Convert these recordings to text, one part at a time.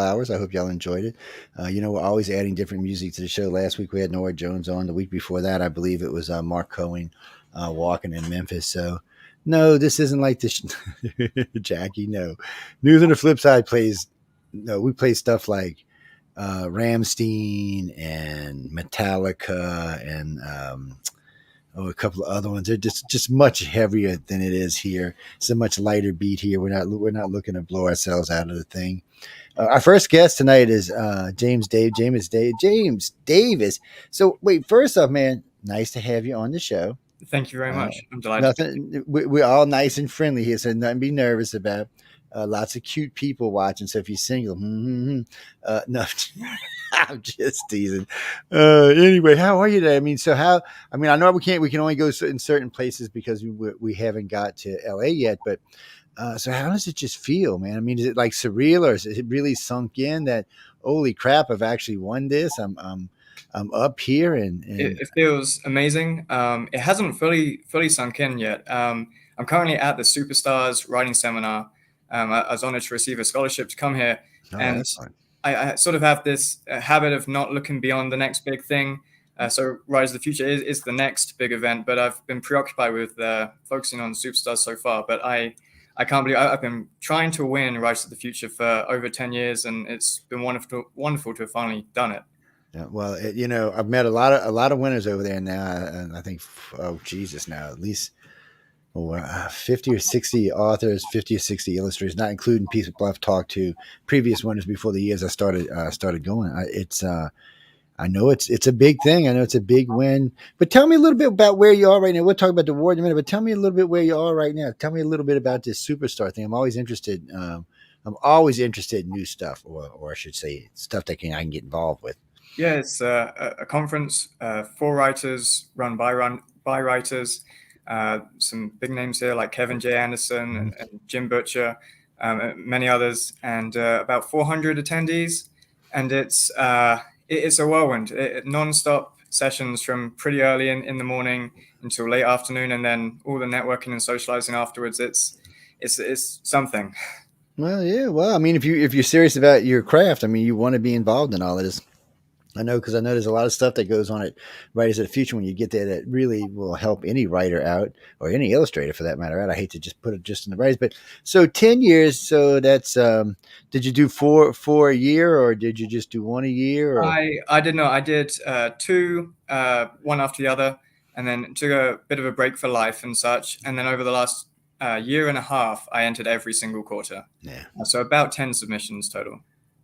hours. I hope y'all enjoyed it. We're always adding different music to the show. Last week we had Nora Jones on. The week before that, I believe it was Mark Cohen walking in Memphis. So, no, this isn't like this, Jackie. No, News on the Flip Side plays. No, we play stuff like Ramstein and Metallica and a couple of other ones. They're just much heavier than it is here. It's a much lighter beat here. We're not looking to blow ourselves out of the thing. Our first guest tonight is James Davis. So wait, first off, man, nice to have you on the show. Thank you very much. I'm delighted. Nothing. We're all nice and friendly here, so nothing to be nervous about. Lots of cute people watching. So if you're single, no, I'm just teasing. Anyway, how are you today? I mean, I know we can only go in certain places because we haven't got to LA yet, but so how does it just feel, man? I mean, is it like surreal, or is it really sunk in that holy crap, I've actually won this? I'm up here, and It feels amazing. It hasn't fully sunk in yet. I'm currently at the Superstars Writing Seminar. I was honored to receive a scholarship to come here, and I sort of have this habit of not looking beyond the next big thing. So Rise of the Future is the next big event, but I've been preoccupied with focusing on Superstars so far. But I can't believe I've been trying to win Rise of the Future for over 10 years, and it's been wonderful to have finally done it. Yeah, well, I've met a lot of winners over there now, and I think, oh Jesus, now at least 50 or 60 authors, 50 or 60 illustrators, not including people I've talked to, previous winners before the years I started going. I know it's a big thing. I know it's a big win. But tell me a little bit about where you are right now. We'll talk about the award in a minute, but tell me a little bit where you are right now. Tell me a little bit about this Superstar thing. I'm always interested. I'm always interested in new stuff, or I should say, stuff that I can get involved with. Yeah, it's a conference for writers, run by writers. Some big names here like Kevin J. Anderson and Jim Butcher, many others, and about 400 attendees. And it's a whirlwind, non-stop sessions from pretty early in the morning until late afternoon, and then all the networking and socializing afterwards. It's something. Well, yeah. Well, I mean, if you're serious about your craft, I mean, you want to be involved in all of this. I know, because I know there's a lot of stuff that goes on at Writers of the Future when you get there that really will help any writer out, or any illustrator for that matter out. I hate to just put it just in the writers, but so 10 years. So that's, did you do four a year, or did you just do one a year? Or? I did not. I did two, one after the other, and then took a bit of a break for life and such. And then over the last year and a half, I entered every single quarter. Yeah. So about 10 submissions total.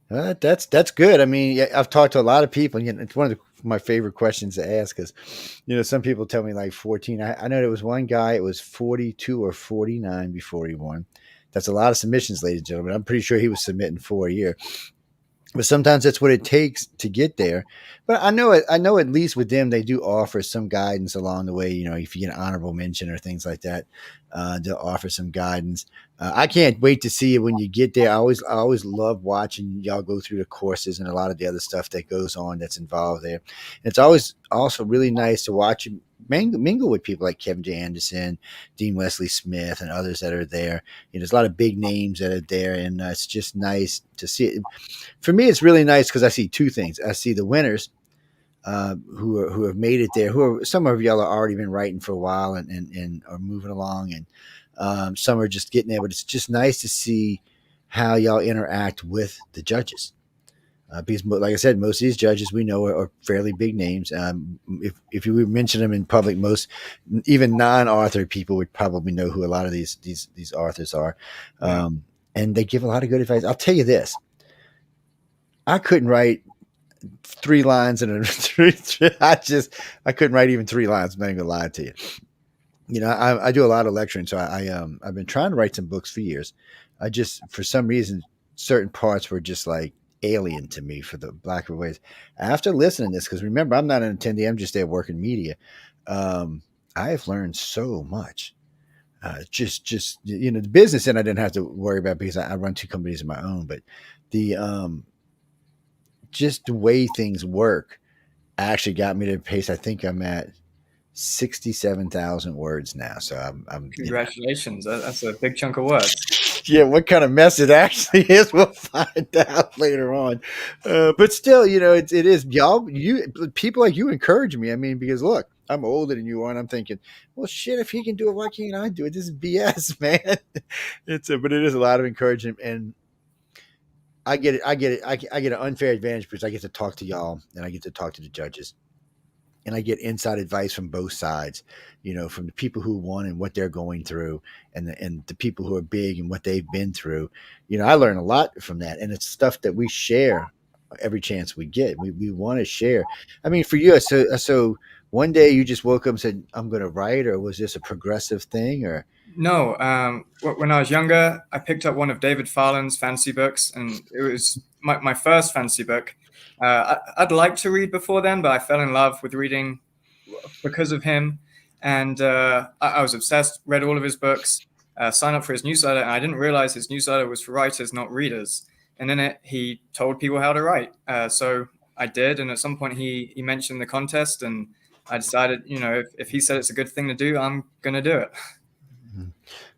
That's good. I mean, I've talked to a lot of people, and it's one of my favorite questions to ask, because, some people tell me like 14. I know there was one guy, it was 42 or 49 before he won. That's a lot of submissions, ladies and gentlemen. I'm pretty sure he was submitting 4 a year. But sometimes that's what it takes to get there. But I know at least with them, they do offer some guidance along the way. If you get an honorable mention or things like that, they'll offer some guidance. I can't wait to see it when you get there. I always love watching y'all go through the courses and a lot of the other stuff that goes on that's involved there. And it's always also really nice to watch you mingle with people like Kevin J. Anderson, Dean Wesley Smith, and others that are there. There's a lot of big names that are there, and it's just nice to see it. For me, it's really nice because I see two things. I see the winners who have made it there. Some of y'all are already been writing for a while and are moving along, and some are just getting there. But it's just nice to see how y'all interact with the judges. Because, like I said, most of these judges we know are fairly big names. If you would mention them in public, most even non-author people would probably know who a lot of these authors are, and they give a lot of good advice. I'll tell you this: I couldn't write 3 lines in I couldn't write even 3 lines. I'm not even gonna lie to you. I do a lot of lecturing, so I've been trying to write some books for years. I just, for some reason, certain parts were just like alien to me, for the lack of ways. After listening to this, because remember, I'm not an attendee, I'm just there working media. I have learned so much. Just the business end I didn't have to worry about, because I run 2 companies of my own, but the just the way things work actually got me to the pace. I think I'm at 67,000 words now. So I'm congratulations. That's a big chunk of words. Yeah, what kind of mess it actually is, we'll find out later on. But still, it is y'all. You people like you encourage me. I mean, because look, I'm older than you are, and I'm thinking, well, shit, if he can do it, why can't I do it? This is BS, man. But it is a lot of encouragement, and I get it. I get it. I get an unfair advantage because I get to talk to y'all, and I get to talk to the judges, and I get inside advice from both sides, from the people who won and what they're going through, and the people who are big and what they've been through. I learn a lot from that, and it's stuff that we share every chance we get. We want to share. I mean, for you, so one day you just woke up and said, "I'm going to write," or was this a progressive thing, or? No, when I was younger, I picked up one of David Farland's fantasy books, and it was my first fantasy book. I'd liked to read before then, but I fell in love with reading because of him, and I was obsessed. Read all of his books, signed up for his newsletter, and I didn't realize his newsletter was for writers, not readers. And in it, he told people how to write. So I did, and at some point, he mentioned the contest, and I decided, if he said it's a good thing to do, I'm going to do it.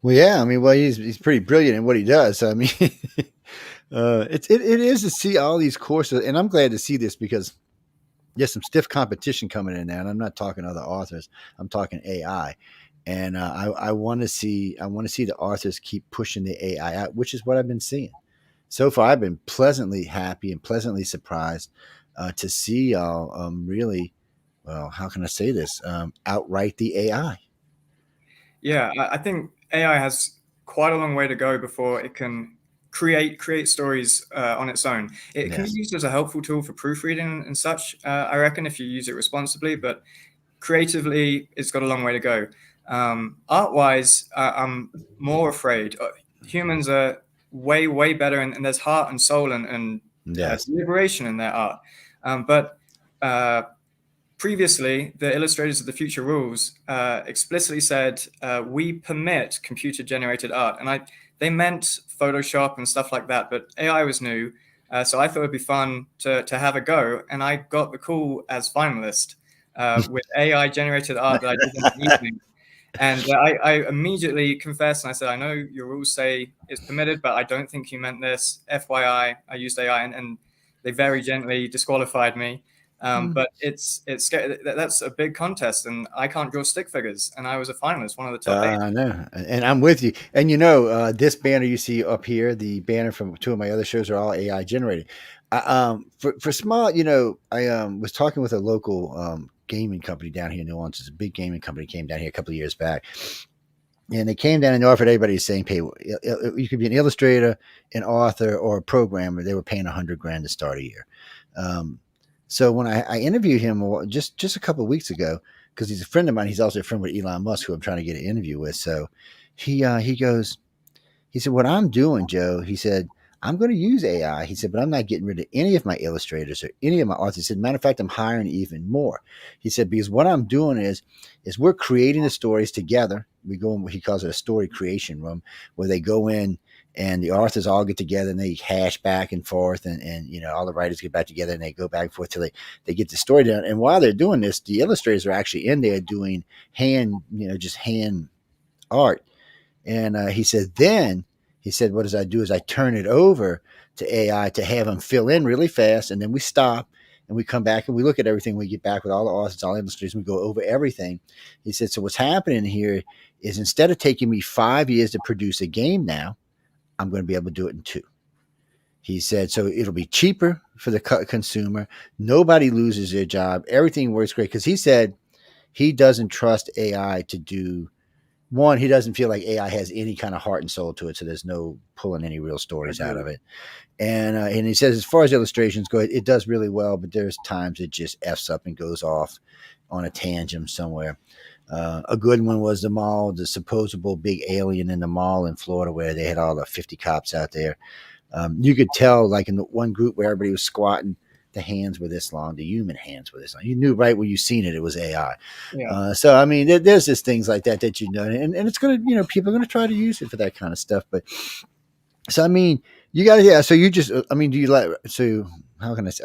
Well, yeah, I mean, he's pretty brilliant in what he does. I mean, it is to see all these courses, and I'm glad to see this because there's some stiff competition coming in now, and I'm not talking other authors. I'm talking AI, and I want to see the authors keep pushing the AI out, which is what I've been seeing so far. I've been pleasantly happy and pleasantly surprised to see y'all really, well, how can I say this, outright the AI. Yeah, I think AI has quite a long way to go before it can create stories on its own. It can be Yes. used as a helpful tool for proofreading and such, I reckon, if you use it responsibly, but creatively, it's got a long way to go. Art-wise, I'm more afraid. Humans are way better, and there's heart and soul and Yes. deliberation in their art. But previously, the illustrators of the future rules explicitly said we permit computer-generated art, and they meant Photoshop and stuff like that. But AI was new, so I thought it'd be fun to have a go, and I got the call as finalist with AI-generated art that I did in the evening. And I immediately confessed, and I said, I know your rules say it's permitted, but I don't think you meant this. FYI, I used AI, and they very gently disqualified me. But it's that's a big contest, and I can't draw stick figures, and I was a finalist, one of the top 8. I know, and I'm with you. And this banner you see up here, the banner from two of my other shows, are all AI generated. For small, I was talking with a local gaming company down here in New Orleans. It's a big gaming company, came down here a couple of years back, and they came down and offered everybody the same pay. You could be an illustrator, an author, or a programmer. They were paying $100,000 to start a year. So when I interviewed him just a couple of weeks ago, because he's a friend of mine, he's also a friend with Elon Musk, who I'm trying to get an interview with. So he said, what I'm doing, Joe, he said, I'm going to use AI. He said, but I'm not getting rid of any of my illustrators or any of my authors. He said, matter of fact, I'm hiring even more. He said, because what I'm doing is we're creating the stories together. We go in what he calls it a story creation room, where they go in and the authors all get together and they hash back and forth, and all the writers get back together and they go back and forth till they get the story done. And while they're doing this, the illustrators are actually in there doing just hand art. And he said, what does I do is I turn it over to AI to have them fill in really fast, and then we stop and we come back and we look at everything. We get back with all the authors, all the illustrators, and we go over everything. He said, so what's happening here is instead of taking me 5 years to produce a game now, I'm going to be able to do it in 2. He said, so it'll be cheaper for the consumer. Nobody loses their job. Everything works great. Because he said he doesn't trust AI to do one. He doesn't feel like AI has any kind of heart and soul to it. So there's no pulling any real stories out of it. And he says, as far as illustrations go, it does really well, but there's times it just F's up and goes off on a tangent somewhere. A good one was the mall, the supposable big alien in the mall in Florida, where they had all the 50 cops out there. You could tell, like in the one group where everybody was squatting, the hands were this long, the human hands were this long. You knew right when you seen it, it was AI. Yeah. So, I mean, there's just things like that and it's going to, people are going to try to use it for that kind of stuff. But so, I mean, you got to, yeah. So do you like, so how can I say,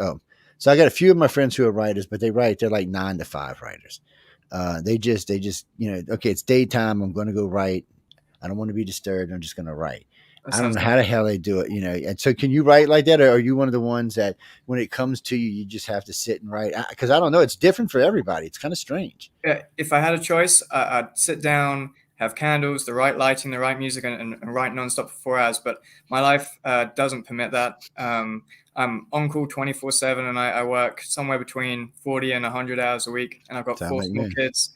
so I got a few of my friends who are writers, but they're like 9 to 5 writers. They just, okay, it's daytime. I'm going to go write. I don't want to be disturbed. I'm just going to write. That I don't sounds know how the hell they do it, And so, can you write like that, or are you one of the ones that, when it comes to you, you just have to sit and write? Because I don't know, it's different for everybody. It's kind of strange. Yeah, if I had a choice, I'd sit down, have candles, the right lighting, the right music, and write nonstop for 4 hours. But my life doesn't permit that. I'm on call 24/7, and I work somewhere between 40 and 100 hours a week, and I've got Sound four like small me. kids.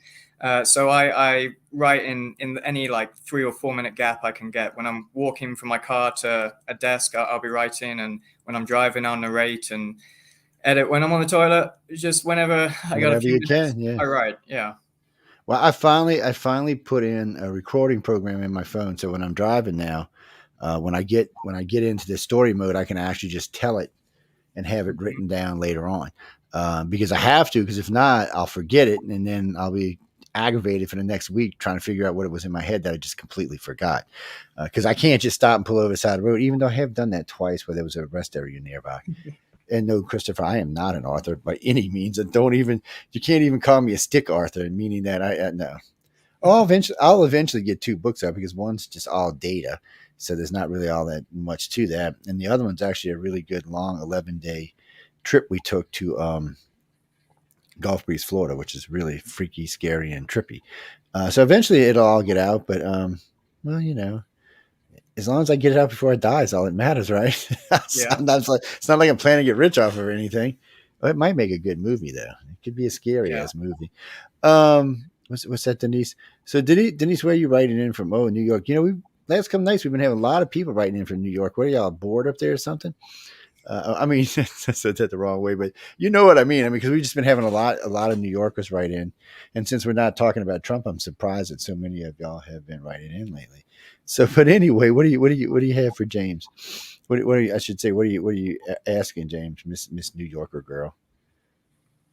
So I write in any like 3 or 4 minute gap I can get. When I'm walking from my car to a desk, I'll be writing, and when I'm driving, I'll narrate and edit. When I'm on the toilet, just whenever I got a Whenever few you minutes, can, yeah. I write. Yeah. Well, I finally put in a recording program in my phone, so when I'm driving now, when I get into the story mode, I can actually just tell it and have it written down later on, because I have to. Because if not, I'll forget it, and then I'll be aggravated for the next week trying to figure out what it was in my head that I just completely forgot. Because I can't just stop and pull over the side of the road, even though I have done that twice where there was a rest area nearby. And no, Christopher, I am not an author by any means, and you can't even call me a stick author, meaning that no. I'll eventually get two books out because one's just all data, so there's not really all that much to that, and the other one's actually a really good long 11-day trip we took to Gulf Breeze, Florida, which is really freaky, scary, and trippy. So eventually it'll all get out, but well, as long as I get it out before I die is all that matters, right? Yeah. It's not like I'm planning to get rich off of or anything. Well, it might make a good movie though. It could be a scary Yeah. ass movie. What's that, Denise? So Denise, where are you writing in from? Oh, New York. We last couple nights we've been having a lot of people writing in from New York. What are y'all, bored up there or something? I mean, I said that the wrong way, but you know what I mean. Because we've just been having a lot of New Yorkers write in, and since we're not talking about Trump, I'm surprised that so many of y'all have been writing in lately. So, but anyway, what do you have for James? I should say, what are you asking James, Miss New Yorker girl?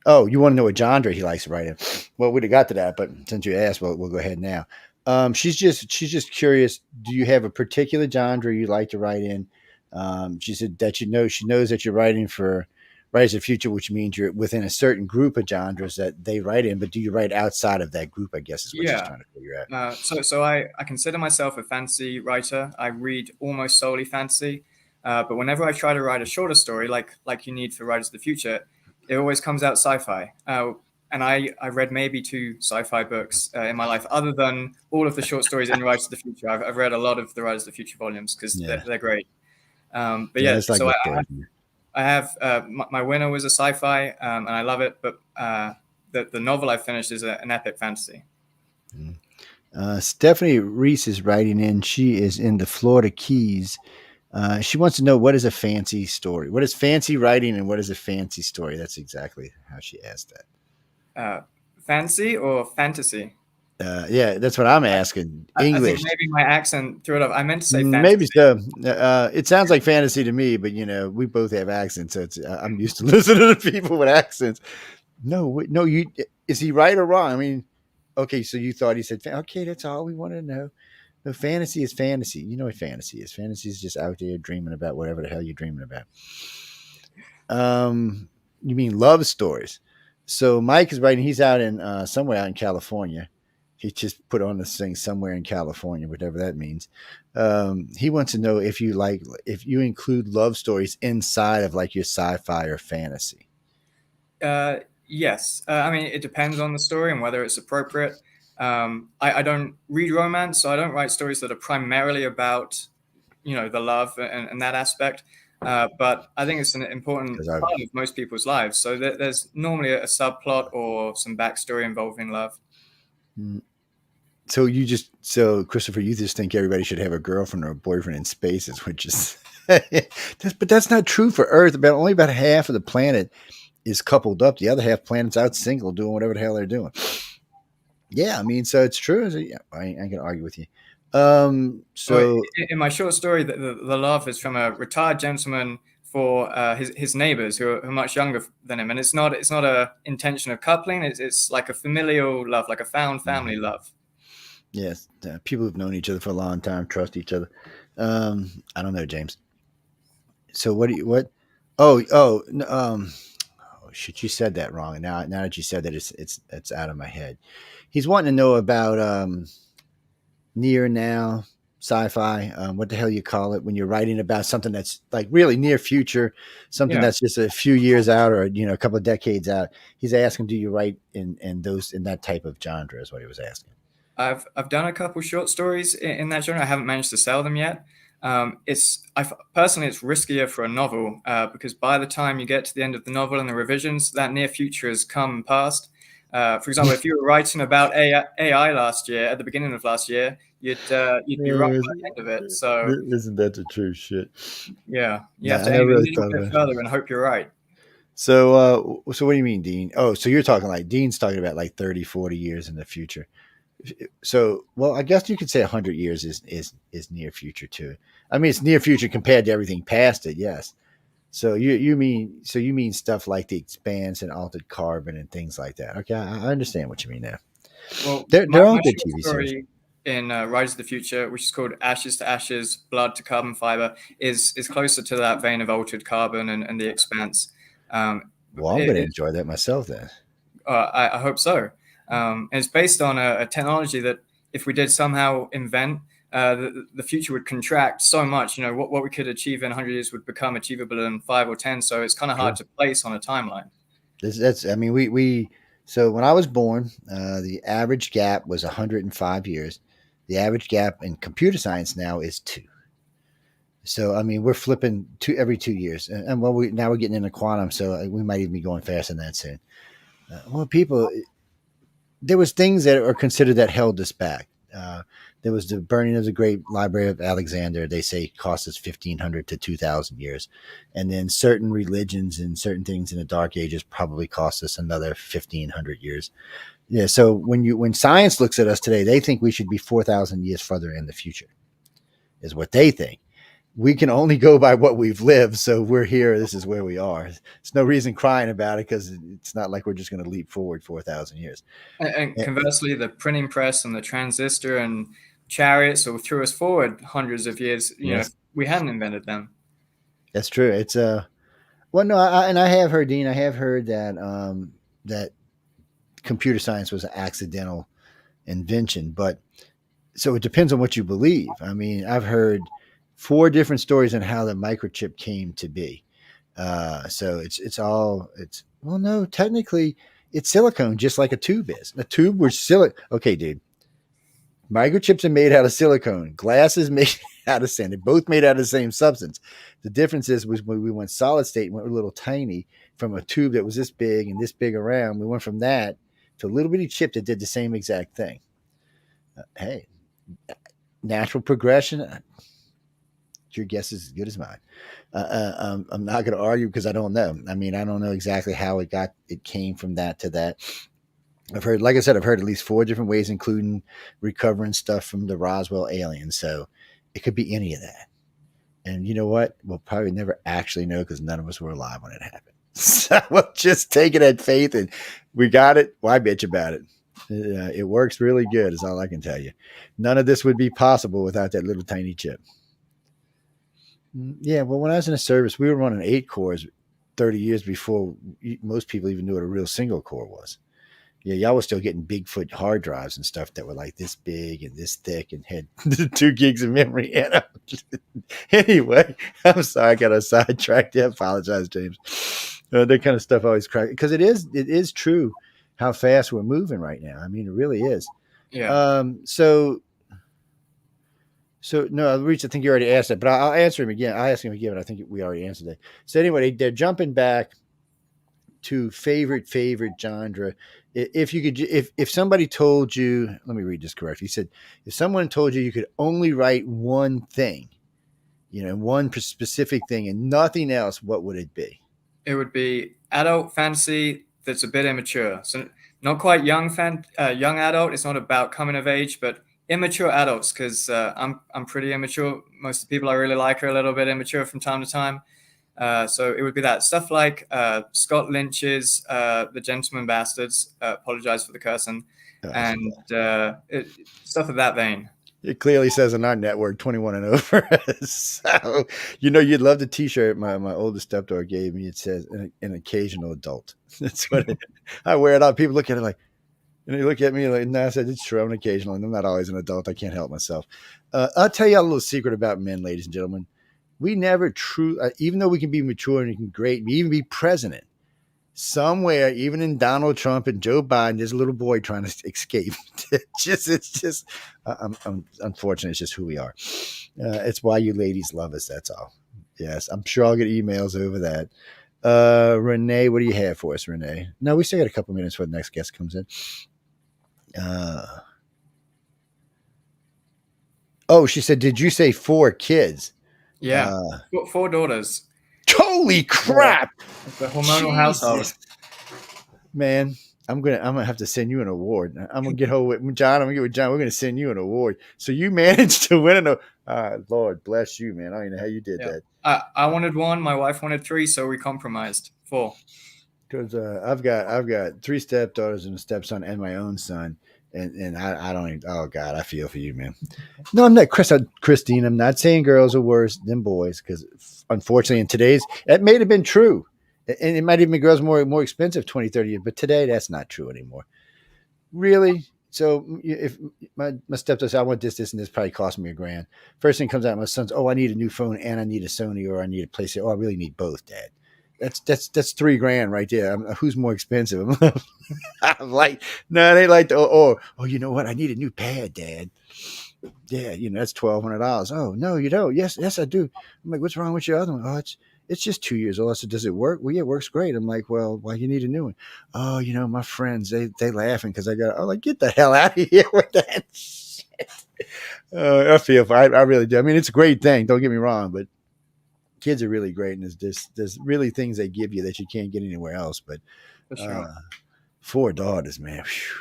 Oh, you want to know what genre he likes to write in? Well, we'd have got to that, but since you asked, we'll go ahead now. She's just curious. Do you have a particular genre you like to write in? She said that she knows that you're writing for Writers of the Future, which means you're within a certain group of genres that they write in. But do you write outside of that group? I guess is what she's Yeah. trying to figure out. So I consider myself a fantasy writer. I read almost solely fantasy, but whenever I try to write a shorter story, like you need for Writers of the Future, it always comes out sci-fi. And I read maybe 2 sci-fi books in my life, other than all of the short stories in Writers of the Future. I've read a lot of the Writers of the Future volumes because Yeah, they're great. But yeah, yeah, it's like so a I, third. I have my winner was a sci-fi, and I love it. But the novel I finished is an epic fantasy. Stephanie Reese is writing in. She is in the Florida Keys. She wants to know, what is a fancy story? What is fancy writing and what is a fancy story? That's exactly how she asked that. Uh, Fancy or fantasy? Yeah, that's what I'm asking. I think English. maybe my accent threw it off. I meant to say Maybe fantasy. so. It sounds like fantasy to me, but we both have accents, so I'm used to listening to people with accents. No, no, is he right or wrong? I mean, okay, so you thought he said, okay, that's all we want to know. No, fantasy is fantasy. You know what fantasy is? Fantasy is just out there dreaming about whatever the hell you're dreaming about. You mean love stories? So Mike is writing. He's out in somewhere out in California. He just put on this thing somewhere in California, whatever that means. He wants to know if you include love stories inside of like your sci-fi or fantasy. Yes. I mean, it depends on the story and whether it's appropriate. I don't read romance, so I don't write stories that are primarily about, the love and that aspect. But I think it's an important Because I, part of most people's lives. So there's normally a subplot or some backstory involving love. so Christopher, you just think everybody should have a girlfriend or a boyfriend in spaces, which is, but that's not true for Earth. Only about half of the planet is coupled up. The other half planet's out single, doing whatever the hell they're doing. Yeah, I mean, so it's true. Yeah, I ain't gonna argue with you. Well, So in my short story, the love is from a retired gentleman for his neighbors who are much younger than him, and it's not a intention of coupling. It's like a familial love, like a found family love. yes, people who've known each other for a long time trust each other. I don't know, James. So what do you what? Oh, shit, you said that wrong. And now that you said that, it's out of my head. He's wanting to know about near now sci-fi, what the hell you call it when you're writing about something that's like really near future, something Yeah. that's just a few years out or a couple of decades out. He's asking, do you write in that type of genre? Is what he was asking. I've done a couple short stories in that genre. I haven't managed to sell them yet. Personally, it's riskier for a novel because by the time you get to the end of the novel and the revisions, that near future has come and passed. For example, if you were writing about AI last year, at the beginning of last year, you'd be wrong by the end of it. So Isn't that the true shit? yeah, you have Yeah, I to never aim a really little thought bit about it. further and hope you're right. So what do you mean, Dean? Oh, so you're talking like Dean's talking about like 30, 40 years in the future. So, well, I guess you could say 100 years is near future too. I mean, it's near future compared to everything past it. Yes. So you mean stuff like the expanse and altered carbon and things like that. Okay, I understand what you mean now. Well, They're all my good short TV series. story in Rise of the Future, which is called Ashes to Ashes, Blood to Carbon Fiber, is closer to that vein of altered carbon and the expanse. Well, I'm going to enjoy that myself then. I hope so. And it's based on a technology that if we did somehow invent, the future would contract so much. What we could achieve in 100 years would become achievable in 5 or 10. So it's kind of hard to place on a timeline. I mean, we so when I was born, the average gap was 105 years. The average gap in computer science now is 2. So I mean, we're flipping every 2 years, and well, now we're getting into quantum, so we might even be going faster than that soon. Well, people, there was things that are considered that held us back. There was the burning of the Great Library of Alexander. They say cost us 1,500 to 2,000 years, and then certain religions and certain things in the Dark Ages probably cost us another 1,500 years. Yeah. So when science looks at us today, they think we should be 4,000 years further in the future, is what they think. We can only go by what we've lived. So we're here. This is where we are. There's no reason crying about it because it's not like we're just going to leap forward 4,000 years. And conversely, the printing press and the transistor and chariots will threw us forward hundreds of years. Yes. If we hadn't invented them. That's true. It's well, no, I have heard, Dean. I have heard that that computer science was an accidental invention, but so it depends on what you believe. I mean, I've heard 4 different stories on how the microchip came to be. So well, no, technically it's silicone, just like a tube is. A tube was silicone. Okay, dude. Microchips are made out of silicone. Glass is made out of sand. They're both made out of the same substance. The difference was when we went solid state, went a little tiny from a tube that was this big and this big around. We went from that to a little bitty chip that did the same exact thing. Hey, natural progression. Your guess is as good as mine. I'm not going to argue because I don't know. I mean, I don't know exactly how it came from that to that. I've heard, like I said, I've heard at least 4 different ways, including recovering stuff from the Roswell aliens. So it could be any of that. And you know what? We'll probably never actually know because none of us were alive when it happened. So we'll just take it at faith and we got it. Why bitch about it? It works really good is all I can tell you. None of this would be possible without that little tiny chip. Yeah, well, when I was in the service, we were running 8 cores 30 years before most people even knew what a real single core was. Yeah, y'all was still getting Bigfoot hard drives and stuff that were like this big and this thick and had 2 gigs of memory. Anyway, I'm sorry I got us sidetracked. I apologize, James. That kind of stuff always cracks because it is true how fast we're moving right now. I mean, it really is. Yeah. So no, Reach, I think you already asked it, but I'll answer him again. I asked him again, but I think we already answered it. So anyway, they're jumping back to favorite genre. If somebody told you, let me read this correctly. He said, if someone told you could only write one thing, one specific thing and nothing else, what would it be? It would be adult fantasy that's a bit immature. So not quite young adult. It's not about coming of age, but immature adults because I'm pretty immature. Most of the people I really like are a little bit immature from time to time. So it would be that stuff like Scott Lynch's The Gentleman Bastards. Apologize for the cursing, and stuff of that vein. It clearly says on our network 21 and over. So, you'd love the T-shirt my oldest stepdaughter gave me. It says an occasional adult. That's what I wear it out. People look at it like, And they look at me like, "No," I said, "It's true. I'm an occasional, and I'm not always an adult. I can't help myself." I'll tell you a little secret about men, ladies and gentlemen. We never even though we can be mature and we can great, even be president. Somewhere, even in Donald Trump and Joe Biden, there's a little boy trying to escape. It's just, unfortunate. It's just who we are. It's why you ladies love us. That's all. Yes, I'm sure I'll get emails over that. Renee, what do you have for us, Renee? No, we still got a couple minutes before the next guest comes in. Oh, she said, "Did you say 4 kids?" Yeah, 4 daughters. Holy crap! It's a hormonal household. Man, I'm gonna have to send you an award. I'm gonna get hold with John. I'm gonna get with John. We're gonna send you an award. So you managed to win an. Lord bless you, man. I don't even know how you did that. I wanted 1. My wife wanted 3, so we compromised 4. Because I've got 3 stepdaughters and a stepson and my own son, and I don't even. Oh God, I feel for you, man. No, I'm not, Christine. I'm not saying girls are worse than boys, because unfortunately in today's, that may have been true. And it might even be girls more expensive 20, 30 years, but today that's not true anymore. Really? So if my stepdaughter says, "I want this, and this," probably cost me $1,000. First thing comes out, my son's, "Oh, I need a new phone and I need a Sony, or I need a PlayStation." "Oh, I really need both, Dad." That's $3,000 right there. Who's more expensive? I'm like, no, they like, oh, you know what? I need a new pad, Dad. Yeah, that's $1,200. "Oh, no, you don't." Yes, I do." I'm like, "What's wrong with your other one?" "Oh, it's just 2 years old." I said, "Does it work?" "Well, yeah, it works great." I'm like, "Well, why do you need a new one?" "Oh, my friends, they laughing because I got." I'm like, "Get the hell out of here with that shit." I feel, I really do. I mean, it's a great thing. Don't get me wrong, but kids are really great, and there's really things they give you that you can't get anywhere else. But For sure. 4 daughters, man. Whew.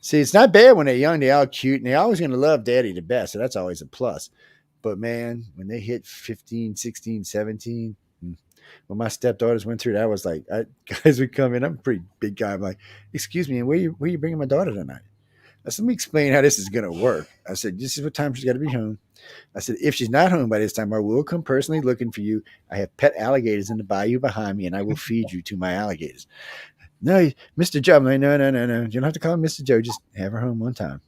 See, it's not bad when they're young. They're all cute, and they're always going to love daddy the best. So that's always a plus. But man, when they hit 15, 16, 17, when my stepdaughters went through that, I was like, guys would come in. I'm a pretty big guy. I'm like, "Excuse me, where you bringing my daughter tonight?" I said, "Let me explain how this is going to work." I said, "This is what time she's got to be home." I said, "If she's not home by this time, I will come personally looking for you. I have pet alligators in the bayou behind me, and I will feed you to my alligators." "No, Mr. Joe." I'm like, no. You don't have to call him Mr. Joe. Just have her home one time.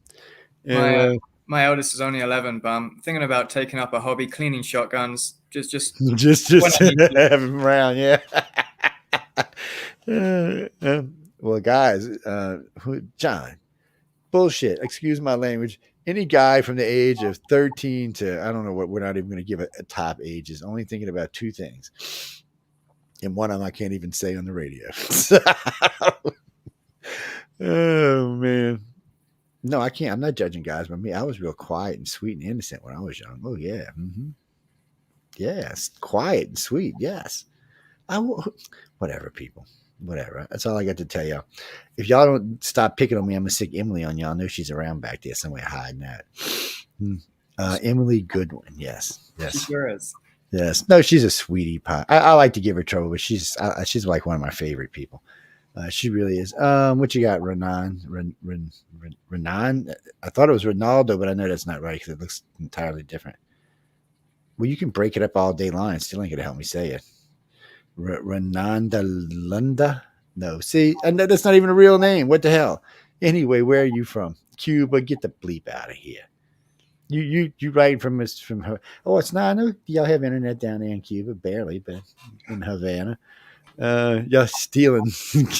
And, my eldest is only 11, but I'm thinking about taking up a hobby, cleaning shotguns. Just have him around, yeah. Well, guys, John, bullshit. Excuse my language. Any guy from the age of 13 to, I don't know what, we're not even going to give a top age, is only thinking about 2 things. And one of them I can't even say on the radio. Oh, man. No, I can't. I'm not judging guys, but me, I was real quiet and sweet and innocent when I was young. Oh, yeah. Mm-hmm. Yes. Quiet and sweet. Yes. Whatever, people. Whatever. That's all I got to tell y'all. If y'all don't stop picking on me, I'm going to stick Emily on y'all. I know she's around back there somewhere hiding out. Emily Goodwin. Yes. She sure is. Yes. No, she's a sweetie pie. I like to give her trouble, but she's like one of my favorite people. She really is. What you got, Renan? Renan? I thought it was Ronaldo, but I know that's not right because it looks entirely different. Well, you can break it up all day long. It still ain't going to help me say it. Renanda Lunda? No. See, and that's not even a real name. What the hell? Anyway, where are you from? Cuba. Get the bleep out of here. You writing from her? Oh, it's not. I know y'all have internet down there in Cuba, barely, but in Havana. Y'all stealing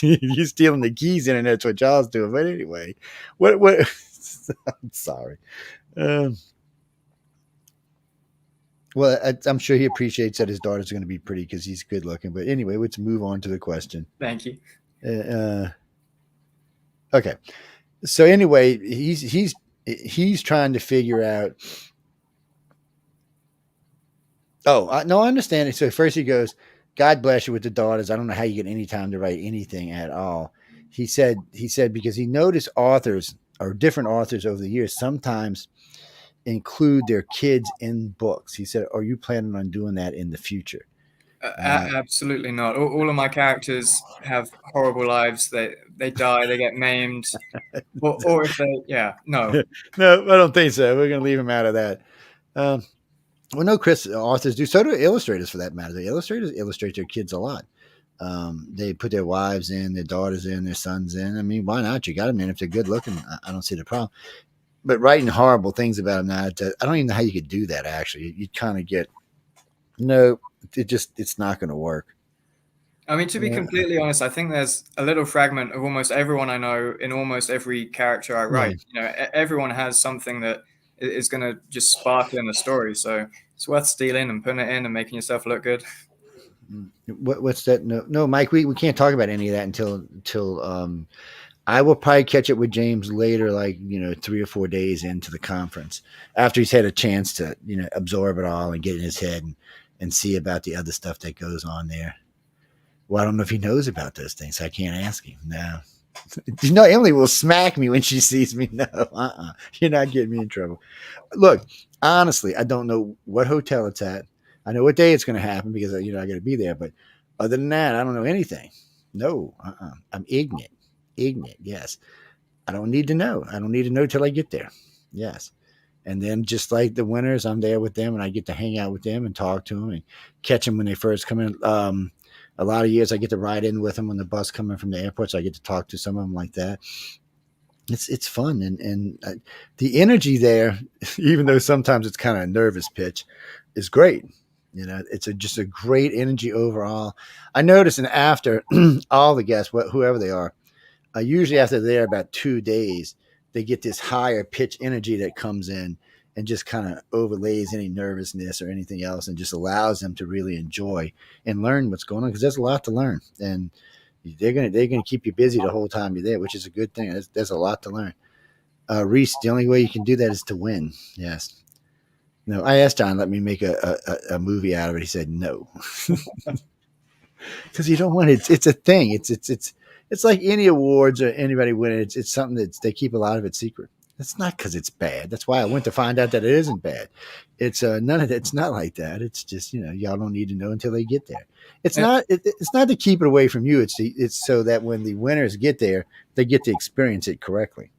you stealing the keys internet's what y'all's doing. But anyway, what I'm sorry. Well, I'm sure he appreciates that his daughter's going to be pretty because he's good looking. But anyway, let's move on to the question. Thank you. Okay. So anyway, he's trying to figure out. Oh, no, I understand it. So first he goes, "God bless you with the daughters. I don't know how you get any time to write anything at all." He said because he noticed authors or different authors over the years sometimes include their kids in books. He said, "Are you planning on doing that in the future?" Absolutely not. All of my characters have horrible lives. They die. They get maimed. Or if they, no. No, I don't think so. We're going to leave him out of that. Well, no, Chris, authors do. So do illustrators, for that matter. The illustrators illustrate their kids a lot. They put their wives in, their daughters in, their sons in. I mean, why not? You got them in. If they're good looking, I don't see the problem. But writing horrible things about them now, I don't even know how you could do that, actually. You kind of get, no, it's not going to work. I mean, to be completely honest, I think there's a little fragment of almost everyone I know in almost every character I write. Everyone has something that is going to just sparkle in the story. So it's worth stealing and putting it in and making yourself look good. What's that? No, Mike, we can't talk about any of that until I will probably catch up with James later, like 3 or 4 days into the conference, after he's had a chance to absorb it all and get in his head and see about the other stuff that goes on there. Well, I don't know if he knows about those things. So I can't ask him. No. Emily will smack me when she sees me. No, you're not getting me in trouble. Look, honestly, I don't know what hotel it's at. I know what day it's going to happen because I got to be there. But other than that, I don't know anything. No, I'm ignorant. Ignorant, yes. I don't need to know. I don't need to know till I get there. Yes. And then just like the winners, I'm there with them and I get to hang out with them and talk to them and catch them when they first come in. A lot of years I get to ride in with them on the bus coming from the airport, so I get to talk to some of them like that. It's fun and the energy there, even though sometimes it's kind of a nervous pitch, is great. It's just a great energy overall. I notice, and after all the guests, whoever they are, usually after they're there about 2 days, they get this higher pitch energy that comes in and just kind of overlays any nervousness or anything else and just allows them to really enjoy and learn what's going on, because there's a lot to learn. And they're gonna keep you busy the whole time you're there, which is a good thing. There's a lot to learn. Reese, the only way you can do that is to win. Yes. No, I asked John, let me make a movie out of it. He said no. Because you don't want it. It's a thing. It's like any awards or anybody winning. It's something that they keep a lot of it secret. It's not because it's bad. That's why I went to find out that it isn't bad. It's none of that. It's not like that. It's just y'all don't need to know until they get there. It's not. It's not to keep it away from you. It's so that when the winners get there, they get to experience it correctly.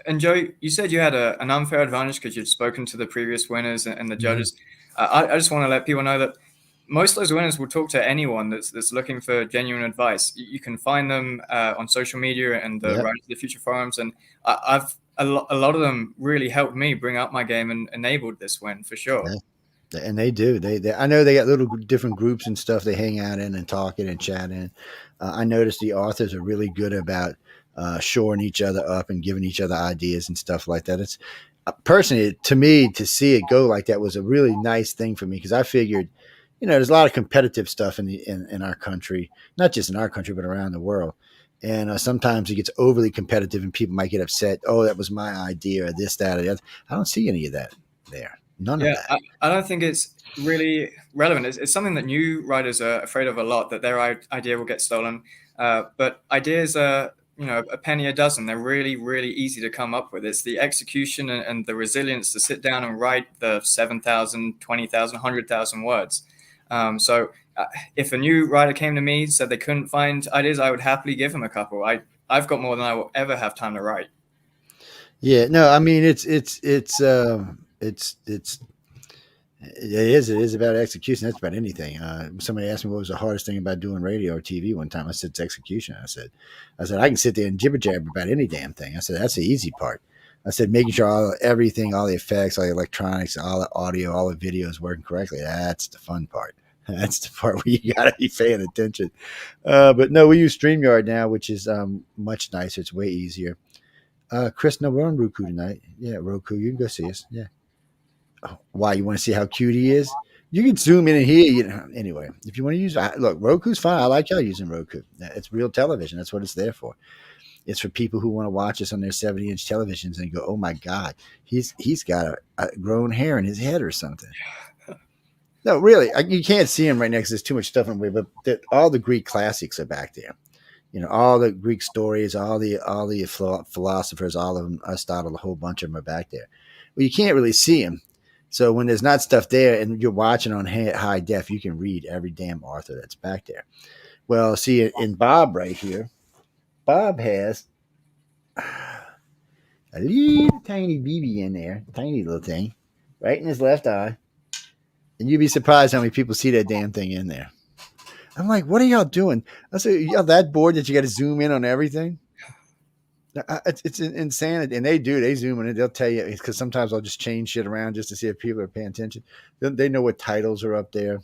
And Joe, you said you had an unfair advantage because you'd spoken to the previous winners and the judges. Mm-hmm. I just want to let people know that most of those winners will talk to anyone that's looking for genuine advice. You can find them on social media and the Writers of the Future forums, and a lot of them really helped me bring up my game and enabled this win for sure. Yeah. And they do. They I know they got little different groups and stuff they hang out in and talking and chatting. I noticed the authors are really good about shoring each other up and giving each other ideas and stuff like that. It's personally, to me, to see it go like that was a really nice thing for me, because I figured, there's a lot of competitive stuff in our country, not just in our country, but around the world. And sometimes it gets overly competitive and people might get upset. Oh, that was my idea, or this, that, or the other. I don't see any of that there. None of that. I don't think it's really relevant. It's something that new writers are afraid of a lot, that their idea will get stolen. But ideas are, a penny a dozen. They're really, really easy to come up with. It's the execution and the resilience to sit down and write the 7,000, 20,000, 100,000 words. So if a new writer came to me, said they couldn't find ideas, I would happily give them a couple. I've got more than I will ever have time to write. Yeah, no, I mean, it is about execution. That's about anything. Somebody asked me what was the hardest thing about doing radio or TV one time. I said, it's execution. I said, I can sit there and jibber jabber about any damn thing. I said, that's the easy part. I said, making sure everything, all the effects, all the electronics, all the audio, all the video is working correctly. That's the fun part. That's the part where you got to be paying attention. But no, we use StreamYard now, which is much nicer. It's way easier. Chris, no, we're on Roku tonight. Yeah, Roku. You can go see us. Yeah. Oh, why? You want to see how cute he is? You can zoom in and hear. Anyway, if you want to use, look, Roku's fine. I like y'all using Roku. It's real television. That's what it's there for. It's for people who want to watch us on their 70-inch televisions and go, oh my God, he's got a grown hair in his head or something. No, really, you can't see him right now because there's too much stuff in the way. But all the Greek classics are back there. All the Greek stories, all the philosophers, all of them, Aristotle, a whole bunch of them are back there. Well, you can't really see them. So when there's not stuff there and you're watching on high def, you can read every damn author that's back there. Well, see, in Bob right here, Bob has a little tiny BB in there, tiny little thing, right in his left eye. And you'd be surprised how many people see that damn thing in there. I'm like, what are y'all doing? I said, y'all that bored that you got to zoom in on everything? It's insanity, and they zoom in. They'll tell you because sometimes I'll just change shit around just to see if people are paying attention. They know what titles are up there,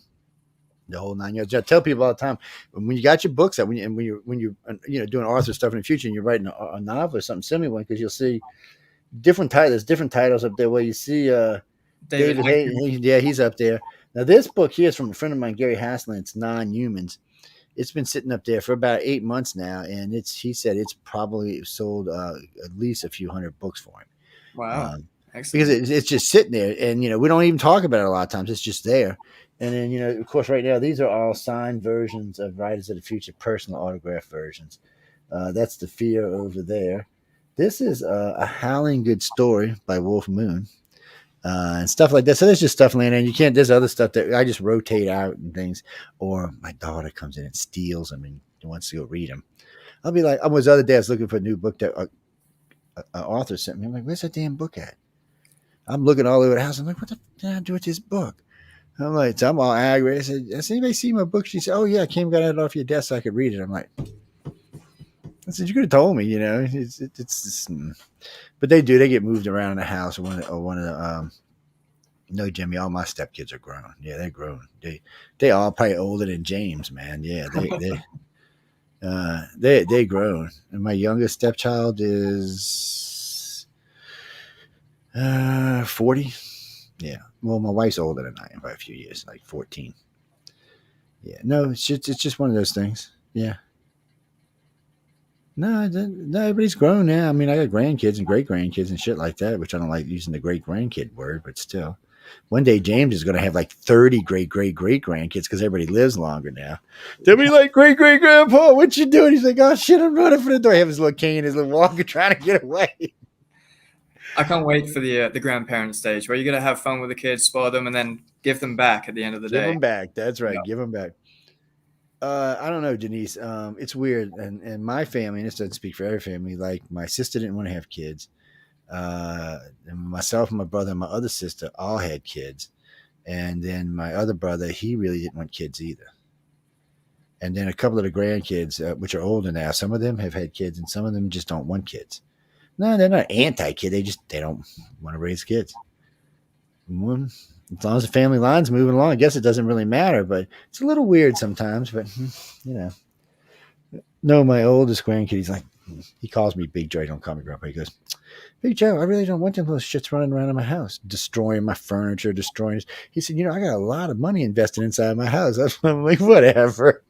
the whole 9 yards. I tell people all the time when you got your books up, when you doing author stuff in the future, and you're writing a novel or something similar, because you'll see different titles up there. Where you see David Hayden, yeah, he's up there. Now this book here is from a friend of mine, Gary Haslund. It's Non-Humans. It's been sitting up there for about 8 months now, and he said it's probably sold at least a few hundred books for him. Wow. Because it's just sitting there, and we don't even talk about it a lot of times. It's just there. And then of course, right now these are all signed versions of Writers of the Future, personal autograph versions. That's the Fear over there. This is a Howling Good Story by Wolf Moon. And stuff like that. So there's just stuff laying in. You can't. There's other stuff that I just rotate out and things. Or my daughter comes in and steals them and wants to go read them. I'll be like, I was the other day. I was looking for a new book that an author sent me. I'm like, where's that damn book at? I'm looking all over the house. I'm like, what the did I do with this book? I'm like, so I'm all angry. I said, has anybody seen my book? She said, oh yeah, I came and got it off your desk so I could read it. I'm like, I said, you could have told me. It's just. But they do. They get moved around in the house. Or one of the no, Jimmy. All my stepkids are grown. Yeah, they're grown. They all probably older than James, man. Yeah, they grown. And my youngest stepchild is 40. Yeah. Well, my wife's older than I am by a few years, like 14. Yeah. No, it's just one of those things. Yeah. No, everybody's grown now. I mean, I got grandkids and great grandkids and shit like that, which I don't like using the great grandkid word, but still. One day James is going to have like 30 great grandkids because everybody lives longer now. They'll be like, great grandpa, what you doing? He's like, oh shit, I'm running for the door. I have his little cane, his little walker, trying to get away. I can't wait for the grandparent stage where you're going to have fun with the kids, spoil them, and then give them back at the end of the day. Give them back. That's right. Yeah. Give them back. I don't know, Denise. It's weird, and my family, and this doesn't speak for every family. Like my sister didn't want to have kids. And myself and my brother and my other sister all had kids, and then my other brother, he really didn't want kids either. And then a couple of the grandkids, which are older now, some of them have had kids, and some of them just don't want kids. No, they're not anti-kid. They don't want to raise kids. As long as the family line's moving along, I guess it doesn't really matter, but it's a little weird sometimes. But no, my oldest grandkid, he calls me Big Joe. He don't call me Grandpa. He goes, Big Joe, I really don't want them little shits running around in my house, destroying my furniture, destroying. He said, I got a lot of money invested inside my house. I'm like, whatever.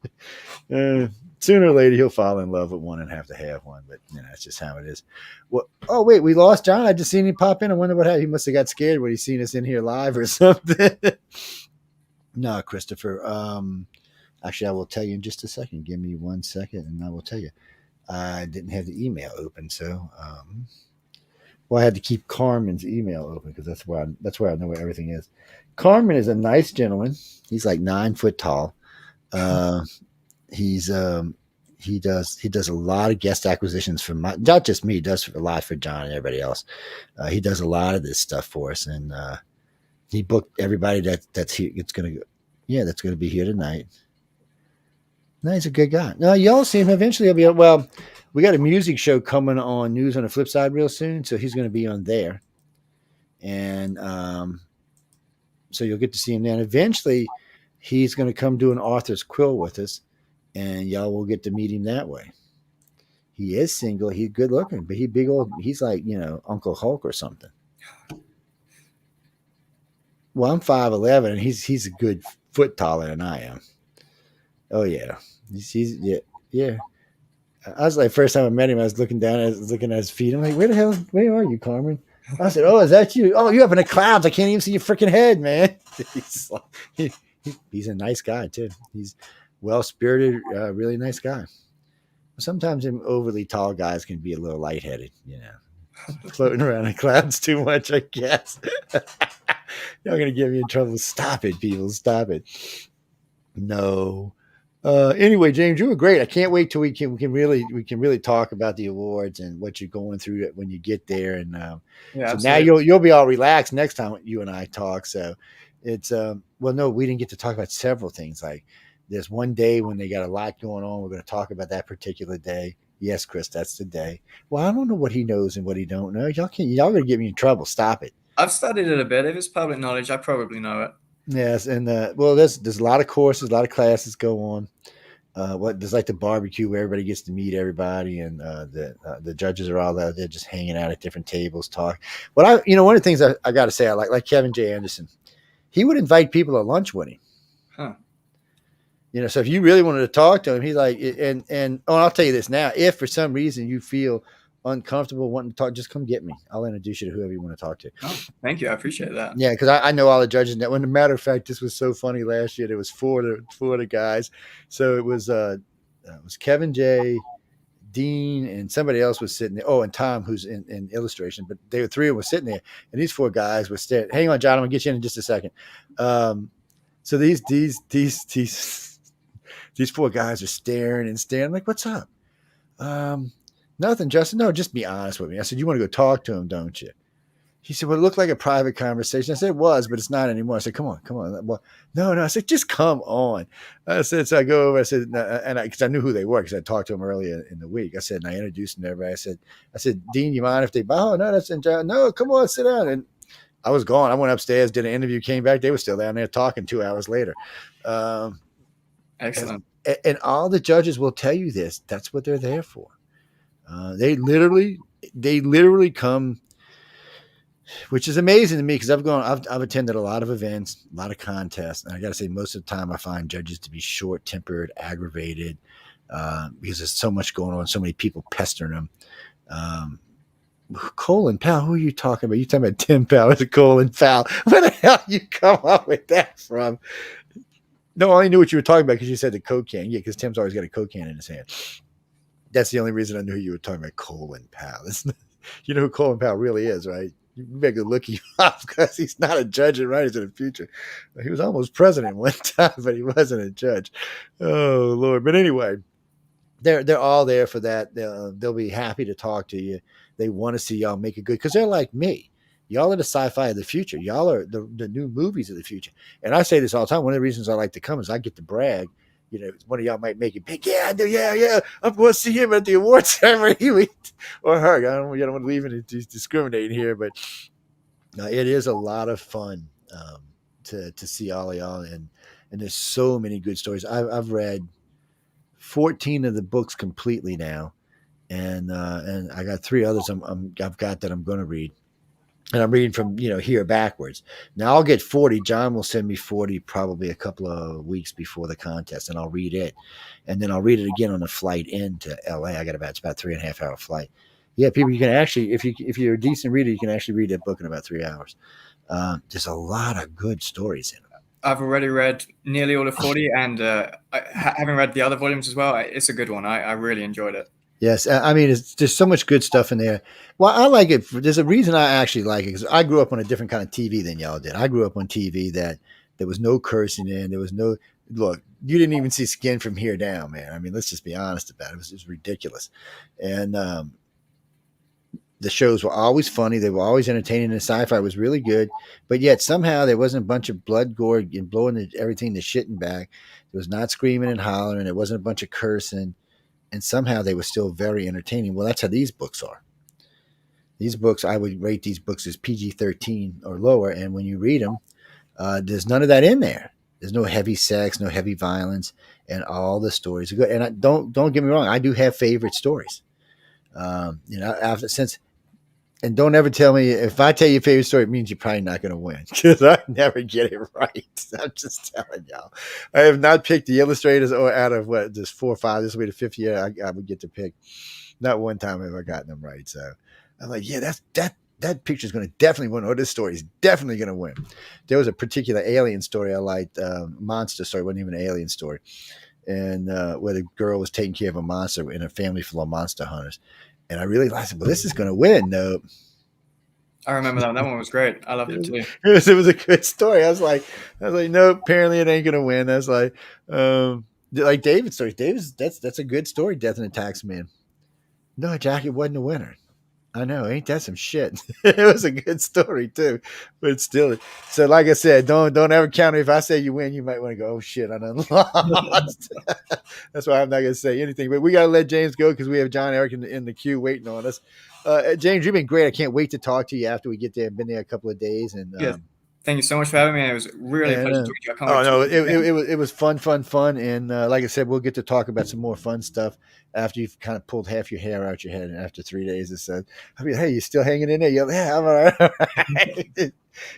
Sooner or later, he'll fall in love with one and have to have one. But that's just how it is. Well, oh wait, we lost John. I just seen him pop in. I wonder what happened. He must have got scared when he seen us in here live or something. No, Christopher. Actually, I will tell you in just a second. Give me 1 second, and I will tell you. I didn't have the email open, so I had to keep Carmen's email open because that's where I know where everything is. Carmen is a nice gentleman. He's like 9 foot tall. He does a lot of guest acquisitions for not just me. He does a lot for John and everybody else. He does a lot of this stuff for us, and he booked everybody that's here. That's gonna be here tonight. No, he's a good guy. No, y'all see him eventually. He'll be well. We got a music show coming on News on the Flip Side real soon, so he's going to be on there, and so you'll get to see him then. Eventually, he's going to come do an author's quill with us, and y'all will get to meet him that way. He is single. He's good looking, but he's like Uncle Hulk or something. Well, I'm 5'11", and he's a good foot taller than I am. Oh yeah, yeah. I was like, first time I met him, I was looking at his feet. I'm like, where are you, Carmen? I said, oh, is that you? Oh, you up in the clouds. I can't even see your freaking head, man. He's a nice guy too. He's well-spirited, really nice guy. Sometimes them overly tall guys can be a little lightheaded, floating around in clouds too much, I guess. Y'all gonna get me in trouble. Stop it, people. Stop it. No. Anyway, James, you were great. I can't wait till we can really talk about the awards and what you're going through when you get there. And so now you'll be all relaxed next time you and I talk. So it's well, no, we didn't get to talk about several things like There's one day when they got a lot going on. We're going to talk about that particular day. Yes, Chris, that's the day. Well, I don't know what he knows and what he don't know. Y'all gonna get me in trouble. Stop it. I've studied it a bit. If it's public knowledge, I probably know it. Yes, and well, there's a lot of courses, a lot of classes go on. There's like the barbecue where everybody gets to meet everybody, and the judges are all there. They're just hanging out at different tables, talk. But one of the things I got to say, I like Kevin J. Anderson. He would invite people to lunch with him. Huh. So if you really wanted to talk to him, he's like, I'll tell you this now. If for some reason you feel uncomfortable wanting to talk, just come get me. I'll introduce you to whoever you want to talk to. Oh, thank you. I appreciate that. Yeah, because I know all the judges. Now, when a matter of fact, this was so funny last year. There was four of the guys. So it was Kevin J, Dean, and somebody else was sitting there. Oh, and Tom, who's in illustration. But they were three of them were sitting there, and these four guys were staring. Hang on, John, I'm gonna get you in just a second. So these four guys are staring and staring. I'm like, what's up? Nothing, Justin. No, just be honest with me. I said, you want to go talk to him, don't you? He said, well, it looked like a private conversation. I said, it was, but it's not anymore. I said, come on. Well, no. I said, just come on. I said, so I go over. I said, because I knew who they were because I talked to them earlier in the week. I said, and I introduced them to everybody. I said, Dean, you mind if they bow? No, that's in John. No, come on, sit down. And I was gone. I went upstairs, did an interview, came back. They were still down there talking 2 hours later. Excellent. And all the judges will tell you this. That's what they're there for. They literally come, which is amazing to me because I've attended a lot of events, a lot of contests, and I got to say, most of the time I find judges to be short-tempered, aggravated, because there's so much going on, so many people pestering them. Colin Powell, who are you talking about? You talking about Tim Powell? It's a Colin Powell. Where the hell you come up with that from? No, I only knew what you were talking about because you said the Coke can. Yeah, because Tim's always got a Coke can in his hand. That's the only reason I knew you were talking about Colin Powell. You know who Colin Powell really is, right? You better look him up because he's not a judge in Writers of the Future. He was almost president one time, but he wasn't a judge. Oh, Lord. But anyway, they're all there for that. They'll be happy to talk to you. They want to see y'all make it good because they're like me. Y'all are the sci-fi of the future. Y'all are the new movies of the future. And I say this all the time. One of the reasons I like to come is I get to brag. One of y'all might make it big. Yeah, I do. Yeah. I'm going to see him at the awards ceremony or her. I don't want to leave it discriminating here, but it is a lot of fun to see all of y'all. And there's so many good stories. I've read 14 of the books completely now. And I got 3 others I've got that I'm going to read. And I'm reading from, here backwards. Now I'll get 40. John will send me 40 probably a couple of weeks before the contest, and I'll read it. And then I'll read it again on the flight into LA. It's about 3.5 hour flight. Yeah, people, you can actually, if you're a decent reader, you can actually read that book in about 3 hours. There's a lot of good stories in it. I've already read nearly all of 40, and having read the other volumes as well, it's a good one. I really enjoyed it. Yes, I mean, there's so much good stuff in there. Well, I like it. There's a reason I actually like it because I grew up on a different kind of TV than y'all did. I grew up on TV that there was no cursing in. There was no look. You didn't even see skin from here down, man. I mean, let's just be honest about it. It was ridiculous, and the shows were always funny. They were always entertaining. And the sci-fi was really good, but yet somehow there wasn't a bunch of blood, gore, and blowing everything to shit and back. There was not screaming and hollering. There wasn't a bunch of cursing. And somehow they were still very entertaining. Well, that's how these books are. These books, I would rate these books as PG-13 or lower. And when you read them, there's none of that in there. There's no heavy sex, no heavy violence, and all the stories are good. And don't get me wrong, I do have favorite stories. And don't ever tell me if I tell you a favorite story, it means you're probably not going to win because I never get it right. I'm just telling y'all. I have not picked the illustrators or out of just 4 or 5. This will be the 5th year I would get to pick. Not one time have I gotten them right. So I'm like, yeah, that picture is going to definitely win. Or this story is definitely going to win. There was a particular alien story I liked, monster story. It wasn't even an alien story. And where the girl was taking care of a monster in a family full of monster hunters. And I really liked it. Well, this is going to win. No. I remember that. That one was great. I loved it too. It was a good story. I was like, no, apparently it ain't going to win. I was like David's story. David's, that's a good story. Death in a Taxi Man. No, Jack, it wasn't a winner. I know, ain't that some shit? It was a good story too, but still. So, like I said, don't ever count it. If I say you win, you might want to go, "Oh shit, I done lost." That's why I'm not gonna say anything. But we gotta let James go because we have John Eric in the queue waiting on us. James, you've been great. I can't wait to talk to you after we get there. I've been there a couple of days, and Yes. Thank you so much for having me. It was really a pleasure talking to you. I can't wait no, to it was fun, and like I said, we'll get to talk about some more fun stuff after you've kind of pulled half your hair out your head, and after 3 days or so. I mean, hey, you still hanging in there? You're like, yeah, I'm all right. All right.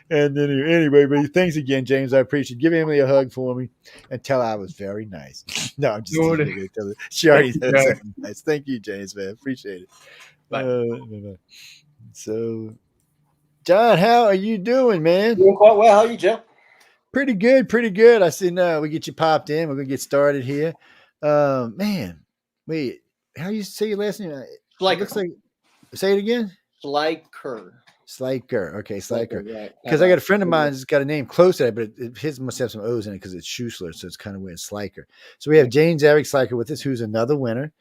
And then anyway, but thanks again, James. I appreciate it. Give Emily a hug for me and tell her I was very nice. No, I'm just kidding. She already knows I'm nice. Thank you, James, man. Appreciate it. Bye. So, John, how are you doing, man? Doing quite well. How are you, Joe? Pretty good, pretty good. I see now we get you popped in. We're gonna get started here. Man, wait, how you say your last name? It looks like, say it again. Schleicher. Schleicher. Okay, Schleicher. Right. Because I got a friend of mine that's got a name close to that, but his must have some O's in it because it's Schussler, so it's kind of weird. Schleicher. So we have James Eric Schleicher with us, who's another winner.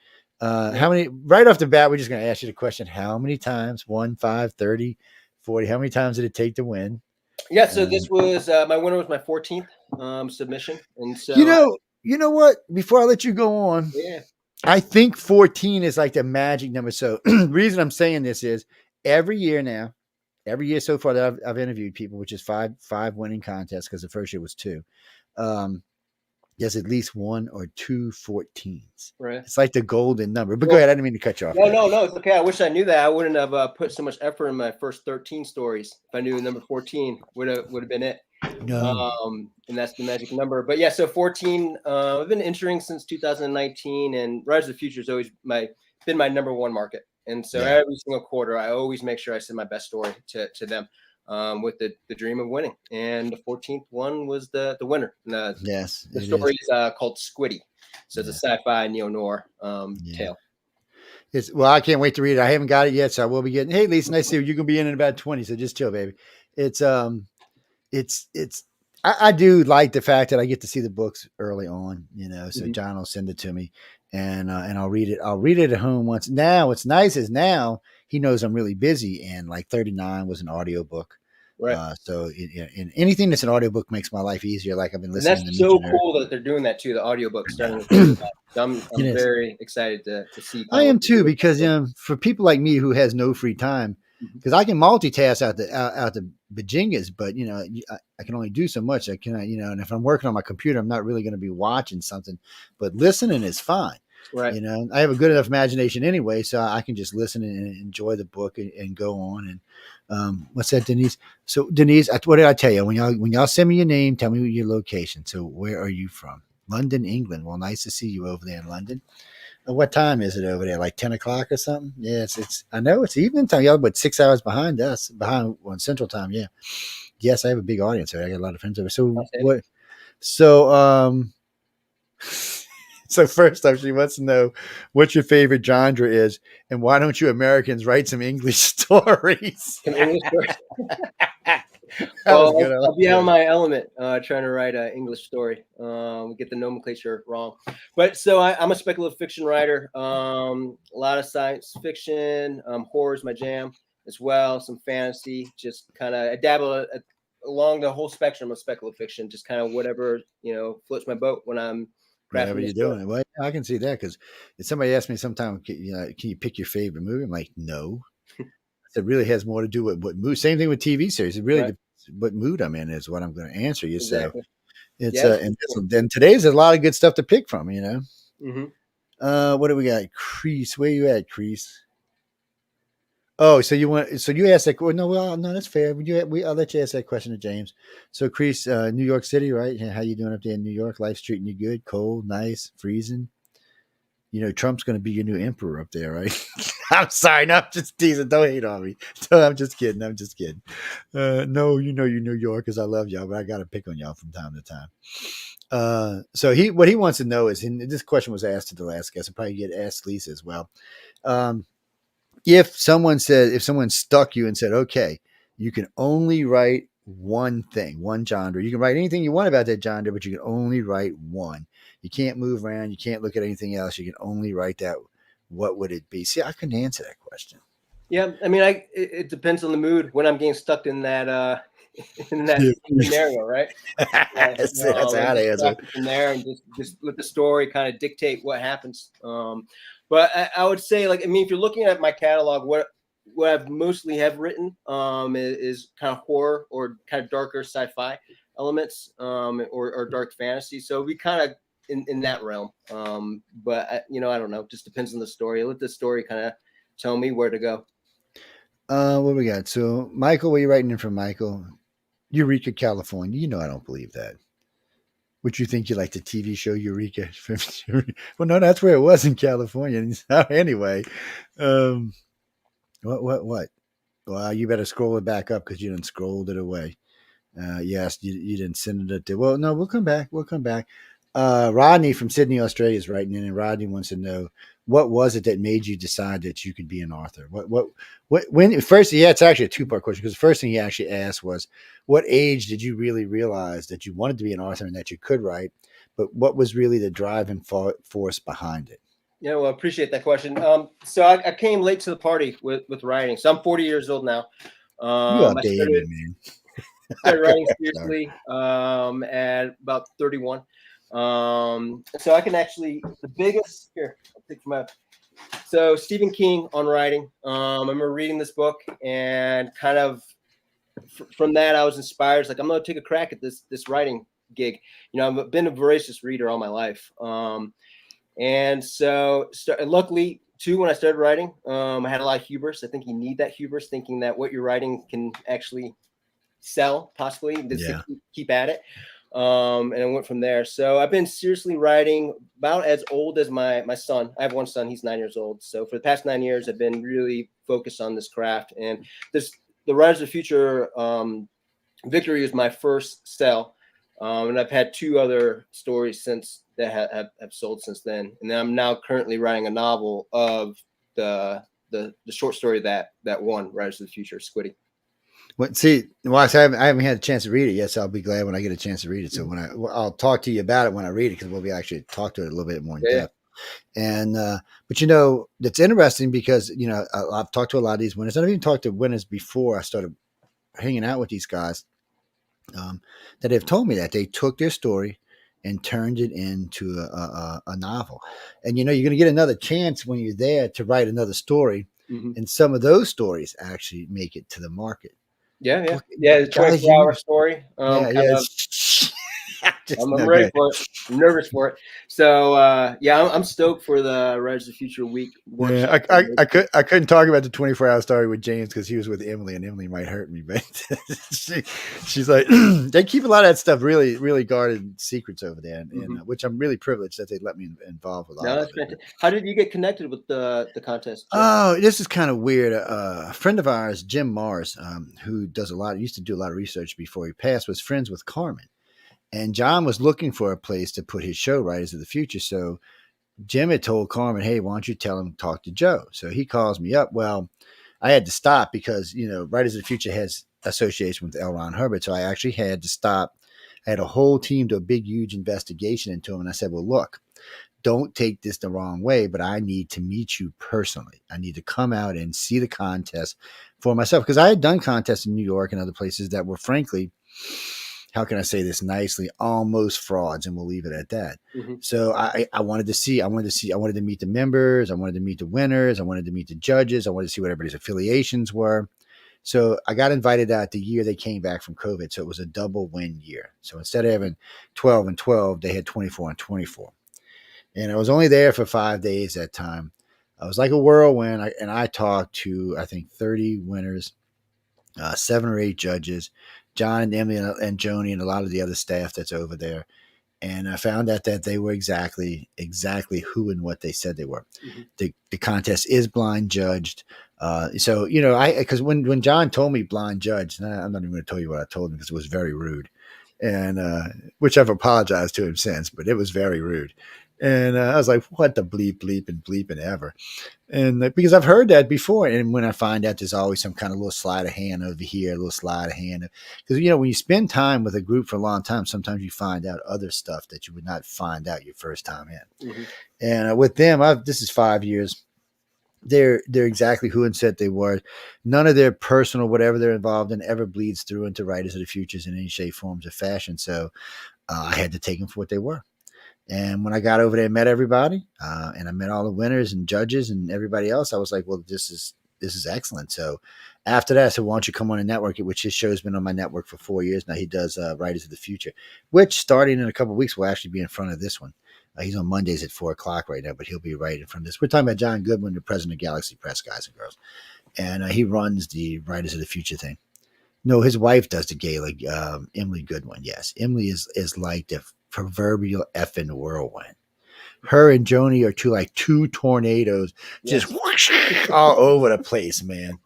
How many, right off the bat, we're just going to ask you the question, how many times, 1, 5, 30, 40, how many times did it take to win? Yeah, so this was, my winner was my 14th submission. And so, you know what, before I let you go on, I think 14 is like the magic number. So the reason I'm saying this is every year so far that I've interviewed people, which is five winning contests, because the first year was 2. There's at least 1 or 2 14s. Right. It's like the golden number. But go ahead. I didn't mean to cut you off. No, it's okay. I wish I knew that. I wouldn't have put so much effort in my first 13 stories. If I knew number 14 would have been it. And that's the magic number. But yeah, so 14. I've been entering since 2019, and Rise of the Future has always been my number 1 market. And so every single quarter, I always make sure I send my best story to them. With the dream of winning, and the 14th one was the winner. The story is called Squiddy, so it's a sci-fi neo-noir tale. Well, I can't wait to read it. I haven't got it yet, so I will be getting. Hey, Lisa, nice to see you. You're gonna be in about 20, so just chill, baby. I do like the fact that I get to see the books early on, so John will send it to me and I'll read it. I'll read it at home once. Now what's nice is now he knows I'm really busy, and like 39 was an audiobook. Right. So anything that's an audiobook makes my life easier. Like I've been listening. And that's so cool that they're doing that too. The audiobook starting with I'm very excited to see. I am too, because for people like me who has no free time, because I can multitask out the bajingas, but I can only do so much. I cannot, and if I'm working on my computer, I'm not really going to be watching something, but listening is fine. Right. I have a good enough imagination anyway, so I can just listen and enjoy the book and go on. And what's that, Denise? So Denise, what did I tell you? When y'all send me your name, tell me your location. So where are you from? London, England. Well, nice to see you over there in London. What time is it over there? Like 10 o'clock or something? Yes, it's. I know it's evening time. Y'all, but 6 hours behind us, on Central Time. Yeah. Yes, I have a big audience there. I got a lot of friends over. So what? So So first off, she wants to know what your favorite genre is, and why don't you Americans write some English stories? Some English stories. Well, I'll be out of my element trying to write an English story. Get the nomenclature wrong. But so I'm a speculative fiction writer. A lot of science fiction, horror is my jam as well. Some fantasy, just kind of I dabble along the whole spectrum of speculative fiction, just kind of whatever, floats my boat when I'm whatever you're doing. Well, I can see that, because if somebody asks me sometime, can you pick your favorite movie? I'm like, no. It really has more to do with what mood. Same thing with TV series. It really depends what mood I'm in is what I'm going to answer you. Exactly. So it's and today's a lot of good stuff to pick from. What do we got? Crease, where you at, Crease? Oh, so you asked that? No, that's fair. I'll let you ask that question to James. So, Crease, New York City, right? How you doing up there in New York? Life's treating you good? Cold, nice, freezing? Trump's going to be your new emperor up there, right? I'm sorry, no, I'm just teasing. Don't hate on me. No, I'm just kidding. No, you New Yorkers, I love y'all, but I got to pick on y'all from time to time. So what he wants to know is, and this question was asked to the last guest, I'll probably get asked Lisa as well. If someone stuck you and said, okay, you can only write one thing, one genre. You can write anything you want about that genre, but you can only write one. You can't move around. You can't look at anything else. You can only write that. What would it be? See, I couldn't answer that question. Yeah, I mean, it depends on the mood when I'm getting stuck in that scenario, right? That's how it is. From there, and just let the story kind of dictate what happens. But I would say, like, I mean, if you're looking at my catalog, what I've mostly have written is kind of horror or kind of darker sci-fi elements, or dark fantasy. So we kind of in that realm. But I don't know. Just depends on the story. Let the story kind of tell me where to go. What we got? So, Michael, what are you writing in from Michael? Eureka, California. You know I don't believe that. Would you think you like the TV show Eureka? Well, no, that's where it was in California. Anyway, what? Well, you better scroll it back up because you didn't scroll it away. Yes, you didn't send it there. Well, no, we'll come back. Rodney from Sydney, Australia is writing in, and Rodney wants to know, what was it that made you decide that you could be an author? When first, yeah, it's actually a two-part question, because the first thing he actually asked was, what age did you really realize that you wanted to be an author and that you could write? But what was really the driving force behind it? Yeah, well, I appreciate that question. So I came late to the party with writing. So I'm 40 years old now. You are baby, man. Started writing seriously at about 31. So I can actually, the biggest here, I'll take from so Stephen King on writing. I remember reading this book, and kind of from that I was inspired. Like, I'm going to take a crack at this writing gig. I've been a voracious reader all my life. And so luckily too, when I started writing, I had a lot of hubris. I think you need that hubris, thinking that what you're writing can actually sell, possibly, to keep at it. And I went from there. So I've been seriously writing about as old as my son. I have one son, he's 9 years old. So for the past 9 years, I've been really focused on this craft. And the Writers of the Future, Victory is my first sell. And I've had 2 other stories since that have sold since then. And then I'm now currently writing a novel of the short story that won Writers of the Future, Squiddy. I haven't had a chance to read it yet, so I'll be glad when I get a chance to read it. So I'll talk to you about it when I read it, because we'll be actually talk to it a little bit more in depth. And but that's interesting, because I've talked to a lot of these winners. I've even talked to winners before I started hanging out with these guys, that have told me that they took their story and turned it into a novel. And you're going to get another chance when you're there to write another story, and some of those stories actually make it to the market. Yeah. The 24-hour story. I'm ready for it. I'm nervous for it. So I'm stoked for the Writers of the Future week. Yeah, I couldn't talk about the 24-hour story with James because he was with Emily, and Emily might hurt me, but she's like, they keep a lot of that stuff really, really guarded secrets over there, and which I'm really privileged that they let me involve with. How did you get connected with the contest? Oh, this is kind of weird. A friend of ours, Jim Mars, who used to do a lot of research before he passed, was friends with Carmen. And John was looking for a place to put his show, Writers of the Future. So Jim had told Carmen, hey, why don't you tell him to talk to Joe? So he calls me up. Well, I had to stop because, Writers of the Future has association with L. Ron Hubbard. So I actually had to stop. I had a whole team do a big, huge investigation into him. And I said, well, look, don't take this the wrong way, but I need to meet you personally. I need to come out and see the contest for myself, because I had done contests in New York and other places that were, frankly, how can I say this nicely, almost frauds, and we'll leave it at that. So I wanted to meet the members. I wanted to meet the winners. I wanted to meet the judges. I wanted to see what everybody's affiliations were. So I got invited out the year they came back from COVID. So it was a double win year. So instead of having 12 and 12, they had 24 and 24. And I was only there for 5 days that time. I was like a whirlwind. I talked to, I think, 30 winners, 7 or 8 judges, John and Emily and Joni and a lot of the other staff that's over there. And I found out that they were exactly who and what they said they were. The contest is blind judged. So, because when John told me blind judged, I'm not even going to tell you what I told him because it was very rude. And which I've apologized to him since, but it was very rude. And I was like, what the bleeping ever. And because I've heard that before. And when I find out there's always some kind of little sleight of hand over here, a little sleight of hand. Because, when you spend time with a group for a long time, sometimes you find out other stuff that you would not find out your first time in. And with them, this is 5 years. they're exactly who and said they were. None of their personal whatever they're involved in ever bleeds through into Writers of the Futures in any shape, forms, or fashion. So I had to take them for what they were. And when I got over there and met everybody, and I met all the winners and judges and everybody else, I was like, well, this is excellent. So after that, I said, why don't you come on a network, which his show's been on my network for 4 years now. He does Writers of the Future, which starting in a couple of weeks will actually be in front of this one. He's on Mondays at 4:00 right now, but he'll be right in front of this. We're talking about John Goodwin, the president of Galaxy Press, guys and girls. And he runs the Writers of the Future thing. No, his wife does the gala, Emily Goodwin. Yes, Emily is like the proverbial effing whirlwind. Her and Joni are two tornadoes, just whoosh, all over the place, man.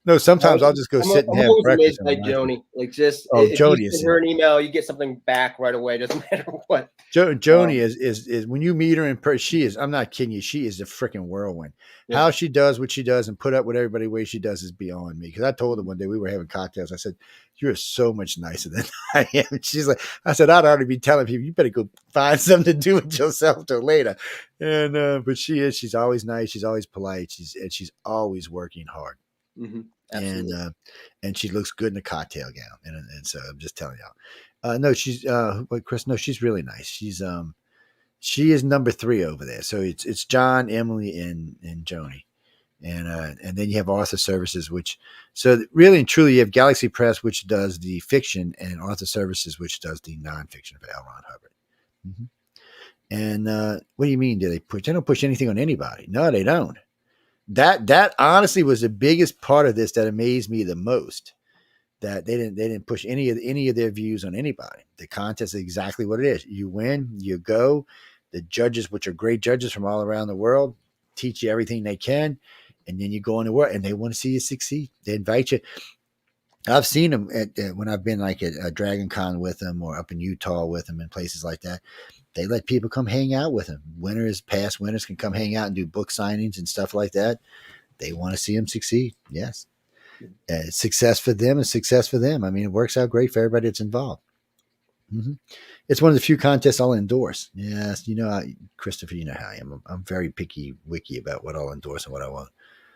No, sometimes I'll just go sit and have breakfast. Like Joni, like just if Joni you send her an email, you get something back right away. Doesn't matter what. Joni is when you meet her in person, she is. I'm not kidding you. She is the freaking whirlwind. Yeah. How she does what she does and put up with everybody the way she does is beyond me. Because I told her one day we were having cocktails. I said, "You're so much nicer than I am." And she's like, "I said I'd already be telling people you better go find something to do with yourself till later." And but she is. She's always nice. She's always polite. She's always working hard. Mm-hmm. And she looks good in a cocktail gown, and so I'm just telling y'all. No, she's Chris. No, she's really nice. She is number 3 over there. So it's John, Emily, and Joni, and then you have Author Services, which so really and truly you have Galaxy Press, which does the fiction, and Author Services, which does the nonfiction for L. Ron Hubbard. Mm-hmm. And what do you mean? They don't push anything on anybody? No, they don't. That honestly was the biggest part of this that amazed me the most. That they didn't push any of their views on anybody. The contest is exactly what it is. You win, you go. The judges, which are great judges from all around the world, teach you everything they can, and then you go into work, and they want to see you succeed. They invite you. I've seen them when I've been like at Dragon Con with them, or up in Utah with them, and places like that. They let people come hang out with them. Past winners can come hang out and do book signings and stuff like that. They want to see them succeed. Yes. Success for them is success for them. I mean, it works out great for everybody that's involved. Mm-hmm. It's one of the few contests I'll endorse. Yes. Christopher, you know how I am. I'm very picky wicky about what I'll endorse and what I won't.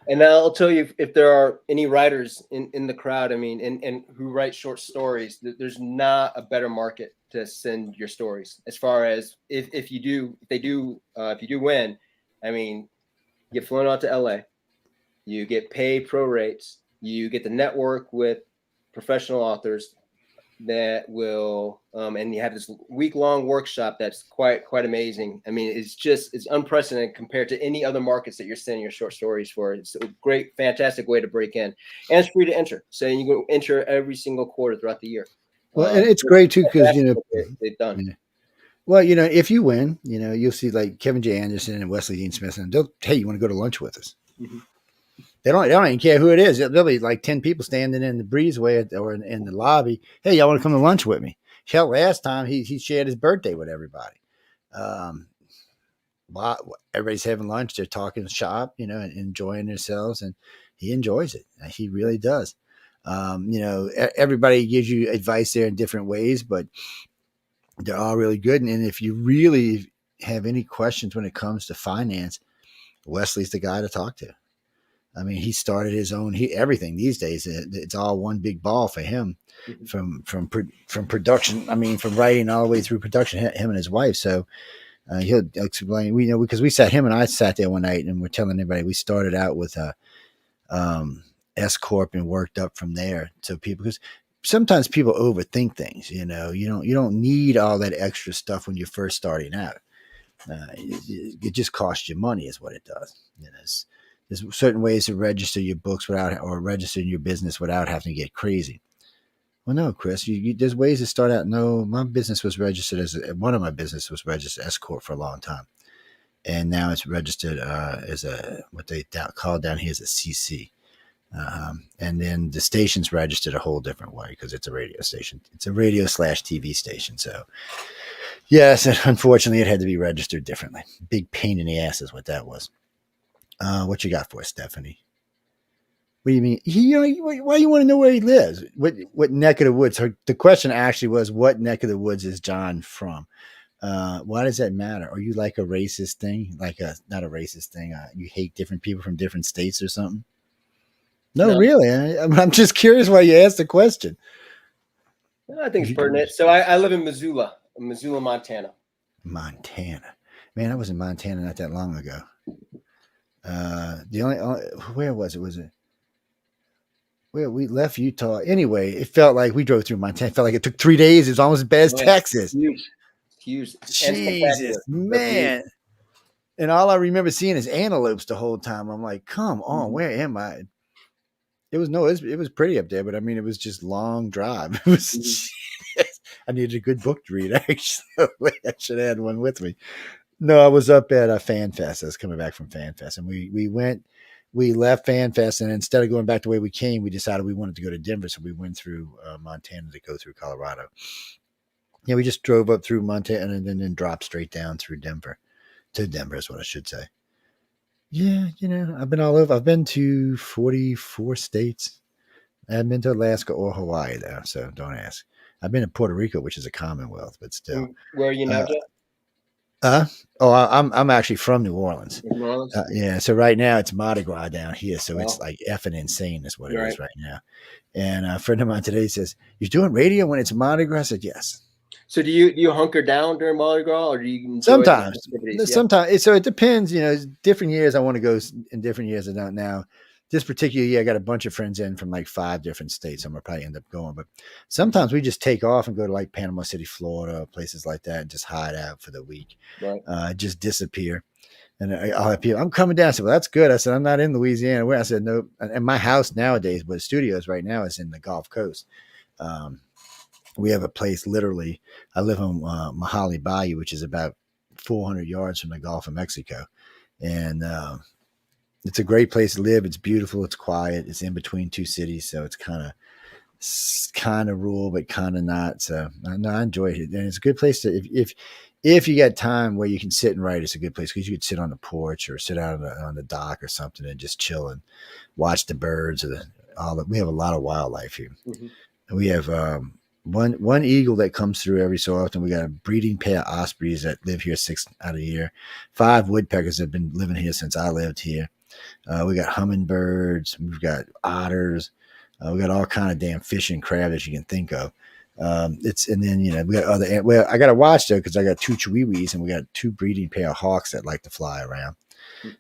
And I'll tell you, if there are any writers in the crowd, I mean, and who write short stories, there's not a better market to send your stories. As far as if you do win, I mean, you get flown out to LA, you get paid pro rates, you get to network with professional authors that will, and you have this week-long workshop that's quite amazing. I mean, it's unprecedented compared to any other markets that you're sending your short stories for. It's a great, fantastic way to break in, and it's free to enter. So you can enter every single quarter throughout the year. Well, and it's great too because they've done. You know, well, if you win, you'll see like Kevin J. Anderson and Wesley Dean Smith, and hey, you want to go to lunch with us? Mm-hmm. They don't even care who it is. There'll be like 10 people standing in the breezeway or in the lobby. Hey, y'all want to come to lunch with me? Hell, last time he shared his birthday with everybody. Everybody's having lunch. They're talking shop, and enjoying themselves, and he enjoys it. He really does. Everybody gives you advice there in different ways, but they're all really good. And if you really have any questions when it comes to finance, Wesley's the guy to talk to. I mean, he started his own. Everything these days, it's all one big ball for him, from production. I mean, from writing all the way through production. Him and his wife. So he'll explain. Because him and I sat there one night and we're telling everybody we started out with S Corp and worked up from there. So because sometimes people overthink things. You don't need all that extra stuff when you're first starting out. It just costs you money, is what it does. There's certain ways to register your books or register your business without having to get crazy. Well, no, Chris, there's ways to start out. No, my business was registered one of my business was registered S Corp for a long time. And now it's registered as what they call down here as a CC. And then the station's registered a whole different way because it's a radio station. It's a radio/TV station. So yes, unfortunately it had to be registered differently. Big pain in the ass is what that was. What you got for us, Stephanie? What do you mean? Why you want to know where he lives? What neck of the woods? The question actually was, what neck of the woods is John from? Why does that matter? Are you like a racist thing? Like not a racist thing. You hate different people from different states or something? No, really. I'm just curious why you asked the question. I think it's pertinent. So I live in Missoula, Montana. Montana. Man, I was in Montana not that long ago. The only where was it? Was it where we left Utah? Anyway, it felt like we drove through Montana. It felt like it took 3 days. It was almost as bad as Texas. Huge. Jesus, man. And all I remember seeing is antelopes the whole time. I'm like, come on, where am I? It was pretty up there, but I mean, it was just long drive. It was. I needed a good book to read. Actually, I should have had one with me. No, I was up at a Fan Fest. I was coming back from Fan Fest, and we left Fan Fest, and instead of going back the way we came, we decided we wanted to go to Denver, so we went through Montana to go through Colorado. Yeah, we just drove up through Montana and then dropped straight down through Denver. To Denver is what I should say. Yeah, I've been all over. I've been to 44 states. I haven't been to Alaska or Hawaii, though, so don't ask. I've been to Puerto Rico, which is a Commonwealth, but still. Where are you now, Jeff? I'm actually from New Orleans. New Orleans? Yeah, so right now it's Mardi Gras down here, so it's like effing insane is what it is right now. And a friend of mine today says, "You're doing radio when it's Mardi Gras?" I said, "Yes." So do you hunker down during Mardi Gras, or do you enjoy sometimes? Sometimes. So it depends. Different years I want to go, in different years I don't. Now, this particular year I got a bunch of friends in from like 5 different states. I'm gonna probably end up going, but sometimes we just take off and go to like Panama City, Florida, places like that, and just hide out for the week. Right. Just disappear. And I'll have people, "I'm coming down." I said, "Well, that's good." I said, "I'm not in Louisiana." I said, "No." And my house nowadays, but studios right now is in the Gulf Coast. We have a place, literally, I live on Mahali Bayou, which is about 400 yards from the Gulf of Mexico. And it's a great place to live. It's beautiful. It's quiet. It's in between 2 cities. So it's kind of rural, but kind of not. So no, I enjoy it. And it's a good place to, if you got time where you can sit and write, it's a good place because you could sit on the porch or sit out on the dock or something and just chill and watch the birds we have a lot of wildlife here. Mm-hmm. We have one eagle that comes through every so often. We got a breeding pair of ospreys that live here 6 out of the year. 5 woodpeckers that have been living here since I lived here. We got hummingbirds. We've got otters. We got all kind of damn fish and crab that you can think of. And then we got other. Well, I got to watch though because I got 2 chihuahuas and we got 2 breeding pair of hawks that like to fly around.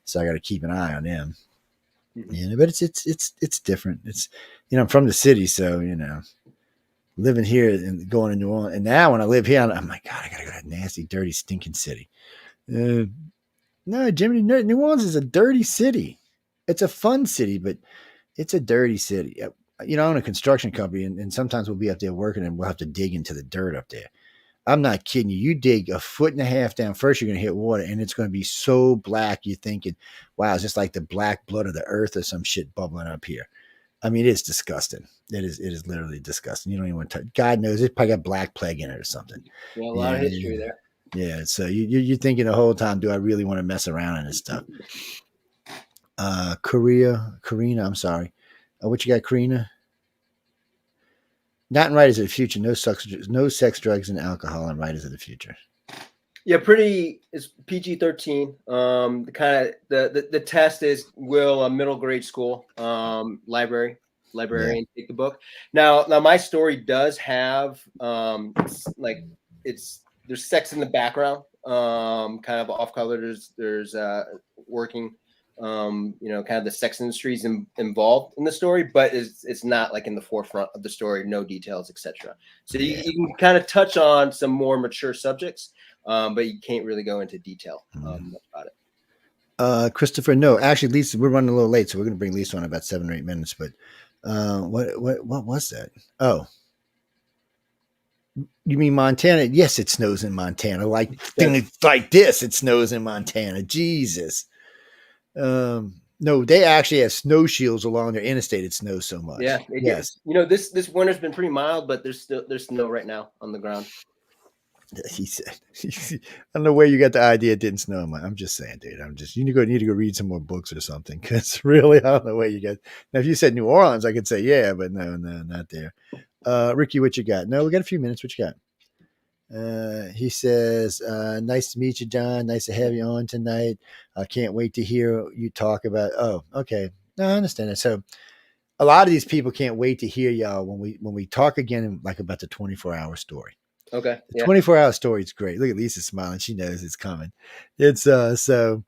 So I got to keep an eye on them. But it's different. It's I'm from the city, so living here and going to New Orleans. And now when I live here, I'm like, God, I got to go to that nasty, dirty, stinking city. No, Jimmy, New Orleans is a dirty city. It's a fun city, but it's a dirty city. I own a construction company, and sometimes we'll be up there working and we'll have to dig into the dirt up there. I'm not kidding you. You dig 1.5 feet down. First, you're going to hit water, and it's going to be so black. You're thinking, wow, it's just like the black blood of the earth or some shit bubbling up here. I mean, it's disgusting. It is literally disgusting. You don't even want to touch. God knows it's probably got black plague in it or something. Yeah, a lot of history there. Yeah, so you're thinking the whole time, do I really want to mess around in this stuff? Karina, I'm sorry. What you got, Karina? Not in Writers of the Future. No sex, drugs, and alcohol in Writers of the Future. Yeah, it's PG-13. The test is, will a middle grade school librarian take the book? Now my story does have there's sex in the background, kind of off color. There's working, kind of the sex industries involved in the story, but it's not like in the forefront of the story, no details, etc. So you can kind of touch on some more mature subjects. But you can't really go into detail about it. Christopher, no, actually, Lisa, we're running a little late, so we're going to bring Lisa on in about 7 or 8 minutes. But what was that? Oh, you mean Montana? Yes, it snows in Montana. Like things like this, it snows in Montana. Jesus. No, they actually have snow shields along their interstate. It snows so much. Yeah. Yes. This winter's been pretty mild, but there's snow right now on the ground. He said, I don't know where you got the idea it didn't snow. I'm just saying, dude. You need to go read some more books or something. Because really, I don't know where you got. Now, if you said New Orleans, I could say, yeah, but no, not there. Ricky, what you got? No, we got a few minutes. What you got? He says, nice to meet you, John. Nice to have you on tonight. I can't wait to hear you talk about. Oh, okay. No, I understand that. So a lot of these people can't wait to hear y'all when we talk again, like about the 24-hour story. Okay. The 24-hour story is great. Look at Lisa smiling. She knows it's coming. It's so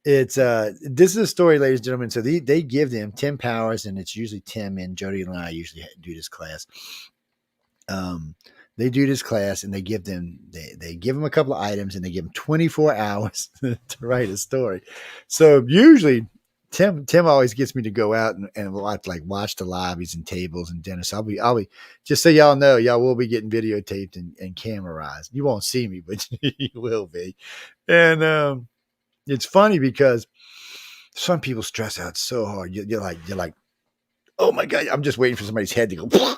it's this is a story, ladies and gentlemen. So they give them Tim Powers, and it's usually Tim and Jody and I usually do this class. They do this class, and they give them a couple of items, and they give them 24 hours to write a story. So usually Tim always gets me to go out and watch the lobbies and tables and dinners. So I'll be just so y'all know, y'all will be getting videotaped and camerized. You won't see me, but you will be. And it's funny because some people stress out so hard. You're like, oh my God, I'm just waiting for somebody's head to go.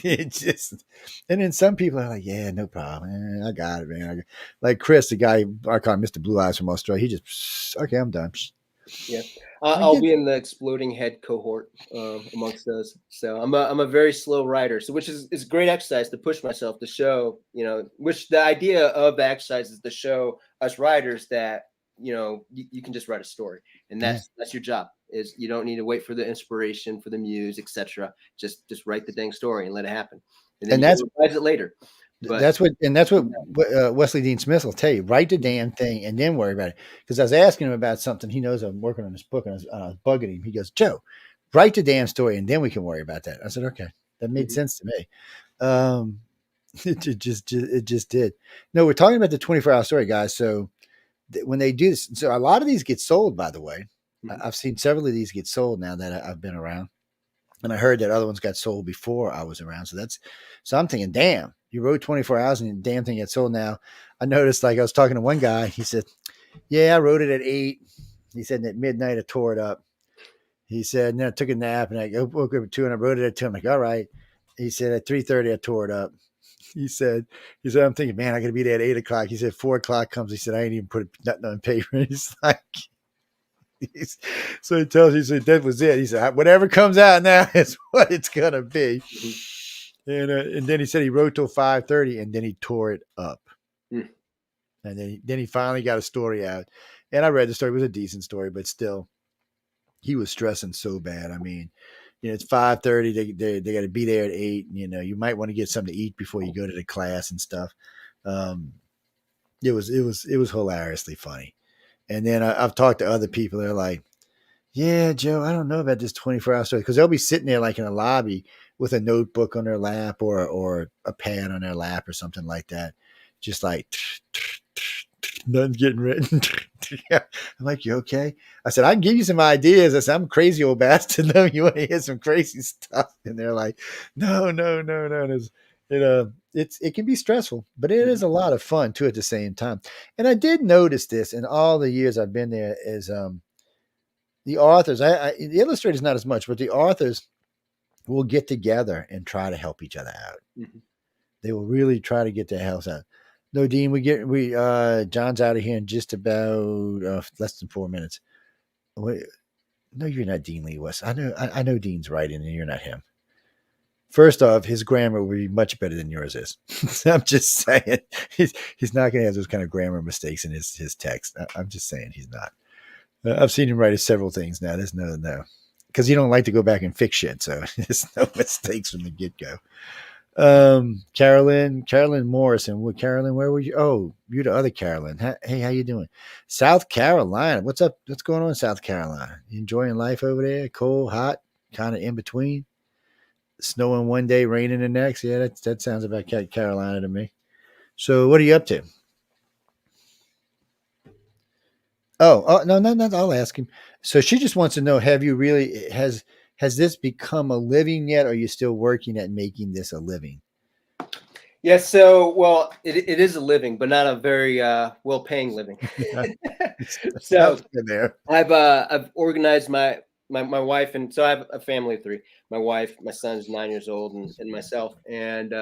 And then some people are like, yeah, no problem. I got it, man. Like Chris, the guy I call him Mr. Blue Eyes from Australia. He just, okay, I'm done. Yeah. I'll be in the exploding head cohort amongst those. So I'm a very slow writer. So which is great exercise to push myself to show, which the idea of the exercise is to show us writers that, you can just write a story, and that's your job. Is you don't need to wait for the inspiration, for the muse, etc. Just write the dang story and let it happen, and then you revise it later. But that's what Wesley Dean Smith will tell you. Write the damn thing and then worry about it. Because I was asking him about something. He knows I'm working on this book, and I was bugging him. He goes, Joe, write the damn story and then we can worry about that. I said, okay, that made sense to me. It just did. No, we're talking about the 24-hour story, guys. So when they do this, so a lot of these get sold, by the way. I've seen several of these get sold now that I've been around. And I heard that other ones got sold before I was around. So I'm thinking, damn, you wrote 24 hours and the damn thing gets sold now. I noticed, like, I was talking to one guy. He said, yeah, I wrote it at 8. He said, at midnight, I tore it up. He said, and then I took a nap and I woke up at 2 and I wrote it at 2. I'm like, all right. He said, at 3:30, I tore it up. He said, I'm thinking, man, I got to be there at 8 o'clock. He said, 4 o'clock comes. He said, I ain't even put nothing on paper. He's like, so he tells you, so that was it. He said, whatever comes out now is what it's going to be. And then he said he wrote till 5:30 and then he tore it up. And then he finally got a story out. And I read the story. It was a decent story, but still, he was stressing so bad. I mean, it's 5:30. They got to be there at 8. You might want to get something to eat before you go to the class and stuff. It was hilariously funny. And then I've talked to other people. They're like, yeah, Joe, I don't know about this 24-hour story. Because they'll be sitting there like in a lobby with a notebook on their lap or a pad on their lap or something like that. Just like, nothing's getting written. I'm like, you okay? I said, I can give you some ideas. I said, I'm a crazy old bastard. No, you want to hear some crazy stuff? And they're like, no. It can be stressful, but it is a lot of fun too at the same time. And I did notice this in all the years I've been there is the authors, the illustrators not as much, but the authors will get together and try to help each other out. They will really try to get their help out. No, Dean, John's out of here in just about less than 4 minutes. Wait, no, you're not Dean Lee West. I know Dean's writing and you're not him. First off, his grammar would be much better than yours is. I'm just saying he's not going to have those kind of grammar mistakes in his text. I'm just saying he's not. I've seen him write several things now. There's no, because you don't like to go back and fix shit. So there's no mistakes from the get-go. Carolyn Morrison. Carolyn, where were you? Oh, you're the other Carolyn. Hey, how you doing? South Carolina. What's up? What's going on in South Carolina? You enjoying life over there? Cold, hot, kind of in between? Snowing one day, raining the next. Yeah, that sounds about Carolina to me. So what are you up to? Oh, no, I'll ask him. So she just wants to know, have you really, has this become a living yet? Or are you still working at making this a living? Yeah, so, well, it is a living, but not a very well-paying living. So I've organized my wife, and so I have a family of 3. My wife, my son's 9 years old, and myself. And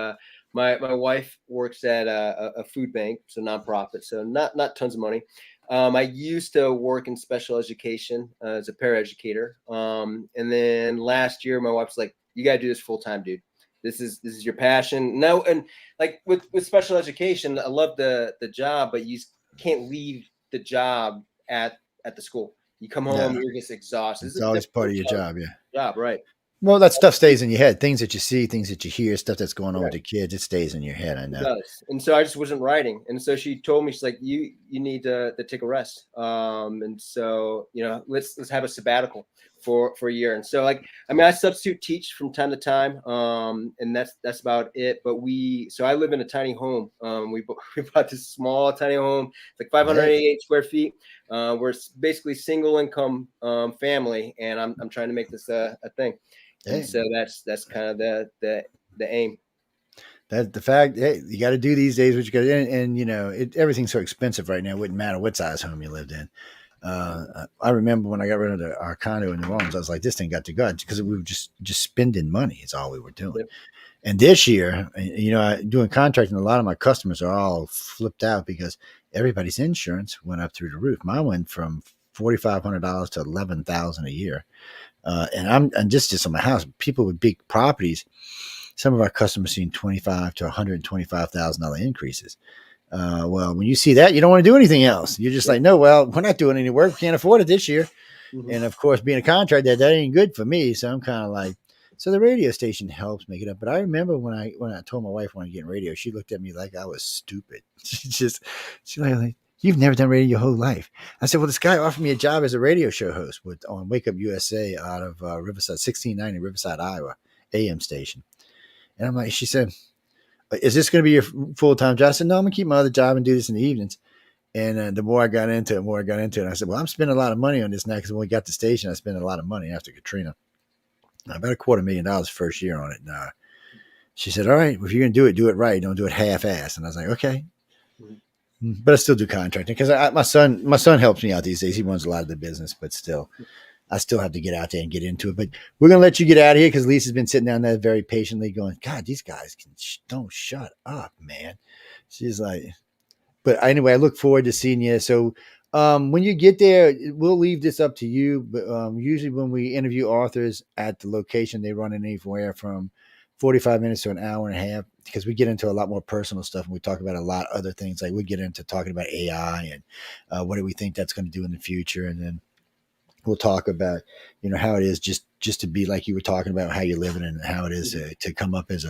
my wife works at a food bank, so nonprofit, so not tons of money. I used to work in special education as a paraeducator. And then last year, my wife's like, you got to do this full time, dude. This is your passion. No, and like with special education, I love the job, but you can't leave the job at the school. You come home, you're just exhausted. It's always part of your job, yeah. Job, right? Well, that stuff stays in your head. Things that you see, things that you hear, stuff that's going on with the kids, it stays in your head. I know. It does. And so I just wasn't writing. And so she told me, she's like, you need to take a rest. And so, let's have a sabbatical for a year. And so I substitute teach from time to time. And that's about it. But so I live in a tiny home. We bought this small tiny home. It's like 588 square feet. We're basically single income family. And I'm trying to make this a thing. And so that's kind of the aim. That's the fact. Hey, you got to do these days what you got to do. And everything's so expensive right now. It wouldn't matter what size home you lived in. I remember when I got rid of our condo in New Orleans, I was like, this thing got to go, because we were just spending money. It's all we were doing. Yep. And this year, doing contracting, a lot of my customers are all flipped out because everybody's insurance went up through the roof. Mine went from $4,500 to $11,000 a year. And just on my house, people with big properties, some of our customers seen $25,000 to $125,000 increases. Well, when you see that, you don't want to do anything else. You're just like, no, well, we're not doing any work. We can't afford it this year. Mm-hmm. And of course, being a contractor, that ain't good for me. So I'm kind of like, so the radio station helps make it up. But I remember when I told my wife I wanted to get in radio, she looked at me like I was stupid. She's like, you've never done radio your whole life. I said, well, this guy offered me a job as a radio show host on Wake Up USA out of Riverside, 1690 Riverside, Iowa, AM station. And I'm like, she said, is this going to be your full-time job? I said, no, I'm going to keep my other job and do this in the evenings. And the more I got into it, I said, well, I'm spending a lot of money on this now, because when we got the station, I spent a lot of money after Katrina. About $250,000 first year on it. And she said, all right, well, if you're going to do it right. Don't do it half-ass. And I was like, okay. But I still do contracting because my son helps me out these days. He runs a lot of the business, but still, I still have to get out there and get into it. But we're going to let you get out of here because Lisa's been sitting down there very patiently going, God, these guys don't shut up, man. She's like, but anyway, I look forward to seeing you. So when you get there, we'll leave this up to you. But usually when we interview authors at the location, they run anywhere from 45 minutes to an hour and a half, because we get into a lot more personal stuff and we talk about a lot of other things. Like we get into talking about AI and what do we think that's going to do in the future. And then we'll talk about, how it is just to be like you were talking about, how you're living and how it is to come up as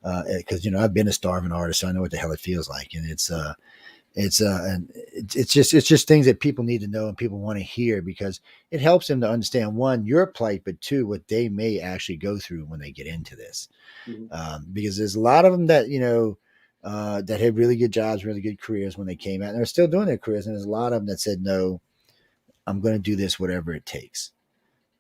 because, I've been a starving artist, so I know what the hell it feels like. And it's just things that people need to know and people want to hear, because it helps them to understand, one, your plight, but two, what they may actually go through when they get into this. Mm-hmm. Because there's a lot of them that, that had really good jobs, really good careers when they came out, and they're still doing their careers. And there's a lot of them that said, no, I'm going to do this, whatever it takes.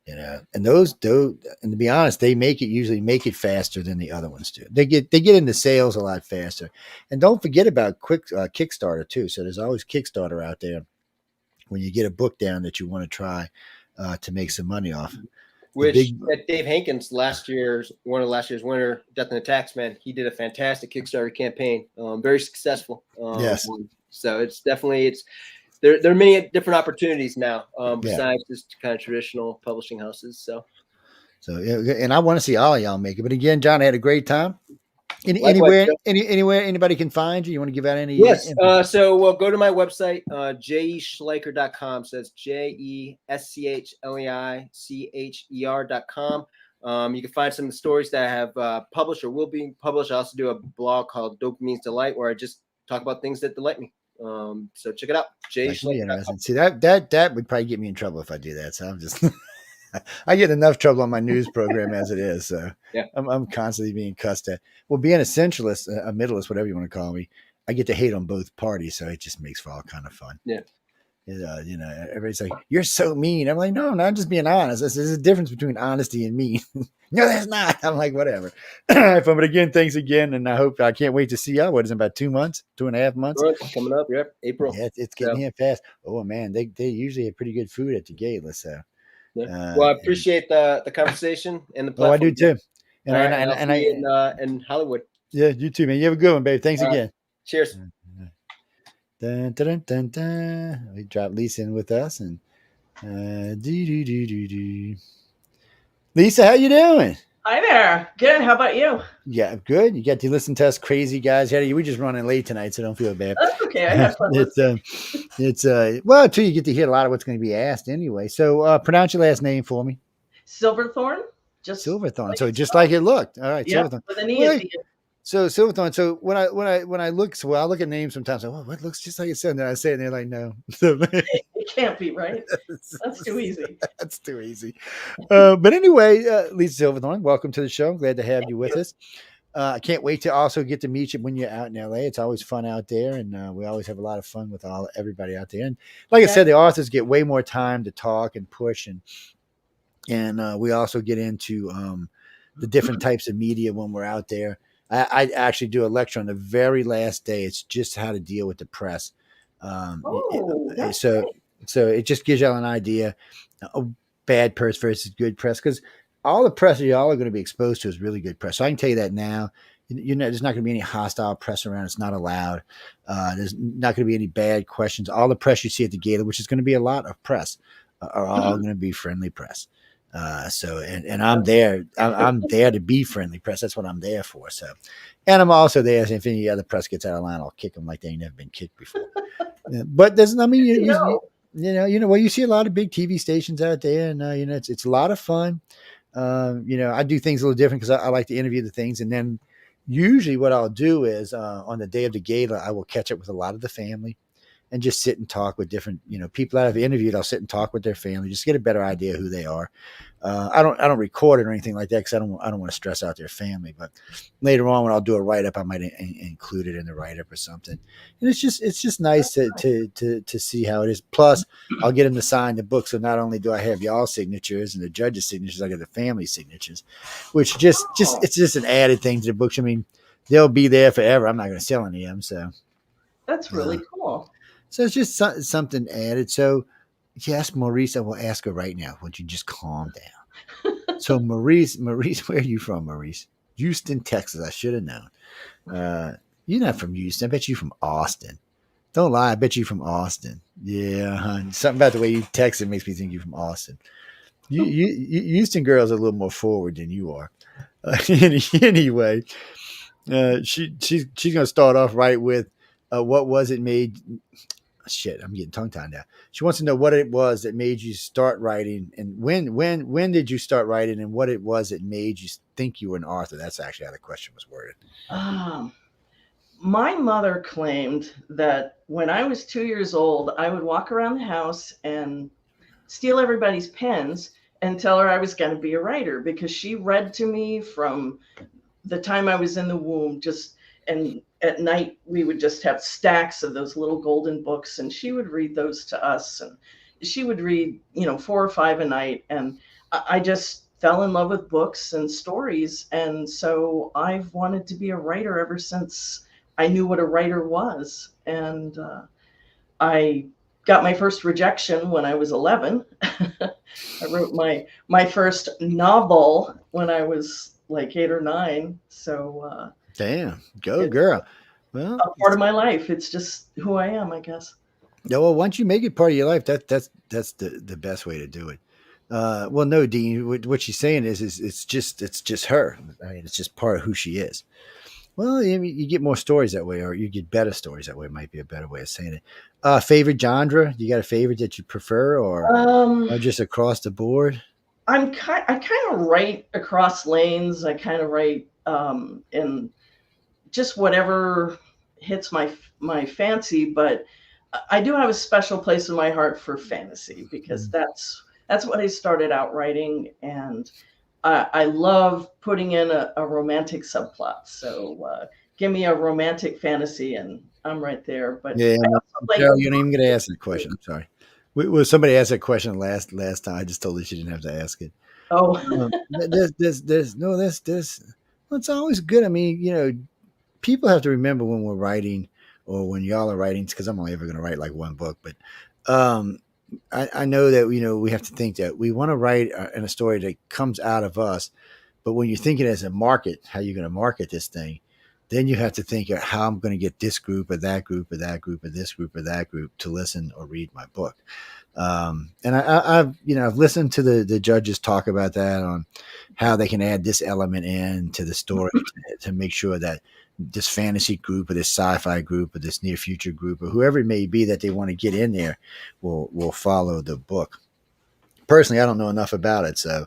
And those, and to be honest, they usually make it faster than the other ones do. They get into sales a lot faster. And don't forget about Kickstarter too. So there's always Kickstarter out there when you get a book down that you want to try to make some money off. Which Dave Hankins, one of last year's winner, Death and the Taxman, he did a fantastic Kickstarter campaign, very successful. Yes. So it's definitely there are many different opportunities now besides just kind of traditional publishing houses. So and I want to see all of y'all make it. But again, John, I had a great time. Anywhere anybody can find you? You want to give out any? Yes. So go to my website, jeschleicher.com. So it's JESCHLEICHER.com. You can find some of the stories that I have published or will be published. I also do a blog called Dopamine's Delight, where I just talk about things that delight me. So check it out. Interesting. See, that would probably get me in trouble if I do that. So I'm just I get enough trouble on my news program as it is. So yeah. I'm constantly being cussed at. Well, being a centralist, a middleist, whatever you want to call me, I get to hate on both parties. So it just makes for all kind of fun. Yeah. Everybody's like, you're so mean. I'm like, no, I'm not just being honest. There's a difference between honesty and mean. No, there's not. I'm like, whatever. But again, thanks again. And I can't wait to see y'all. What is it, about 2 months, 2.5 months? Coming up. Yep. April. Yeah, it's getting here fast. Oh man, they usually have pretty good food at the gala. So, well, I appreciate the conversation and the platform. Oh, I do too. And in Hollywood. Yeah, you too, man. You have a good one, babe. Thanks again. Cheers. Dun, dun, dun, dun. We dropped Lisa in with us, and Lisa, how you doing? Hi there. Good. How about you? Yeah, good. You get to listen to us crazy guys. We just running late tonight, so don't feel bad. That's okay. I have fun. It's well, until you get to hear a lot of what's going to be asked anyway. So pronounce your last name for me. Silverthorne. Just Silverthorne. like so just like it looked. All right, yeah, Silverthorne. with an E at the end. So Silverthorne. So when I look, I look at names sometimes. I what looks just like it said, and then I say it, and they're like, no, It can't be right. That's too easy. That's too easy. But anyway, Lisa Silverthorne, welcome to the show. I'm glad to have you with us. I can't wait to also get to meet you when you're out in LA. It's always fun out there, and we always have a lot of fun with everybody out there. And like I said, the authors get way more time to talk and push, and we also get into the different types of media when we're out there. I actually do a lecture on the very last day. It's just how to deal with the press. So it just gives y'all an idea of bad press versus good press, because all the press y'all are going to be exposed to is really good press. So I can tell you that now. There's not going to be any hostile press around. It's not allowed. There's not going to be any bad questions. All the press you see at the gala, which is going to be a lot of press, are all going to be friendly press. And I'm there. I'm there to be friendly press. That's what I'm there for. So, and I'm also there if any other press gets out of line, I'll kick them like they ain't never been kicked before. But there's, I mean, well, you see a lot of big TV stations out there, and it's a lot of fun. I do things a little different because I like to interview the things, and then usually what I'll do is on the day of the gala, I will catch up with a lot of the family and just sit and talk with different, people that I've interviewed. I'll sit and talk with their family, just get a better idea of who they are. I don't record it or anything like that because I don't want to stress out their family. But later on, when I'll do a write up, I might include it in the write up or something. And it's just nice to see how it is. Plus, I'll get them to sign the book. So not only do I have y'all signatures and the judges' signatures, I get the family signatures, which it's just an added thing to the books. I mean, they'll be there forever. I'm not going to sell any of them, so that's really cool. So it's just something added. So yes, Maurice, I will ask her right now. Would you just calm down? So Maurice, where are you from, Maurice? Houston, Texas. I should have known. You're not from Houston. I bet you from Austin. Don't lie. I bet you from Austin. Yeah, hon. Something about the way you text it makes me think you're from Austin. You Houston girls are a little more forward than you are. Anyway, she's gonna start off right with what was it made. Shit, I'm getting tongue tied now. She wants to know what it was that made you start writing, and when did you start writing, and what it was that made you think you were an author. That's actually how the question was worded. My mother claimed that when I was 2 years old, I would walk around the house and steal everybody's pens and tell her I was going to be a writer, because she read to me from the time I was in the womb, and at night we would just have stacks of those little golden books, and she would read those to us, and she would read 4 or 5 a night, and I just fell in love with books and stories. And so I've wanted to be a writer ever since I knew what a writer was. And I got my first rejection when I was 11. I wrote my first novel when I was like 8 or 9. So damn, go girl. Well, a part of my life. It's just who I am, I guess. Yeah, well, once you make it part of your life, that's the best way to do it. Well, no, Dean, what she's saying is it's just her. I mean, it's just part of who she is. Well, I mean, you get more stories that way, or you get better stories that way. Might be a better way of saying it. Favorite genre? You got a favorite that you prefer, or just across the board? I kind of write across lanes. I kind of write in just whatever hits my fancy, but I do have a special place in my heart for fantasy, because that's what I started out writing, and I love putting in a romantic subplot. So give me a romantic fantasy, and I'm right there. But yeah, you're not even going to ask that question. I'm sorry. Well, somebody asked that question last time. I just told her she didn't have to ask it. Oh, there's well, it's always good. I mean, people have to remember when we're writing, or when y'all are writing, because I'm only ever going to write like one book, but I know that we have to think that we want to write in a story that comes out of us. But when you're thinking as a market, how you're going to market this thing, then you have to think of how I'm going to get this group or that group or that group or this group or that group to listen or read my book. And I've listened to the judges talk about that on how they can add this element in to the story to make sure that this fantasy group or this sci-fi group or this near future group or whoever it may be that they want to get in there will follow the book. Personally, I don't know enough about it, so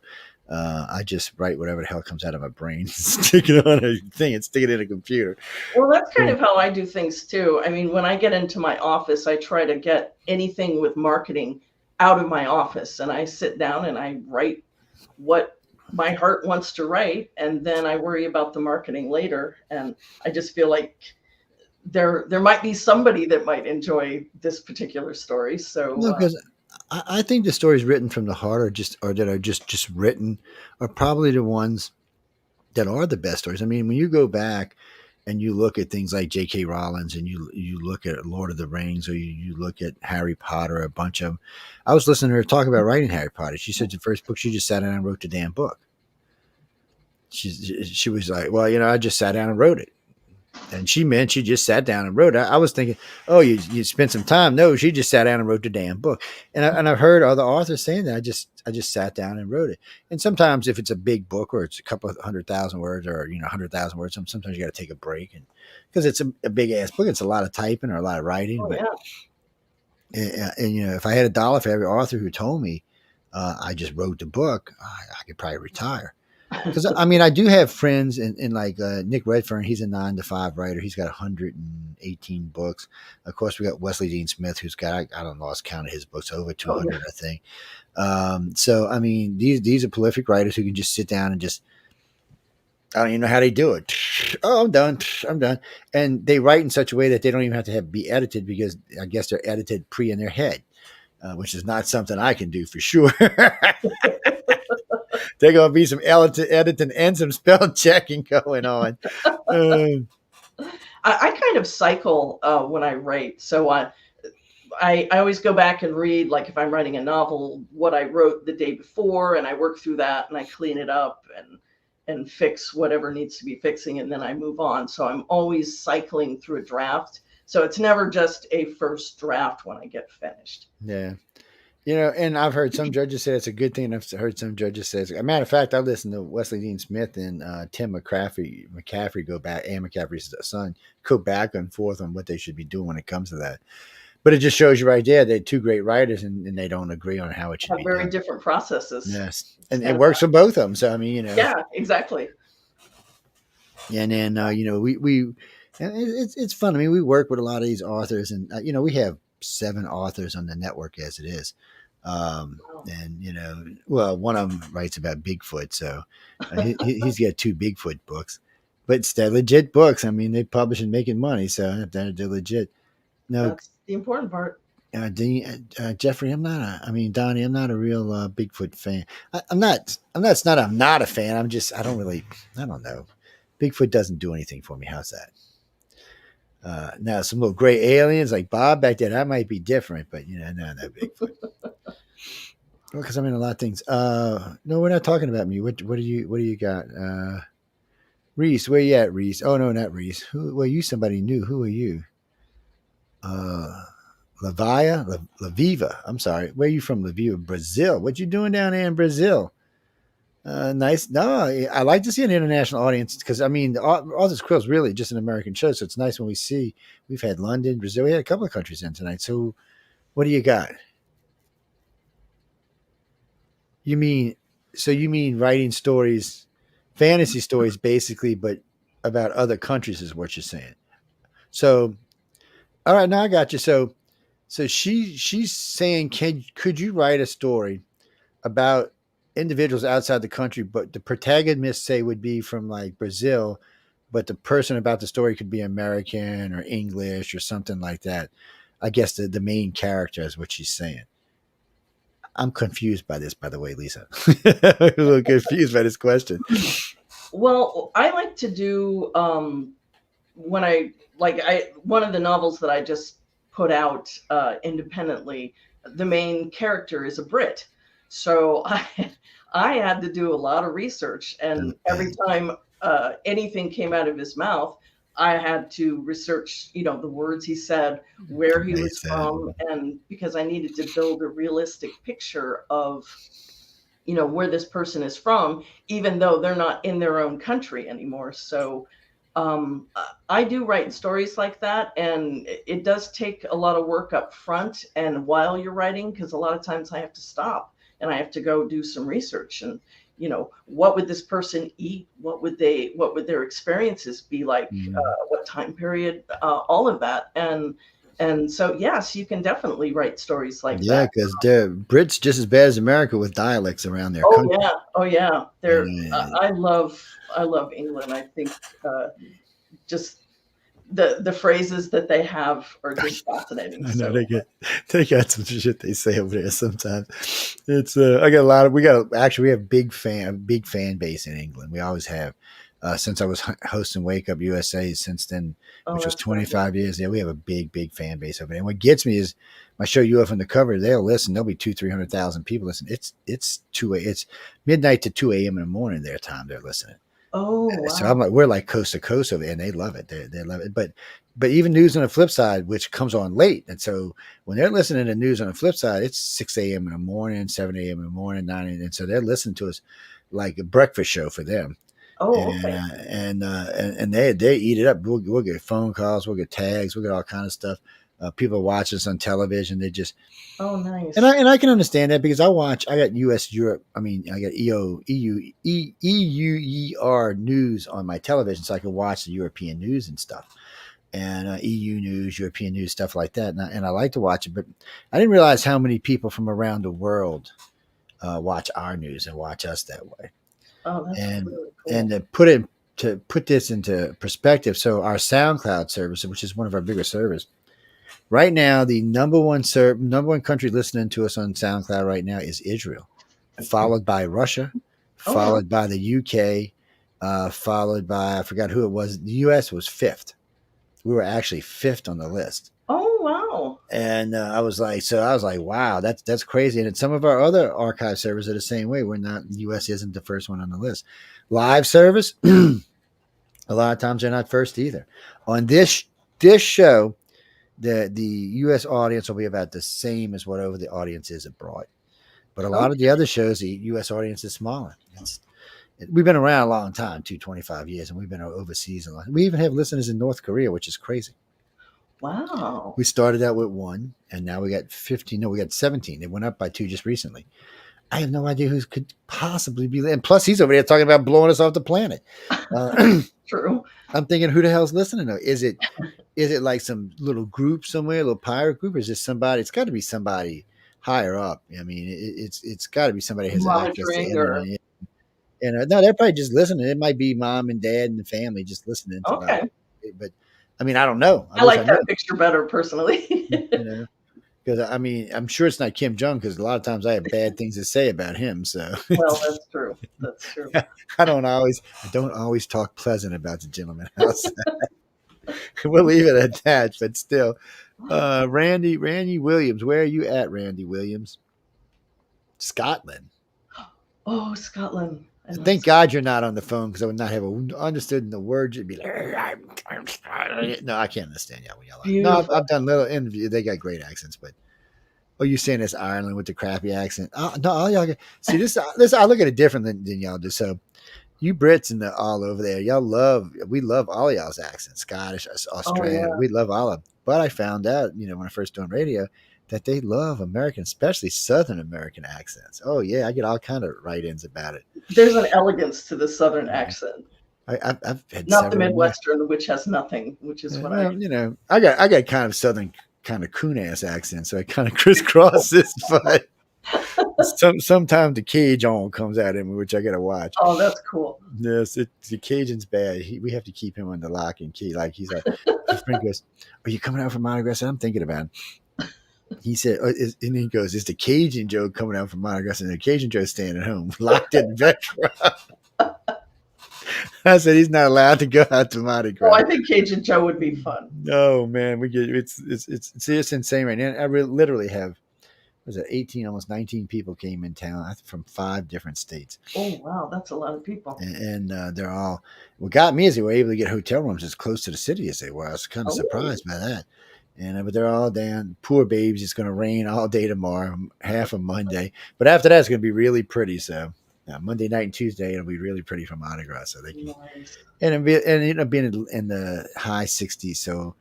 I just write whatever the hell comes out of my brain, stick it on a thing and stick it in a computer. Well, that's kind of how I do things too. I mean, when I get into my office, I try to get anything with marketing out of my office, and I sit down and I write what my heart wants to write, and then I worry about the marketing later. And I just feel like there might be somebody that might enjoy this particular story. So because I think the stories written from the heart or that are just written are probably the ones that are the best stories. I mean, when you go back and you look at things like J.K. Rowling and you look at Lord of the Rings or you look at Harry Potter, a bunch of them. I was listening to her talk about writing Harry Potter. She said the first book, she just sat down and wrote the damn book. She was like, well, I just sat down and wrote it. And she meant she just sat down and wrote it. I was thinking, oh, you spent some time. No, she just sat down and wrote the damn book. And I've heard other authors saying that. I just sat down and wrote it. And sometimes if it's a big book or it's a couple of 100,000 words or 100,000 words, sometimes you got to take a break, and because it's a big ass book, it's a lot of typing or a lot of writing. oh, But yeah. and if I had $1 for every author who told me I just wrote the book, I could probably retire. Because I mean, I do have friends in like Nick Redfern. He's a 9 to 5 writer. He's got 118 books. Of course, we got Wesley Dean Smith, who's got I don't know, lost count of his books, over 200, I think. So I mean, these are prolific writers who can just sit down and just, I don't even know how they do it. Oh, I'm done. And they write in such a way that they don't even have to be edited, because I guess they're edited in their head, which is not something I can do for sure. There's going to be some editing and some spell checking going on. I kind of cycle when I write. So I always go back and read, like if I'm writing a novel, what I wrote the day before, and I work through that and I clean it up and fix whatever needs to be fixing, and then I move on. So I'm always cycling through a draft. So it's never just a first draft when I get finished. Yeah. And I've heard some judges say it's a good thing, and I've heard some judges say it's a matter of fact. I listened to Wesley Dean Smith and Tim McCaffrey go back, and McCaffrey's son, go back and forth on what they should be doing when it comes to that. But it just shows you right there, they're two great writers, and they don't agree on how it should be very done. different processes. Yes, and it works for both of them. So I mean, Yeah, exactly. And then we and it's fun. I mean, we work with a lot of these authors, and we have 7 authors on the network as it is. And one of them writes about Bigfoot, so he's got 2 Bigfoot books, but they're legit books. I mean, they publish and making money, so they're legit. No, that's the important part. Jeffrey, Donnie, I'm not a real Bigfoot fan. I'm not a fan. I don't know. Bigfoot doesn't do anything for me. How's that? Now some little gray aliens like Bob back there, that might be different, but no Bigfoot. Well, because I'm in a lot of things. No, we're not talking about me. What do you got? Reese, where you at, Reese? Oh no, not Reese. You somebody new. Who are you? Laviva. I'm sorry. Where are you from, Laviva? Brazil. What you doing down there in Brazil? Nice. No, I like to see an international audience, because I mean, Authors Quill is really just an American show, so it's nice when we've had London, Brazil. We had a couple of countries in tonight. So, what do you got? You mean writing stories, fantasy stories, basically, but about other countries is what you're saying. So, all right, now I got you. So she's saying, could you write a story about individuals outside the country, but the protagonist, say, would be from like Brazil, but the person about the story could be American or English or something like that. I guess the main character is what she's saying. I'm confused by this, by the way, Lisa. I'm a little confused by this question. Well, I like to do one of the novels that I just put out independently. The main character is a Brit, so I had to do a lot of research, and every time anything came out of his mouth, I had to research, the words he said, where he was from, and because I needed to build a realistic picture of, where this person is from, even though they're not in their own country anymore. So I do write stories like that, and it does take a lot of work up front and while you're writing, because a lot of times I have to stop and I have to go do some research and, what would this person eat? What would their experiences be like? What time period? All of that. And so, yes, you can definitely write stories like that. Yeah, because Brits just as bad as America with dialects around their country. Oh yeah. I love England. I think just the phrases that they have are just fascinating. I know they got some shit they say over there sometimes. It's I got a lot of we have big fan base in England. We always have. Since I was hosting Wake Up USA since then, which was 25 years. Yeah, we have a big fan base over there. And what gets me is my show You Up on the Cover. They'll listen. There'll be 300,000 people listen. It's midnight to 2 a.m. in the morning their time. They're listening. Oh, wow. So I'm like, we're like coast to coast over there, and they love it. They love it. But even news on the flip side, which comes on late, and so when they're listening to news on the flip side, it's 6 a.m. in the morning, 7 a.m. in the morning, 9 a.m. And so they're listening to us like a breakfast show for them. Oh, okay. And they eat it up. We'll get phone calls, we'll get tags, we'll get all kind of stuff. People watch us on television. They just nice. And I can understand that because I got U.S. Europe. I got EUER news on my television, so I can watch the European news and stuff, and EU news, European news, stuff like that. And I like to watch it, but I didn't realize how many people from around the world watch our news and watch us that way. Oh, that's really cool. And to put this into perspective, so our SoundCloud service, which is one of our bigger servers, right now the number one country listening to us on SoundCloud right now is Israel, followed by Russia, followed by the UK, followed by I forgot who it was. The US was fifth. We were actually fifth on the list. Oh wow! And I was like, wow, that's crazy. And some of our other archive servers are the same way. We're not. The US isn't the first one on the list. Live service, a lot of times they're not first either. On this show, the US audience will be about the same as whatever the audience is abroad. But a lot of the other shows, the US audience is smaller. We've been around a long time, 25 years, and we've been overseas a lot. We even have listeners in North Korea, which is crazy. Wow. We started out with 1, and now we got 15. No, we got 17. It went up by 2 just recently. I have no idea who could possibly be there. And plus, he's over there talking about blowing us off the planet. True. I'm thinking, who the hell's listening to? Is it like some little group somewhere, a little pirate group, or is this somebody? It's got to be somebody higher up. I mean, it's got to be somebody who has access to internet. No, they're probably just listening. It might be mom and dad and the family just listening. But I mean, I don't know. I like that picture better personally. Because I mean, I'm sure it's not Kim Jong because a lot of times I have bad things to say about him. So well, that's true. That's true. I don't always talk pleasant about the gentleman house. We'll leave it at that. But still, Randy Williams, where are you at, Randy Williams? Scotland. Oh, Scotland. Thank God you're not on the phone because I would not have understood the words. You'd be like, no, I can't understand y'all when y'all. No, I've done little interviews. They got great accents, but you saying it's Ireland with the crappy accent? No, all y'all see this. I look at it different than y'all do. So you Brits and all over there, we love all y'all's accents, Scottish, Australian. Oh, yeah. We love all of them. But I found out, when I first doing radio, that they love American, especially Southern American accents. Oh yeah, I get all kind of write-ins about it. There's an elegance to the Southern accent. I've had not the Midwestern, which has nothing, which is what I got kind of Southern, kind of coon-ass accent, so I kind of crisscross this, but sometimes the Cajun comes out in me, which I got to watch. Oh, that's cool. Yes, the Cajun's bad. We have to keep him on the lock and key. Like he's like, his friend goes, "Are you coming out from Montreal?" I said, "I'm thinking about it." He said, and he goes, "Is the Cajun Joe coming out from Montreal?" And the Cajun Joe staying at home, locked in Vectra. I said he's not allowed to go out to Mardi Gras. Oh, I think Cajun Joe would be fun. No, man, it's insane right now. I literally have was it 18, almost 19 people came in town from 5 different states. Oh, wow. That's a lot of people. And they're all, what got me is they were able to get hotel rooms as close to the city as they were. I was kind of surprised by that. And but they're all down. Poor babes. It's going to rain all day tomorrow, half of Monday. But after that, it's going to be really pretty. So Monday night and Tuesday, it'll be really pretty for Mardi Gras. So they can, and it'll be in the high 60s. So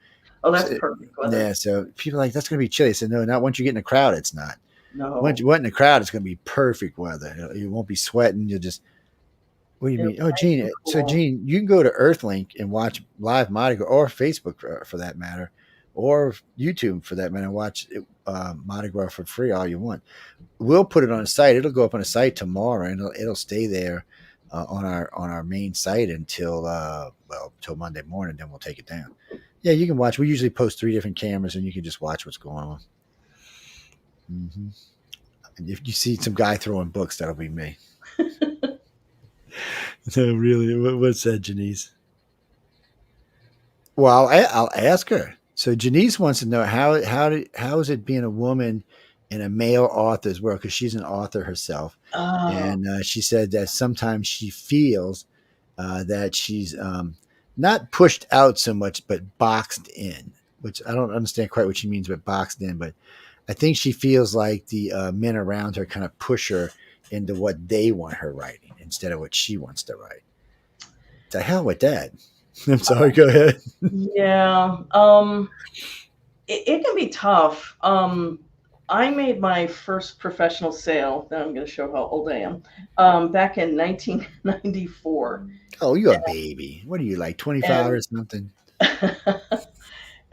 that's perfect weather. Yeah. So people are like, that's going to be chilly. I said, no, not once you get in the crowd. It's not. No. Once you get in the crowd, it's going to be perfect weather. You won't be sweating. You'll just. What do you mean? Oh, Gene. Cool. So, Gene, you can go to Earthlink and watch live Mardi Gras, or Facebook for that matter, or YouTube for that matter, and watch Mardi Gras for free all you want. We'll put it on a site. It'll go up on a site tomorrow, and it'll stay there on our main site until Monday morning. Then we'll take it down. Yeah, you can watch. We usually post 3 different cameras, and you can just watch what's going on. Mm-hmm. And if you see some guy throwing books, that'll be me. No, really. What's that, Janice? Well, I'll ask her. So Janice wants to know how is it being a woman in a male author's world, because she's an author herself, and she said that sometimes she feels that she's not pushed out so much, but boxed in. Which I don't understand quite what she means by boxed in, but I think she feels like the men around her kind of push her into what they want her writing instead of what she wants to write. The hell with that. I'm sorry, go ahead. Yeah. It can be tough. I made my first professional sale. Now I'm going to show how old I am. Back in 1994. Oh, you're a baby. What are you, like 25 or something?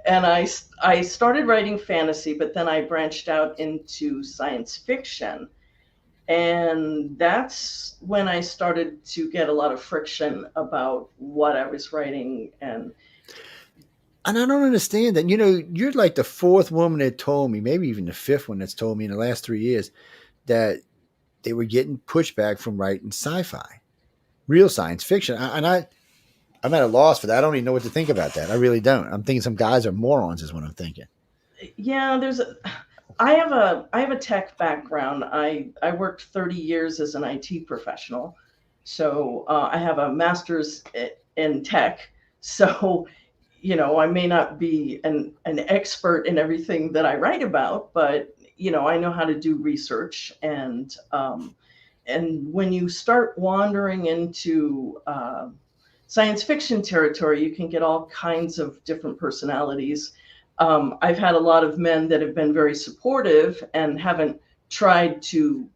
And I started writing fantasy, but then I branched out into science fiction. And that's when I started to get a lot of friction about what I was writing. And I don't understand that. You're like the 4th woman that told me, maybe even the 5th one that's told me in the last 3 years, that they were getting pushback from writing sci-fi, real science fiction. I'm at a loss for that. I don't even know what to think about that. I really don't. I'm thinking some guys are morons is what I'm thinking. Yeah, I have a tech background. I worked 30 years as an IT professional. So I have a master's in tech. So, I may not be an expert in everything that I write about, but, I know how to do research. And when you start wandering into science fiction territory, you can get all kinds of different personalities. I've had a lot of men that have been very supportive and haven't tried to,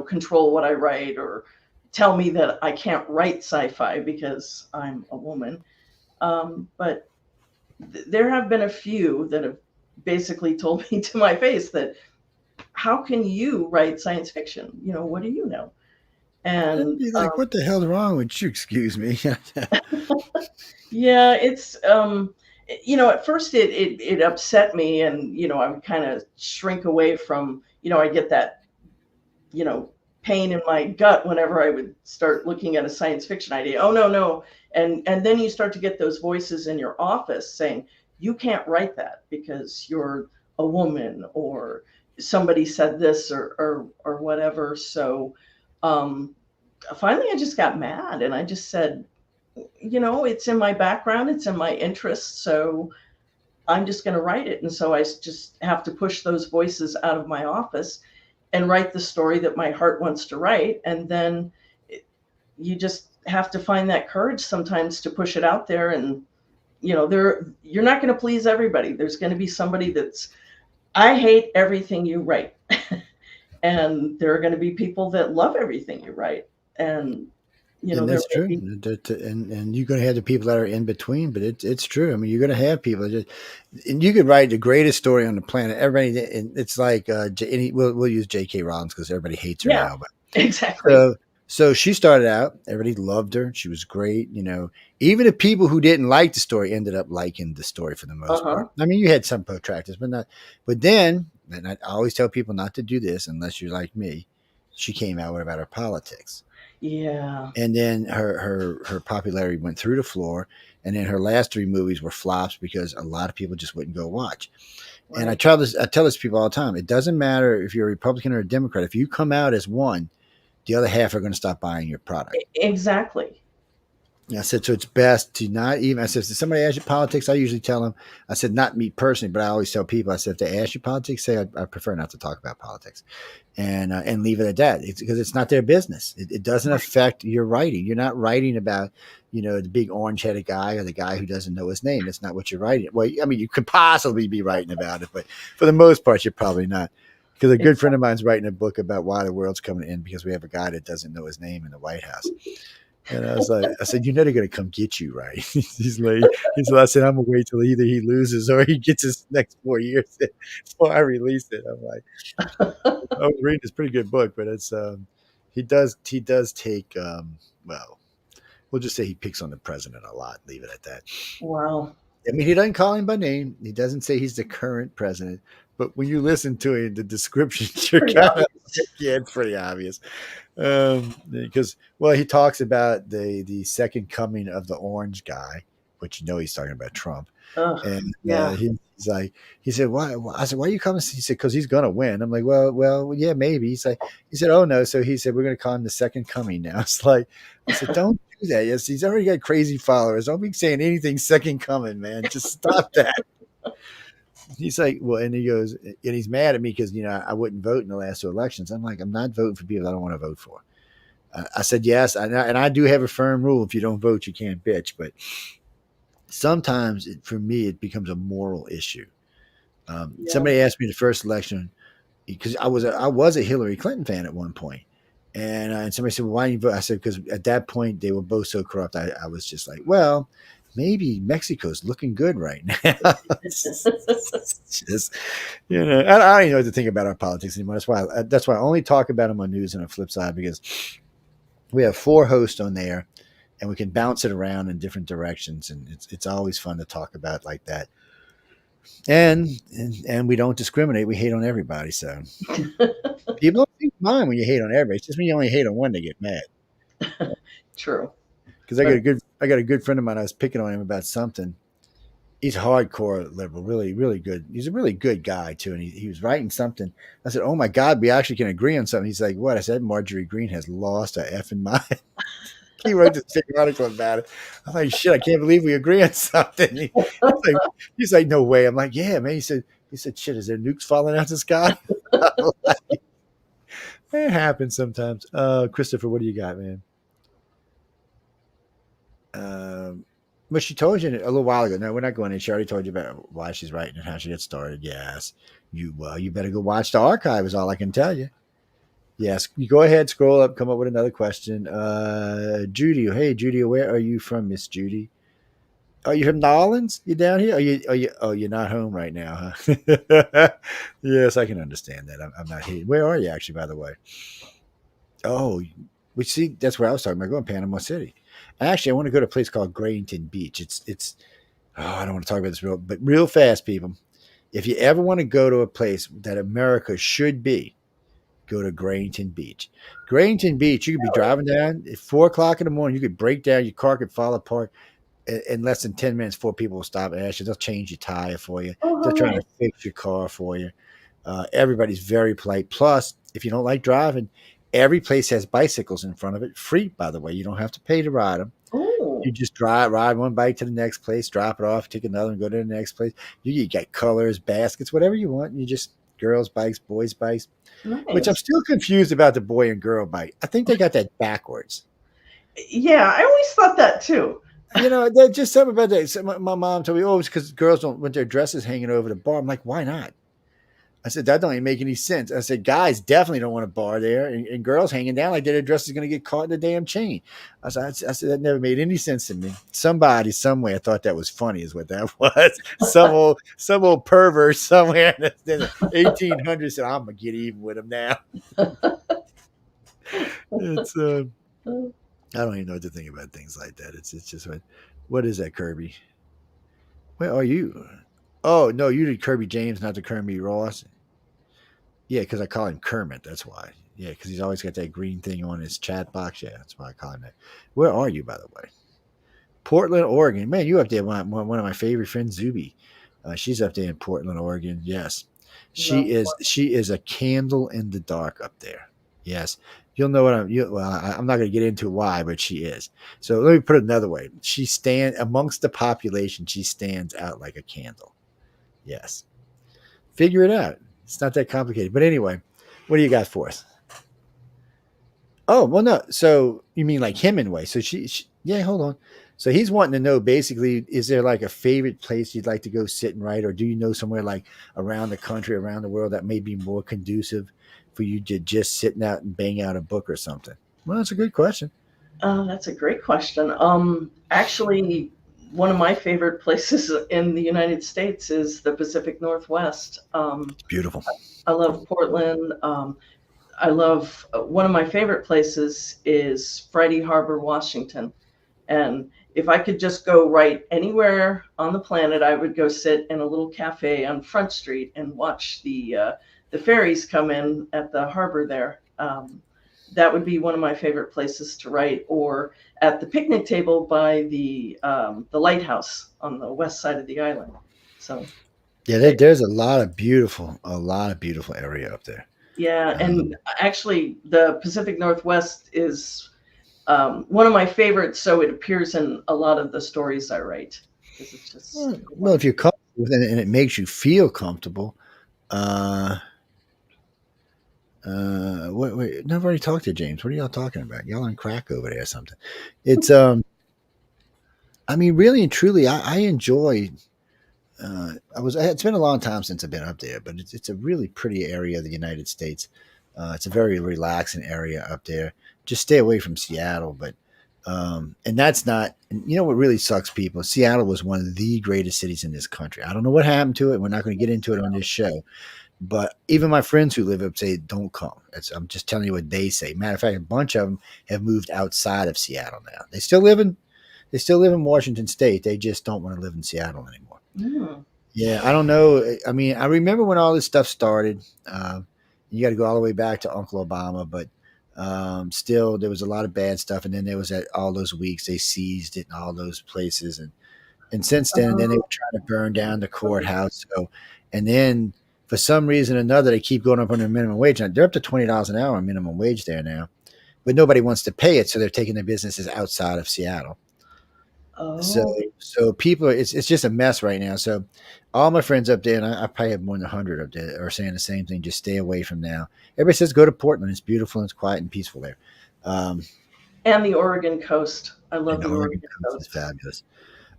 control what I write or tell me that I can't write sci-fi because I'm a woman. But there have been a few that have basically told me to my face that, how can you write science fiction? What do you know? And be like, what the hell's wrong with you? Excuse me. Yeah, it's at first it upset me, and I would kind of shrink away from, I get that pain in my gut whenever I would start looking at a science fiction idea. Oh no. And then you start to get those voices in your office saying, you can't write that because you're a woman, or somebody said this or whatever. So finally I just got mad, and I just said, it's in my background, it's in my interest, so I'm just going to write it. And so I just have to push those voices out of my office and write the story that my heart wants to write. And then you just have to find that courage sometimes to push it out there. And, you're not going to please everybody. There's going to be somebody I hate everything you write. And there are going to be people that love everything you write. And, and that's true. And you're going to have the people that are in between, but it's true. I mean, you're going to have people and you could write the greatest story on the planet. Everybody, and it's like, we'll use J.K. Rowling because everybody hates her now. But exactly. So she started out, everybody loved her. She was great. Even the people who didn't like the story ended up liking the story for the most part. I mean, you had some protractors, but then, and I always tell people not to do this unless you're like me. She came out about her politics. Yeah. And then her popularity went through the floor. And then her last 3 movies were flops because a lot of people just wouldn't go watch. And I tell this people all the time. It doesn't matter if you're a Republican or a Democrat. If you come out as one, the other half are going to stop buying your product. Exactly. And I said, so it's best to not even. I said, if somebody asks you politics, I usually tell them. I said, not me personally, but I always tell people. I said, if they ask you politics, say I prefer not to talk about politics, and leave it at that. It's because it's not their business. It doesn't affect your writing. You're not writing about, the big orange-headed guy or the guy who doesn't know his name. It's not what you're writing. Well, I mean, you could possibly be writing about it, but for the most part, you're probably not. Because a good friend of mine's writing a book about why the world's coming to end because we have a guy that doesn't know his name in the White House. And I said, you're never going to come get you, right? He's like, I said, I'm going to wait till either he loses or he gets his next 4 years before I release it. I'm like, I was reading this pretty good book, but it's, he does take, well, we'll just say he picks on the president a lot. Leave it at that. Wow. I mean, he doesn't call him by name. He doesn't say he's the current president. But when you listen to him, the description, it's pretty obvious. Because, he talks about the second coming of the orange guy, which he's talking about Trump. And he's like, he said, why? I said, why are you coming? He said, because he's going to win. I'm like, well, yeah, maybe. He said, oh no. So he said, we're going to call him the second coming now. It's like, I said, don't do that. Yes, he's already got crazy followers. Don't be saying anything second coming, man. Just stop that. He's like, well, and he goes, and he's mad at me because, I wouldn't vote in the last two elections. I'm like, I'm not voting for people I don't want to vote for. I said, yes. And I do have a firm rule. If you don't vote, you can't bitch. But sometimes for me, it becomes a moral issue. Somebody asked me the first election because I was a Hillary Clinton fan at one point. And somebody said, well, why didn't you vote? I said, because at that point they were both so corrupt. I was just like, well, maybe Mexico's looking good right now. Just, I don't even know what to think about our politics anymore. That's why I only talk about them on news and on flip side, because we have 4 hosts on there and we can bounce it around in different directions. And it's always fun to talk about like that. And we don't discriminate. We hate on everybody. So people don't mind when you hate on everybody. It's just when you only hate on one, they get mad. True. Because I got a good friend of mine. I was picking on him about something. He's hardcore liberal, really, really good. He's a really good guy too. And he was writing something. I said, "Oh my God, we actually can agree on something." He's like, "What?" I said, "Marjorie Greene has lost her effing mind." He wrote this big article about it. I'm like, "Shit, I can't believe we agree on something." He's like, "No way." I'm like, "Yeah, man." He said, "Shit, is there nukes falling out the sky?" Like, it happens sometimes. Christopher, what do you got, man? But she told you a little while ago. No, we're not going in. She already told you about why she's writing and how she gets started. Yes. You better go watch the archive is all I can tell you. Yes. You go ahead, scroll up, come up with another question. Judy. Hey, Judy, where are you from, Miss Judy? Are you from New Orleans? You down here? You're not home right now, huh? Yes, I can understand that. I'm not here. Where are you actually, by the way? Oh, we see. That's where I was talking about going, Panama City. Actually, I want to go to a place called Grayington Beach. It's I don't want to talk about this real fast, people. If you ever want to go to a place that America should be, go to Grayington Beach. Grayington Beach, you could be driving down at 4:00 in the morning. You could break down, your car could fall apart in less than 10 minutes before people will stop and ask you. They'll change your tire for you. They're trying to fix your car for you. Everybody's very polite. Plus, if you don't like driving, every place has bicycles in front of it. Free, by the way. You don't have to pay to ride them. Ooh. You just ride one bike to the next place, drop it off, take another and go to the next place. You get colors, baskets, whatever you want. You just girls' bikes, boys' bikes. Nice. Which I'm still confused about the boy and girl bike. I think they got that backwards. Yeah, I always thought that too. There's just something about that. So my mom told me, it's because girls don't want their dresses hanging over the bar. I'm like, why not? I said, that don't even make any sense. I said, guys definitely don't want a bar there, and girls hanging down like their dress is going to get caught in the damn chain. I said, that never made any sense to me. Somebody, somewhere, thought that was funny is what that was. Some old pervert somewhere in the 1800s said, I'm going to get even with him now. It's, I don't even know what to think about things like that. It's just, what is that, Kirby? Where are you? Oh, no, you did Kirby James, not the Kirby Ross. Yeah, because I call him Kermit. That's why. Yeah, because he's always got that green thing on his chat box. Yeah, that's why I call him that. Where are you, by the way? Portland, Oregon. Man, you up there, one of my favorite friends, Zuby. She's up there in Portland, Oregon. Yes, she is a candle in the dark up there. Yes, you'll know what I'm not going to get into why, but she is. So let me put it another way: she stands amongst the population. She stands out like a candle. Yes, figure it out. It's not that complicated. But anyway, what do you got for us? Oh, well, no. So you mean like Hemingway? So yeah. Hold on. So he's wanting to know basically, is there like a favorite place you'd like to go sit and write, or do you know somewhere like around the country, around the world that may be more conducive for you to just sitting out and bang out a book or something? Well, that's a good question. That's a great question. Actually, one of my favorite places in the United States is the Pacific Northwest. It's beautiful. I love Portland. I love one of my favorite places is Friday Harbor, Washington. And if I could just go right anywhere on the planet, I would go sit in a little cafe on Front Street and watch the ferries come in at the harbor there. That would be one of my favorite places to write, or at the picnic table by the lighthouse on the west side of the island. So, yeah, there's a lot of beautiful area up there. Yeah, and actually, the Pacific Northwest is one of my favorites, so it appears in a lot of the stories I write. It's just well, if you're comfortable with it and it makes you feel comfortable, wait, no, I've already talked to James. What are y'all talking about? Y'all on crack over there or something? It's I mean, really and truly, I enjoy. It's been a long time since I've been up there, but it's a really pretty area of the United States. It's a very relaxing area up there. Just stay away from Seattle, but and that's not. You know what really sucks, people? Seattle was one of the greatest cities in this country. I don't know what happened to it. We're not going to get into it on this show, but even my friends who live up say, "Don't come." I'm just telling you what they say. Matter of fact, a bunch of them have moved outside of Seattle now. They still live in Washington State. They just don't want to live in Seattle anymore. Mm. Yeah, I don't know. I mean, I remember when all this stuff started. You got to go all the way back to Uncle Obama, but still, there was a lot of bad stuff. And then there was all those weeks they seized it in all those places, and since then, then they were trying to burn down the courthouse. So, and then for some reason or another, they keep going up on their minimum wage. Now, they're up to $20 an hour on minimum wage there now, but nobody wants to pay it, so they're taking their businesses outside of Seattle. Oh. So people, it's just a mess right now. So all my friends up there, and I probably have more than 100 up there, are saying the same thing. Just stay away from now. Everybody says go to Portland. It's beautiful and it's quiet and peaceful there. And the Oregon coast. I love the Oregon coast. It's fabulous.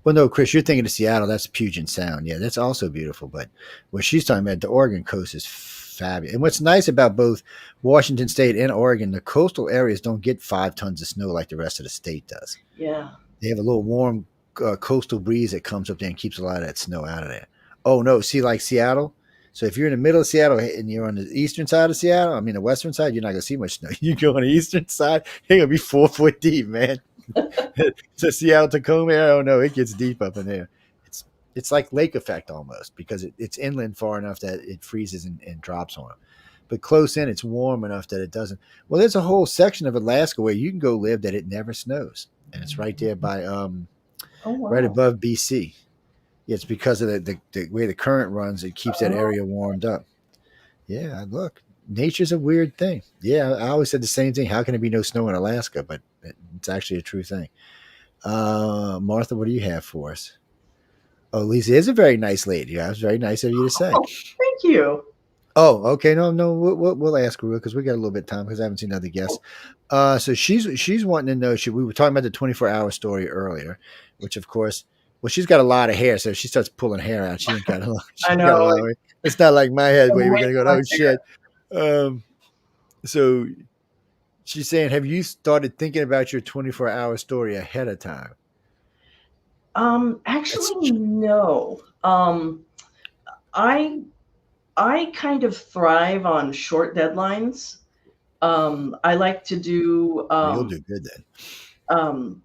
Well, no, Chris, you're thinking of Seattle. That's Puget Sound. Yeah, that's also beautiful. But what she's talking about, the Oregon coast is fabulous. And what's nice about both Washington State and Oregon, the coastal areas don't get 5 tons of snow like the rest of the state does. Yeah. They have a little warm coastal breeze that comes up there and keeps a lot of that snow out of there. Oh, no. See, like Seattle. So if you're in the middle of Seattle and you're on the eastern side of Seattle, I mean, the western side, you're not going to see much snow. You go on the eastern side, you're going to be 4 foot deep, man. So Seattle, Tacoma, oh, no, it gets deep up in there. It's like lake effect almost because it's inland far enough that it freezes and drops on them. But close in, it's warm enough that it doesn't. Well, there's a whole section of Alaska where you can go live that it never snows. And it's right there by right above BC. Yeah, it's because of the way the current runs. It keeps that area warmed up. Yeah, look, nature's a weird thing. Yeah, I always said the same thing. How can there be no snow in Alaska? But it's actually a true thing. Martha, what do you have for us? Oh, Lisa is a very nice lady. That was very nice of you to say. Oh, thank you. Oh, okay. No, we'll ask her because we got a little bit of time because I haven't seen other guests. So she's wanting to know. We were talking about the 24-hour story earlier, which of course, well, she's got a lot of hair, so if she starts pulling hair out, she ain't got a lot. I know. It's not like my head where you're gonna go, oh shit. So she's saying, have you started thinking about your 24-hour story ahead of time? Actually, no. I kind of thrive on short deadlines. I like to do. You'll do good then.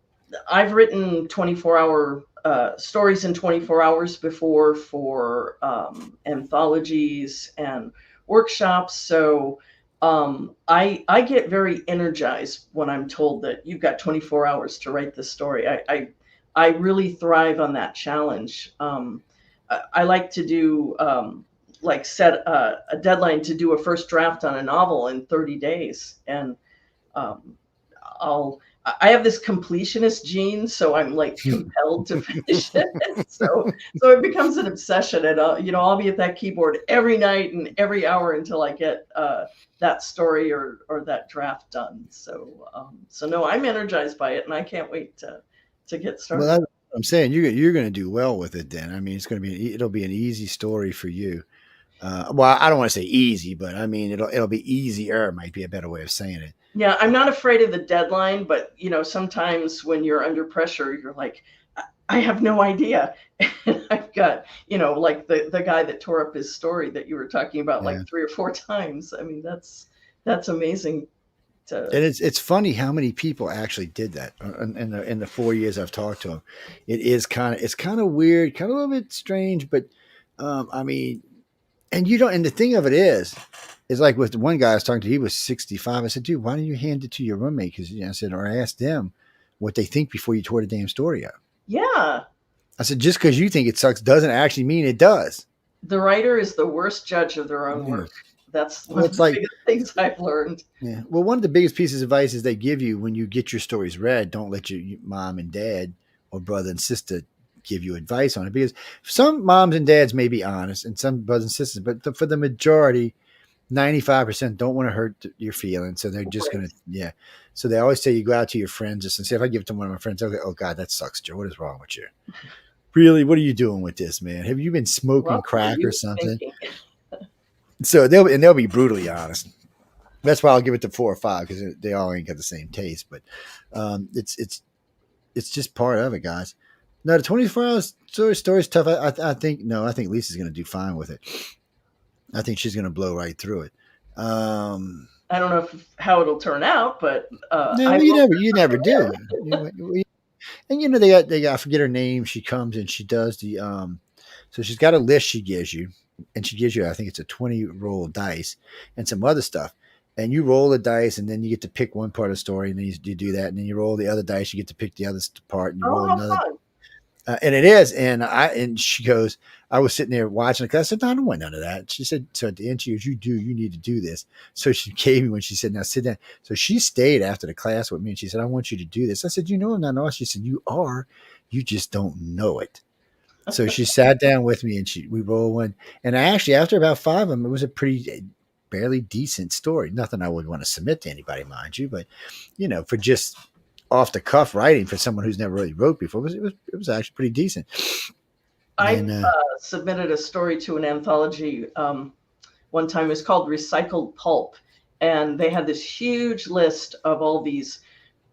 I've written 24-hour stories in 24 hours before for anthologies and workshops. So I get very energized when I'm told that you've got 24 hours to write this story. I really thrive on that challenge. I like to do like set a deadline to do a first draft on a novel in 30 days. And I have this completionist gene, so I'm like compelled to finish it. So it becomes an obsession, and I'll be at that keyboard every night and every hour until I get that story or that draft done. So no, I'm energized by it, and I can't wait to get started. Well, I'm saying you're going to do well with it. Then I mean, it'll be an easy story for you. Well, I don't want to say easy, but I mean it'll be easier. Might be a better way of saying it. Yeah, I'm not afraid of the deadline, but sometimes when you're under pressure, you're like, I have no idea. And I've got, like the guy that tore up his story that you were talking about like 3 or 4 times. I mean, that's amazing. And it's funny how many people actually did that in the 4 years I've talked to them. It's kind of weird, kind of a little bit strange, but I mean, and the thing of it is like with the one guy I was talking to, he was 65. I said, dude, why don't you hand it to your roommate? Because I said, or ask them what they think before you tore the damn story up. Yeah. I said, just because you think it sucks doesn't actually mean it does. The writer is the worst judge of their own work. That's one of the biggest things I've learned. Yeah. Well, one of the biggest pieces of advice is they give you when you get your stories read, don't let your mom and dad or brother and sister give you advice on it, because some moms and dads may be honest and some brothers and sisters, but for the majority, 95% don't want to hurt your feelings. So they're just going to, So they always say you go out to your friends and say, if I give it to one of my friends, okay, oh God, that sucks, Joe. What is wrong with you? Really? What are you doing with this, man? Have you been smoking crack or something? So they'll be brutally honest. That's why I'll give it to 4 or 5, because they all ain't got the same taste, but it's just part of it, guys. No, the 24-hour story is tough. I think Lisa's going to do fine with it. I think she's going to blow right through it. I don't know how it'll turn out, but no, you never do. And they got, I forget her name. She comes and she does the so she's got a list she gives you, and she gives you, I think it's a 20 roll dice and some other stuff. And you roll the dice, and then you get to pick one part of the story, and then you do that, and then you roll the other dice, you get to pick the other part, and you roll another. Fun. And it is, and she goes, I was sitting there watching it, because I said, no, I don't want none of that. She said, so at the end, she goes, you need to do this. So she gave me when she said, now sit down. So she stayed after the class with me, and she said, I want you to do this. I said, I'm not awesome. She said, you are, you just don't know it. So she sat down with me, and we rolled one. And I actually, after about 5 of them, it was a pretty barely decent story. Nothing I would want to submit to anybody, mind you, but for just off the cuff writing for someone who's never really wrote before, it was actually pretty decent. I submitted a story to an anthology one time. It was called Recycled Pulp, and they had this huge list of all these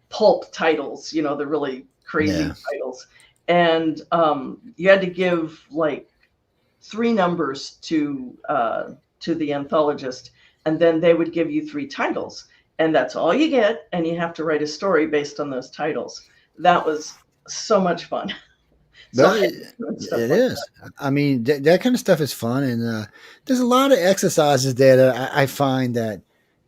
pulp titles, the really crazy titles, and you had to give like 3 numbers to the anthologist, and then they would give you 3 titles. And that's all you get, and you have to write a story based on those titles. That was so much fun. It is. That. I mean, that kind of stuff is fun, and there's a lot of exercises there that I find that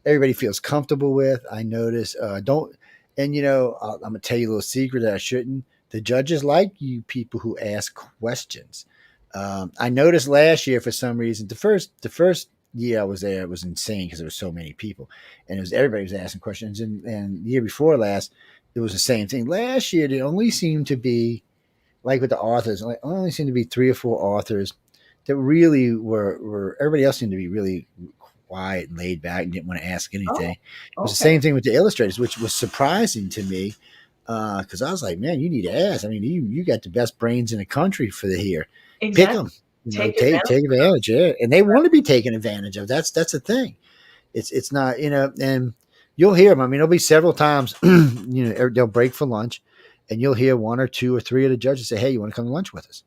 everybody feels comfortable with. I notice. I'm gonna tell you a little secret that I shouldn't. The judges like you people who ask questions. I noticed last year for some reason the first year I was there, it was insane because there were so many people, and everybody was asking questions. And the year before last, it was the same thing. Last year, it only seemed to be like with the authors, only seemed to be 3 or 4 authors that really were. Everybody else seemed to be really quiet and laid back and didn't want to ask anything. It was the same thing with the illustrators, which was surprising to me because I was like, man, you need to ask. I mean, you got the best brains in the country for here. Exactly. Pick them. Take advantage, and they want to be taken advantage of. That's the thing. It's not, and you'll hear them. I mean, there'll be several times, they'll break for lunch, and you'll hear 1 or 2 or 3 of the judges say, "Hey, you want to come to lunch with us?"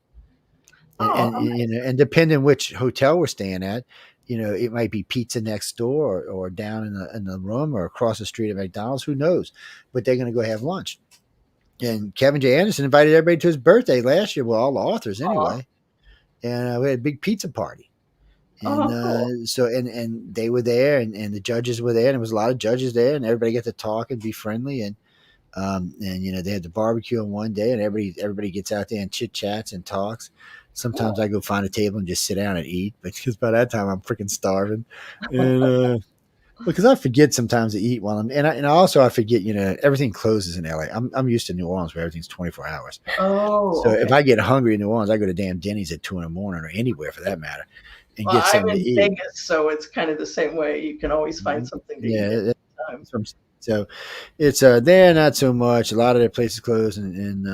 And depending which hotel we're staying at, it might be pizza next door or down in the room or across the street at McDonald's. Who knows? But they're going to go have lunch. And Kevin J. Anderson invited everybody to his birthday last year. Well, all the authors anyway. And we had a big pizza party. And so they were there, and the judges were there, and there was a lot of judges there, and everybody got to talk and be friendly. And And they had the barbecue on one day, and everybody gets out there and chit chats and talks. Sometimes I go find a table and just sit down and eat, because by that time I'm freaking starving. And because I forget sometimes to eat while and also I forget, everything closes in LA. I'm used to New Orleans where everything's 24 hours. Oh, So okay. if I get hungry in New Orleans, I go to damn Denny's at 2 a.m. or anywhere for that matter, and get I'm something in to eat. Vegas, so it's kind of the same way. You can always find something to eat at the time. So it's there, not so much. A lot of their places closed, and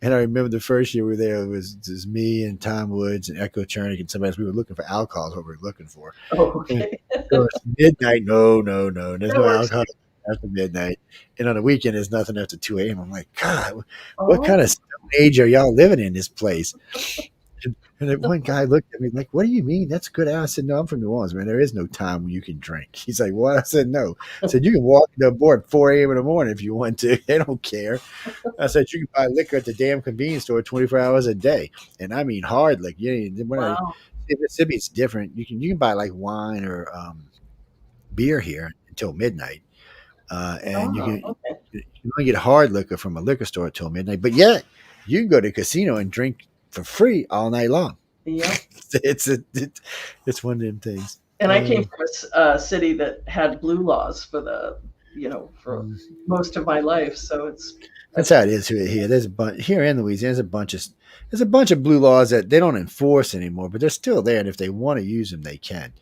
I remember the first year we were there, it was me and Tom Woods and Echo Chernick and somebody else. We were looking for alcohol, is what we were looking for. Oh, okay. So it's midnight. No. There's no alcohol after midnight. And on the weekend, there's nothing after 2 a.m. I'm like, God, what kind of stone age are y'all living in this place? And then one guy looked at me like, what do you mean? That's good. I said, no, I'm from New Orleans, man. There is no time when you can drink. He's like, what? I said, no. I said, you can walk to the board at 4 a.m. in the morning if you want to. They don't care. I said, you can buy liquor at the damn convenience store 24 hours a day. And I mean hard liquor. Wow. Mississippi's different. You can buy like wine or beer here until midnight. And you can only get hard liquor from a liquor store until midnight. But yet, you can go to a casino and drink for free all night long. Yeah. It's one of them things. And I came from a city that had blue laws for most of my life, so that's how it is here. There's a bunch here in Louisiana. There's a bunch of blue laws that they don't enforce anymore, but they're still there. And if they want to use them, they can.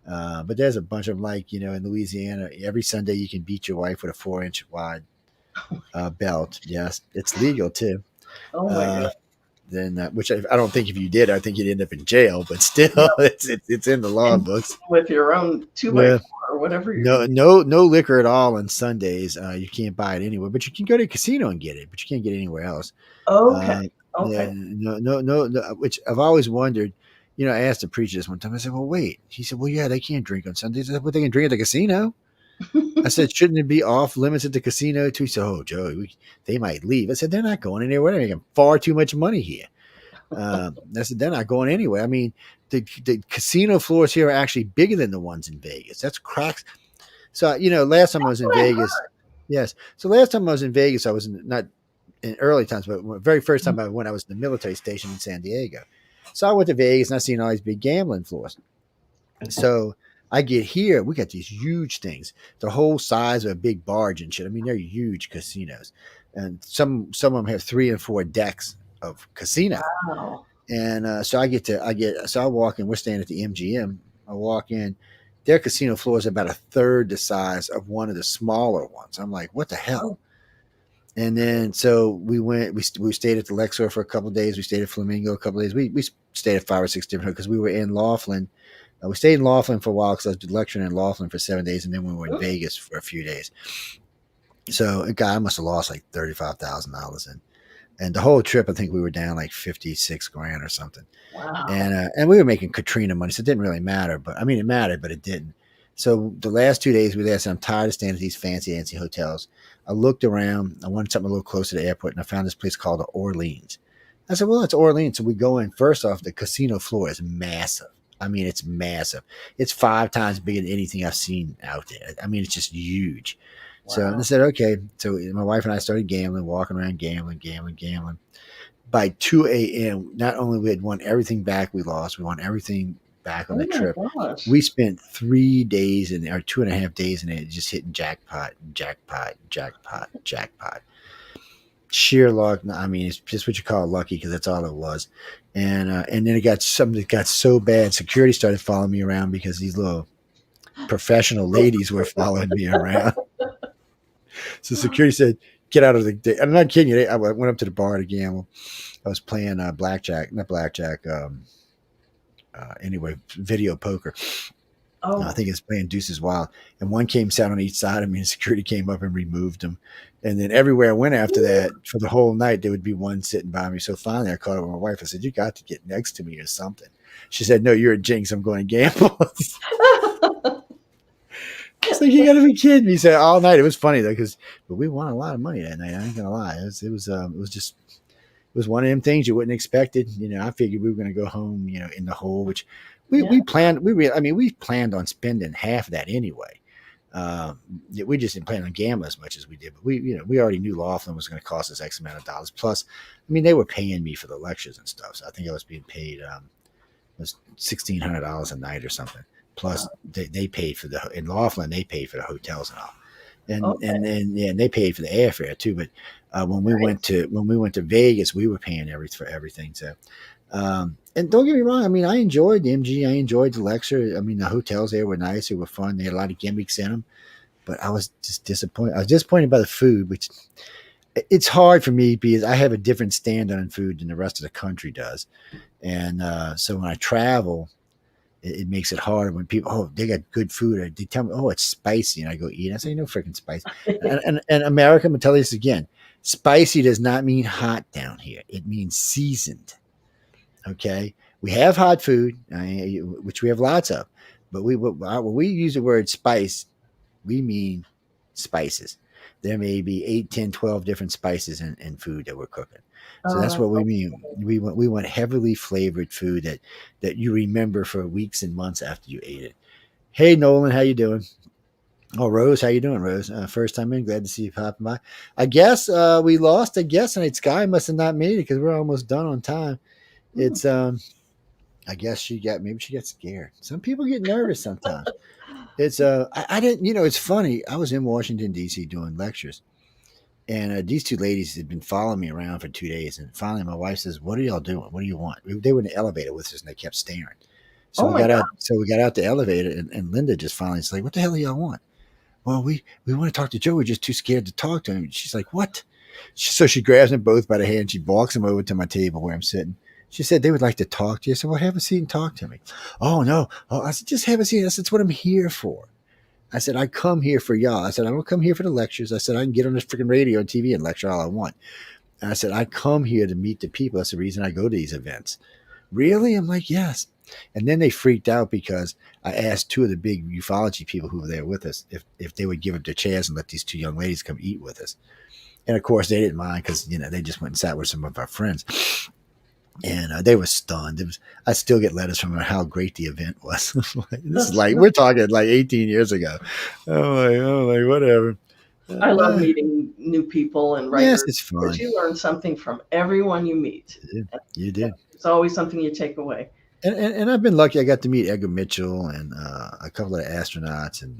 But there's a bunch of them, like, in Louisiana, every Sunday you can beat your wife with a 4-inch wide belt. Yes, it's legal too. Oh my God. Then, which I don't think if you did, I think you'd end up in jail. But still, it's in the law books. With your own 2x4 or whatever. No liquor at all on Sundays. You can't buy it anywhere, but you can go to a casino and get it. But you can't get it anywhere else. Okay. Yeah, no. Which I've always wondered. I asked the preacher this one time. I said, "Well, wait." He said, "Well, yeah, they can't drink on Sundays. I said, but they can drink at the casino." I said, "Shouldn't it be off limits at the casino too?" He said, "Oh, Joe, they might leave." I said, "They're not going anywhere. They're making far too much money here." I said, "They're not going anywhere." I mean, the casino floors here are actually bigger than the ones in Vegas. That's cracks. So, last time I was in Vegas, yes. So last time I was in Vegas, I was not in early times, but the very first time I went, I was in the military station in San Diego. So I went to Vegas and I seen all these big gambling floors. So I get here, we got these huge things, the whole size of a big barge and shit. I mean, they're huge casinos, and some of them have 3 and 4 decks of casino. Wow. And so I walk in. We're staying at the MGM. I walk in. Their casino floor is about a third the size of one of the smaller ones. I'm like, what the hell? And then so we went. We stayed at the Lexor for a couple of days. We stayed at Flamingo a couple of days. We stayed at 5 or 6 different because we were in Laughlin. We stayed in Laughlin for a while because I was lecturing in Laughlin for 7 days, and then we were in Vegas for a few days. So a guy must have lost like $35,000 in. And the whole trip, I think we were down like 56 grand or something. Wow. And we were making Katrina money, so it didn't really matter. But I mean, it mattered, but it didn't. So the last 2 days we were there, so I'm tired of staying at these fancy hotels. I looked around. I wanted something a little closer to the airport, and I found this place called the Orleans. I said, well, it's Orleans. So we go in. First off, the casino floor is massive. I mean, it's massive. It's 5 times bigger than anything I've seen out there. I mean, it's just huge. Wow. So I said, okay. So my wife and I started gambling, walking around gambling. By 2 a.m., not only we had won everything back we lost, we won everything back on the trip. Gosh. We spent 3 days or 2.5 days in it just hitting jackpot. Sheer luck. I mean, it's just what you call lucky because that's all it was. And then it got so bad. Security started following me around because these little professional ladies were following me around. So security said, "Get out of the." I'm not kidding you. I went up to the bar to gamble. I was playing anyway, video poker. Oh. I think it's playing Deuces Wild. And one came sat on each side of me, and security came up and removed them. And then everywhere I went after that, for the whole night, there would be one sitting by me. So finally, I called up my wife. I said, "You got to get next to me or something." She said, "No, you're a jinx. I'm going to gamble." It's like, you got to be kidding me. So all night, it was funny though, but we won a lot of money that night. I ain't gonna lie. It was one of them things you wouldn't expect it. I figured we were going to go home, in the hole, which we planned. We planned on spending half of that anyway. We just didn't plan on gambling as much as we did, but we already knew Laughlin was going to cost us X amount of dollars. Plus, I mean, they were paying me for the lectures and stuff. So I think I was being paid, it was $1,600 a night or something. Plus they paid for in Laughlin, they paid for the hotels and all. And they paid for the airfare too. But when we went to Vegas, we were paying for everything. So, and don't get me wrong. I mean, I enjoyed the MG. I enjoyed the lecture. I mean, the hotels there were nice. They were fun. They had a lot of gimmicks in them. But I was just disappointed. I was disappointed by the food, which it's hard for me because I have a different standard on food than the rest of the country does. And so when I travel, it makes it hard when people, they got good food. Or they tell me, it's spicy. And I go eat. I say, no freaking spicy. and America, I'm going to tell you this again. Spicy does not mean hot down here. It means seasoned. Okay. We have hot food, which we have lots of. But when we use the word spice, we mean spices. There may be 8, 10, 12 different spices in food that we're cooking. So that's what we mean. We want heavily flavored food that you remember for weeks and months after you ate it. Hey, Nolan, how you doing? Oh, Rose, how you doing, Rose? First time in, glad to see you popping by. I guess we lost a guest tonight. Sky must have not made it because we're almost done on time. It's I guess maybe she got scared. Some people get nervous sometimes. It's I didn't, it's funny. I was in Washington, D.C. doing lectures. And these two ladies had been following me around for 2 days. And finally, my wife says, "What are y'all doing? What do you want?" They were in the elevator with us, and they kept staring. So we got out. So we got out the elevator, and Linda just finally is like, "What the hell do y'all want?" Well, we want to talk to Joe. We're just too scared to talk to him. She's like, "What?" So she grabs them both by the hand. She walks them over to my table where I'm sitting. She said, "They would like to talk to you." I said, "Well, have a seat and talk to me." "Oh, no." I said, "Just have a seat." I said, "That's what I'm here for." I said, "I come here for y'all." I said, "I don't come here for the lectures." I said, "I can get on this freaking radio and TV and lecture all I want." And I said, "I come here to meet the people. That's the reason I go to these events." "Really?" I'm like, "Yes." And then they freaked out because I asked two of the big ufology people who were there with us if they would give up their chairs and let these two young ladies come eat with us. And of course, they didn't mind because, they just went and sat with some of our friends. And they were stunned. I still get letters from her how great the event was. This is we're talking 18 years ago. I'm like, whatever. I love meeting new people and writers. Yes, it's fun. You learn something from everyone you meet. You did. It's always something you take away. And I've been lucky. I got to meet Edgar Mitchell and a couple of astronauts, and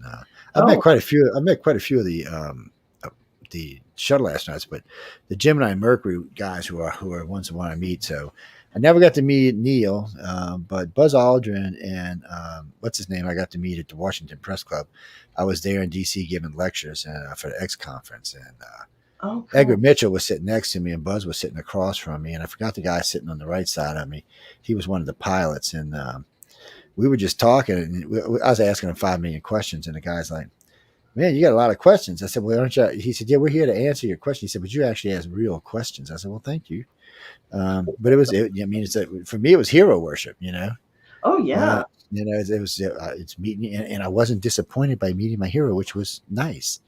I've met quite a few. I met quite a few of the shuttle astronauts, but the Gemini and Mercury guys who are ones who want to meet. So I never got to meet Neil, but Buzz Aldrin and what's his name, I got to meet at the Washington Press Club. I was there in DC giving lectures for the X conference, and cool. Edgar Mitchell was sitting next to me, and Buzz was sitting across from me, and I forgot the guy sitting on the right side of me. He was one of the pilots, and we were just talking, and I was asking him 5 million questions, and the guy's like, "Man, you got a lot of questions." I said, "Well, aren't you?" He said, "Yeah, we're here to answer your question." He said, "But you actually ask real questions." I said, "Well, thank you." But for me, it was hero worship, Oh yeah. It's meeting, and I wasn't disappointed by meeting my hero, which was nice.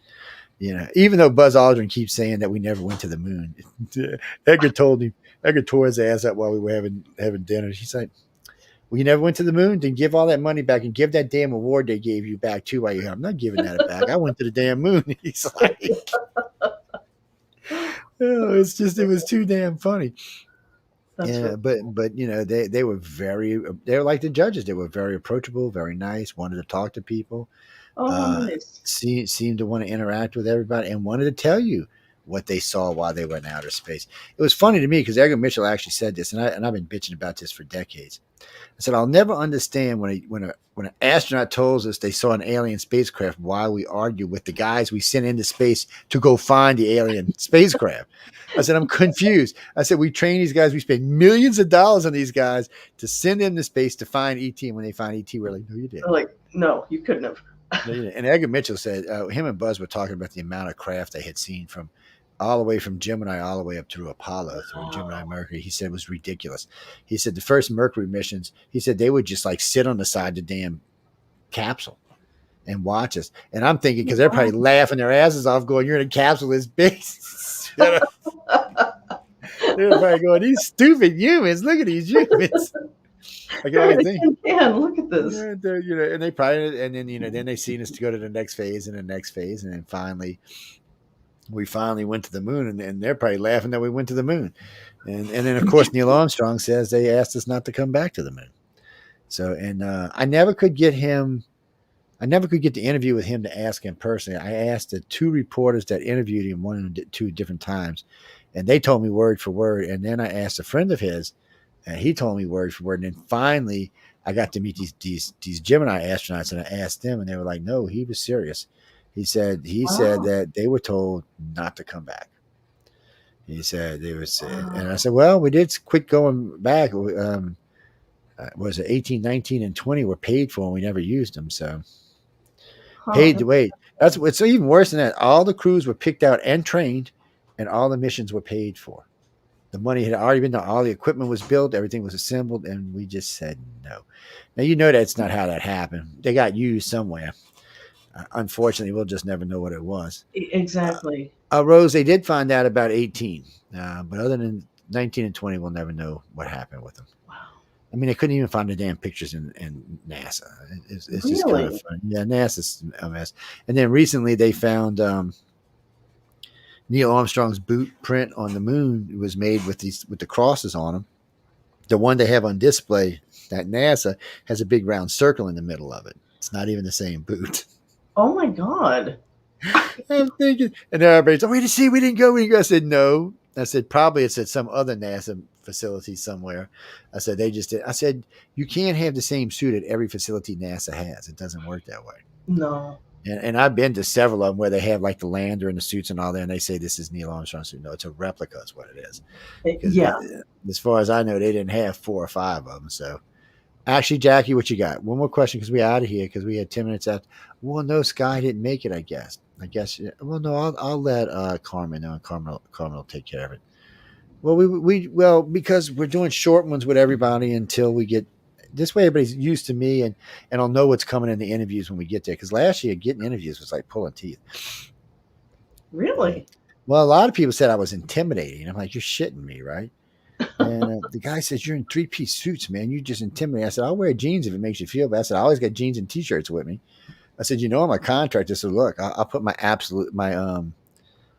Even though Buzz Aldrin keeps saying that we never went to the moon, Edgar tore his ass up while we were having dinner. He's like, "Well, you never went to the moon? Then give all that money back and give that damn award they gave you back too while you're here." "I'm not giving that back. I went to the damn moon." He's like, it was too damn funny. Yeah, but they were they were like the judges. They were very approachable, very nice, wanted to talk to people. Nice. Seemed to want to interact with everybody and wanted to tell you what they saw while they were in outer space. It was funny to me because Edgar Mitchell actually said this, and I've been bitching about this for decades. I said, "I'll never understand when an astronaut tells us they saw an alien spacecraft while we argue with the guys we sent into space to go find the alien spacecraft." I said, "I'm confused." I said, "We train these guys. We spend millions of dollars on these guys to send them to space to find ET. And when they find ET, we're like, no, you didn't." Like, no, you couldn't have. No, you didn't. And Edgar Mitchell said him and Buzz were talking about the amount of craft they had seen from all the way from Gemini all the way up through Apollo, through Gemini Mercury. He said it was ridiculous. He said the first Mercury missions, he said they would just sit on the side of the damn capsule and watch us. And I'm thinking, because they're probably laughing their asses off going, "You're in a capsule this big." They're probably going, "These stupid humans, look at these humans." I can only think. Look at this. Yeah, and they probably, and then then they seen us to go to the next phase and the next phase, and then finally, we finally went to the moon, and they're probably laughing that we went to the moon, and then of course Neil Armstrong says they asked us not to come back to the moon. So, and I never could get the interview with him to ask him personally. I asked the two reporters that interviewed him one and two different times, and they told me word for word. And then I asked a friend of his, and he told me word for word. And then finally, I got to meet these Gemini astronauts, and I asked them, and they were like, "No, he was serious." He said that they were told not to come back. He said they was, and I said, "Well, we did quit going back. Was it 18, 19, and 20 were paid for, and we never used them. So paid to wait. That's what's even worse than that. All the crews were picked out and trained, and all the missions were paid for. The money had already been done. All the equipment was built. Everything was assembled, and we just said no. Now, that's not how that happened. They got used somewhere. Unfortunately, we'll just never know what it was. Exactly. Rose, they did find out about 18, but other than 19 and 20, we'll never know what happened with them. Wow. I mean, they couldn't even find the damn pictures in NASA. It's really? just kind of fun. Yeah, NASA's a mess. And then recently they found Neil Armstrong's boot print on the moon. It was made with the crosses on them. The one they have on display at NASA has a big round circle in the middle of it. It's not even the same boot. Oh my God. I'm thinking, and everybody's, "Oh, we didn't go. I said, no. I said, probably it's at some other NASA facility somewhere. I said, they just did. I said, you can't have the same suit at every facility NASA has. It doesn't work that way. No. And I've been to several of them where they have like the lander and the suits and all that, and they say this is Neil Armstrong's suit. No, it's a replica is what it is. Yeah. As far as I know, they didn't have 4 or 5 of them. So actually, Jackie, what you got? One more question because we're out of here because we had 10 minutes after. Well, no, Sky didn't make it, I guess. Well, no, I'll let Carmen know, and Carmen will take care of it. Well, because we're doing short ones with everybody until we get this way, everybody's used to me and I'll know what's coming in the interviews when we get there. Because last year getting interviews was like pulling teeth. Really? Well, a lot of people said I was intimidating. I'm like, you're shitting me, right? And the guy says, you're in 3-piece suits, man. You just intimidate. I said, I'll wear jeans if it makes you feel bad. I said, I always got jeans and t-shirts with me. I said, I'm a contractor. So look, I'll put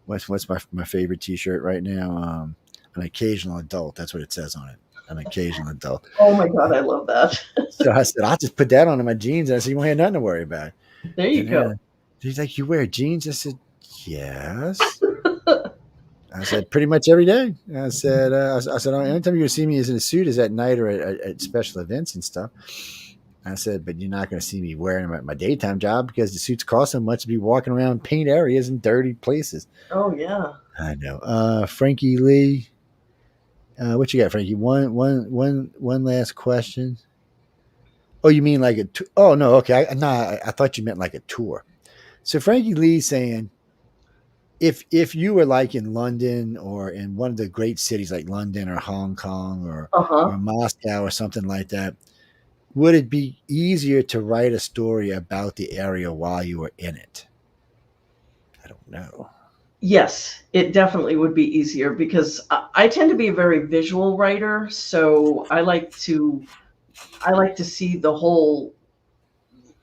what's my favorite t-shirt right now? An occasional adult. That's what it says on it. An occasional adult. Oh my God, I love that. So I said, I'll just put that on in my jeans. And I said, you won't have nothing to worry about. There you go. He's like, you wear jeans? I said, yes. I said, pretty much every day. I said, anytime you're going to see me is in a suit is at night or at special events and stuff. I said, but you're not going to see me wearing them at my daytime job because the suits cost so much to be walking around paint areas and dirty places. Oh, yeah. I know. Frankie Lee. What you got, Frankie? One last question. Oh, you mean like oh, no. Okay. I thought you meant like a tour. So Frankie Lee saying, if you were like in London or in one of the great cities like London or Hong Kong or Moscow or something like that, would it be easier to write a story about the area while you were in it? I don't know. Yes, it definitely would be easier because I tend to be a very visual writer. So I like to see the whole,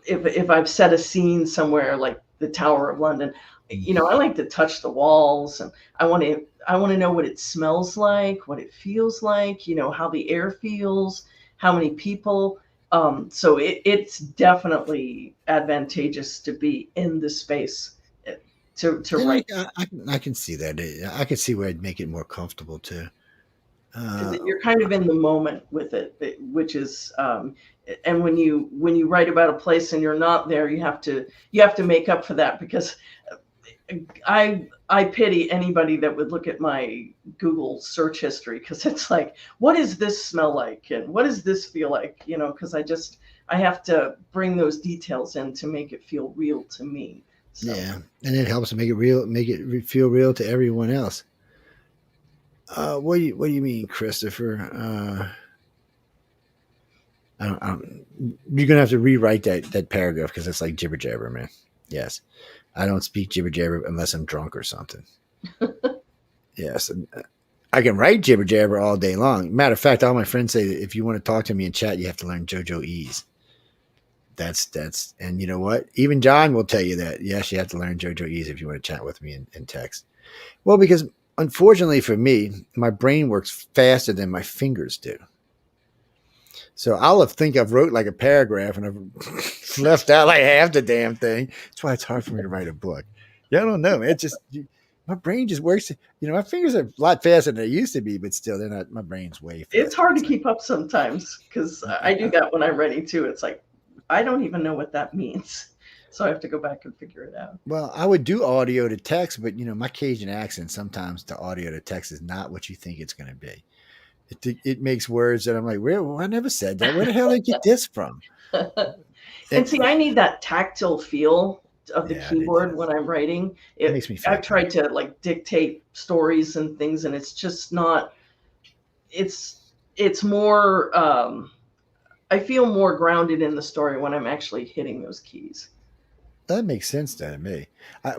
if I've set a scene somewhere like the Tower of London, I like to touch the walls and I want to know what it smells like, what it feels like, how the air feels, how many people. So it's definitely advantageous to be in the space to write. I can see that. I can see where it'd make it more comfortable too. You're kind of in the moment with it, which is, and when you write about a place and you're not there, you have to make up for that because I pity anybody that would look at my Google search history because it's like, what does this smell like? And what does this feel like? Because I have to bring those details in to make it feel real to me. So. Yeah. And it helps to make it feel real to everyone else. What do you mean, Christopher? You're going to have to rewrite that paragraph because it's like jibber jabber, man. Yes. I don't speak jibber jabber unless I'm drunk or something. Yes. I can write jibber jabber all day long. Matter of fact, all my friends say that if you want to talk to me in chat, you have to learn JoJo Ease. That's and you know what? Even John will tell you that. Yes, you have to learn JoJo Ease if you want to chat with me in text. Well, because unfortunately for me, my brain works faster than my fingers do. So I'll think I've wrote like a paragraph and I've left out like half the damn thing. That's why it's hard for me to write a book. Yeah, I don't know, man. It just my brain just works. You know, my fingers are a lot faster than they used to be, but still, they're not. My brain's way faster. It's hard to keep up sometimes because I do that when I'm writing too. It's like I don't even know what that means, so I have to go back and figure it out. Well, I would do audio to text, but you know, my Cajun accent sometimes the audio to text is not what you think it's going to be. It makes words that I'm like, well, I never said that. Where the hell did I get this from? And see, I need that tactile feel of the keyboard when I'm writing. It makes me feel I've tried to like dictate stories and things, and it's just not. It's more. I feel more grounded in the story when I'm actually hitting those keys. That makes sense to me.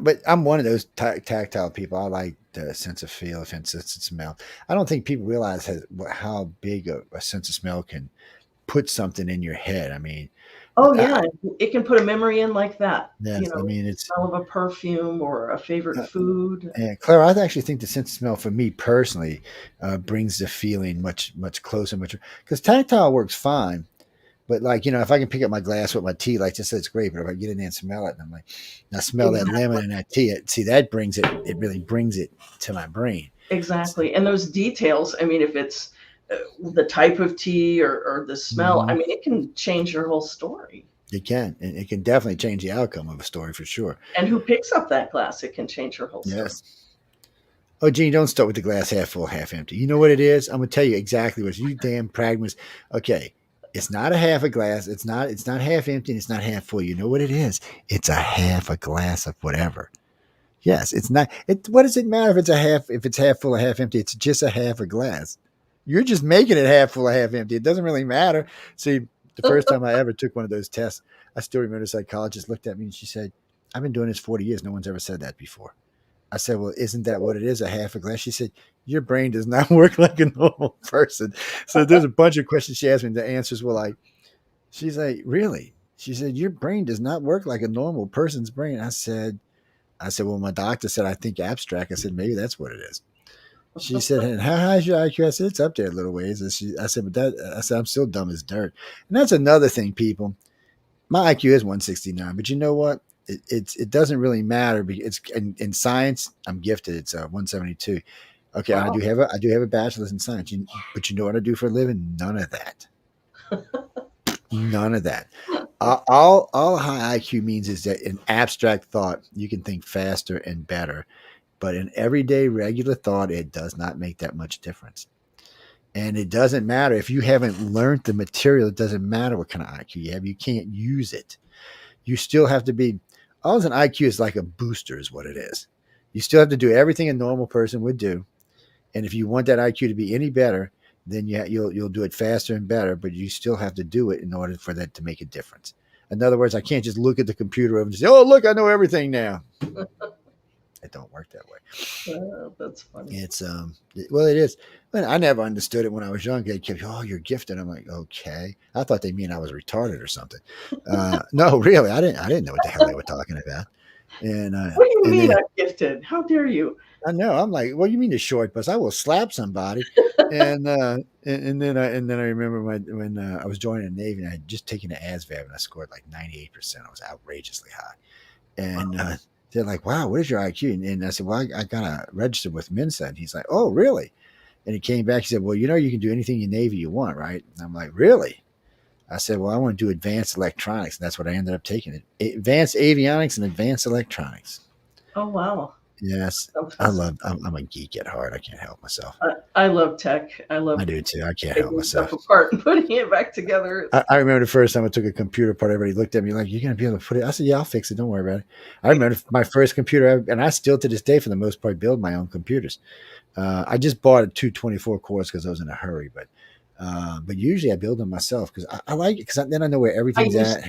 But I'm one of those tactile people. I like the sense of feel, a sense of smell. I don't think people realize how big a sense of smell can put something in your head. I mean, it can put a memory in like that. Yes, you know, I mean, it's smell of a perfume or a favorite food. And Claire, I actually think the sense of smell for me personally brings the feeling much closer, because tactile works fine. But like, you know, if I can pick up my glass with my tea, like just it's great. But if I get in there and smell it, and I'm like, I smell that lemon and that tea. See, that brings it. It really brings it to my brain. Exactly, and those details. I mean, if it's the type of tea or the smell, I mean, it can change your whole story. It can, and it can definitely change the outcome of a story for sure. And who picks up that glass, it can change your whole story. Yes. Oh, Gene, don't start with the glass half full, half empty. You know what it is? I'm gonna tell you exactly what it is. You damn pragmatist. Okay. It's not a half a glass. It's not half empty and it's not half full. You know what it is? It's a half a glass of whatever. Yes, it's not. What does it matter if it's half full or half empty? It's just a half a glass. You're just making it half full or half empty. It doesn't really matter. See, the first time I ever took one of those tests, I still remember the psychologist looked at me and she said, "I've been doing this 40 years. No one's ever said that before." I said, "Well, isn't that what it is? A half a glass?" She said, "Your brain does not work like a normal person." So there's a bunch of questions she asked me. The answers were like, she's like, "Really?" She said, "Your brain does not work like a normal person's brain." I said, "Well, my doctor said I think abstract." I said, "Maybe that's what it is." She said, "And how high is your IQ?" I said, "It's up there a little ways." I said, "I'm still dumb as dirt." And that's another thing, people. My IQ is 169, but you know what? It doesn't really matter because it's in science. I'm gifted. It's 172. Okay, wow. I do have a bachelor's in science, but you know what I do for a living? None of that. None of that. All high IQ means is that in abstract thought, you can think faster and better, but in everyday regular thought, it does not make that much difference. And it doesn't matter if you haven't learned the material. It doesn't matter what kind of IQ you have. You can't use it. You still have to be. All an IQ is like a booster is what it is. You still have to do everything a normal person would do. And if you want that IQ to be any better, then you'll do it faster and better, but you still have to do it in order for that to make a difference. In other words, I can't just look at the computer and say, "Oh, look, I know everything now." It don't work that way. That's funny. It's well, it is. I never understood it when I was young. They kept, "Oh, you're gifted." I'm like, okay. I thought they mean I was retarded or something. No, really, I didn't know what the hell they were talking about. And what do you mean I'm gifted? How dare you? I know. I'm like, "Well, you mean the short bus? I will slap somebody." and then I remember when I was joining the Navy, and I had just taken the ASVAB, and I scored like 98%. I was outrageously high, and they're like, "Wow, what is your IQ?" And I said, "Well, I got to register with Mensa." And he's like, "Oh, really?" And he came back. He said, "Well, you know, you can do anything in Navy you want, right?" And I'm like, "Really?" I said, "Well, I want to do advanced electronics." And that's what I ended up taking. Advanced avionics and advanced electronics. Oh, wow. Yes. I'm a geek at heart. I can't help myself. I love tech. I do too. I can't help myself. Stuff apart and putting it back together. I remember the first time I took a computer apart, everybody looked at me like, "You're going to be able to put it?" I said, "Yeah, I'll fix it. Don't worry about it." I remember my first computer, and I still to this day, for the most part, build my own computers. I just bought a 224 cores because I was in a hurry, but usually I build them myself because I like it because then I know where everything's at.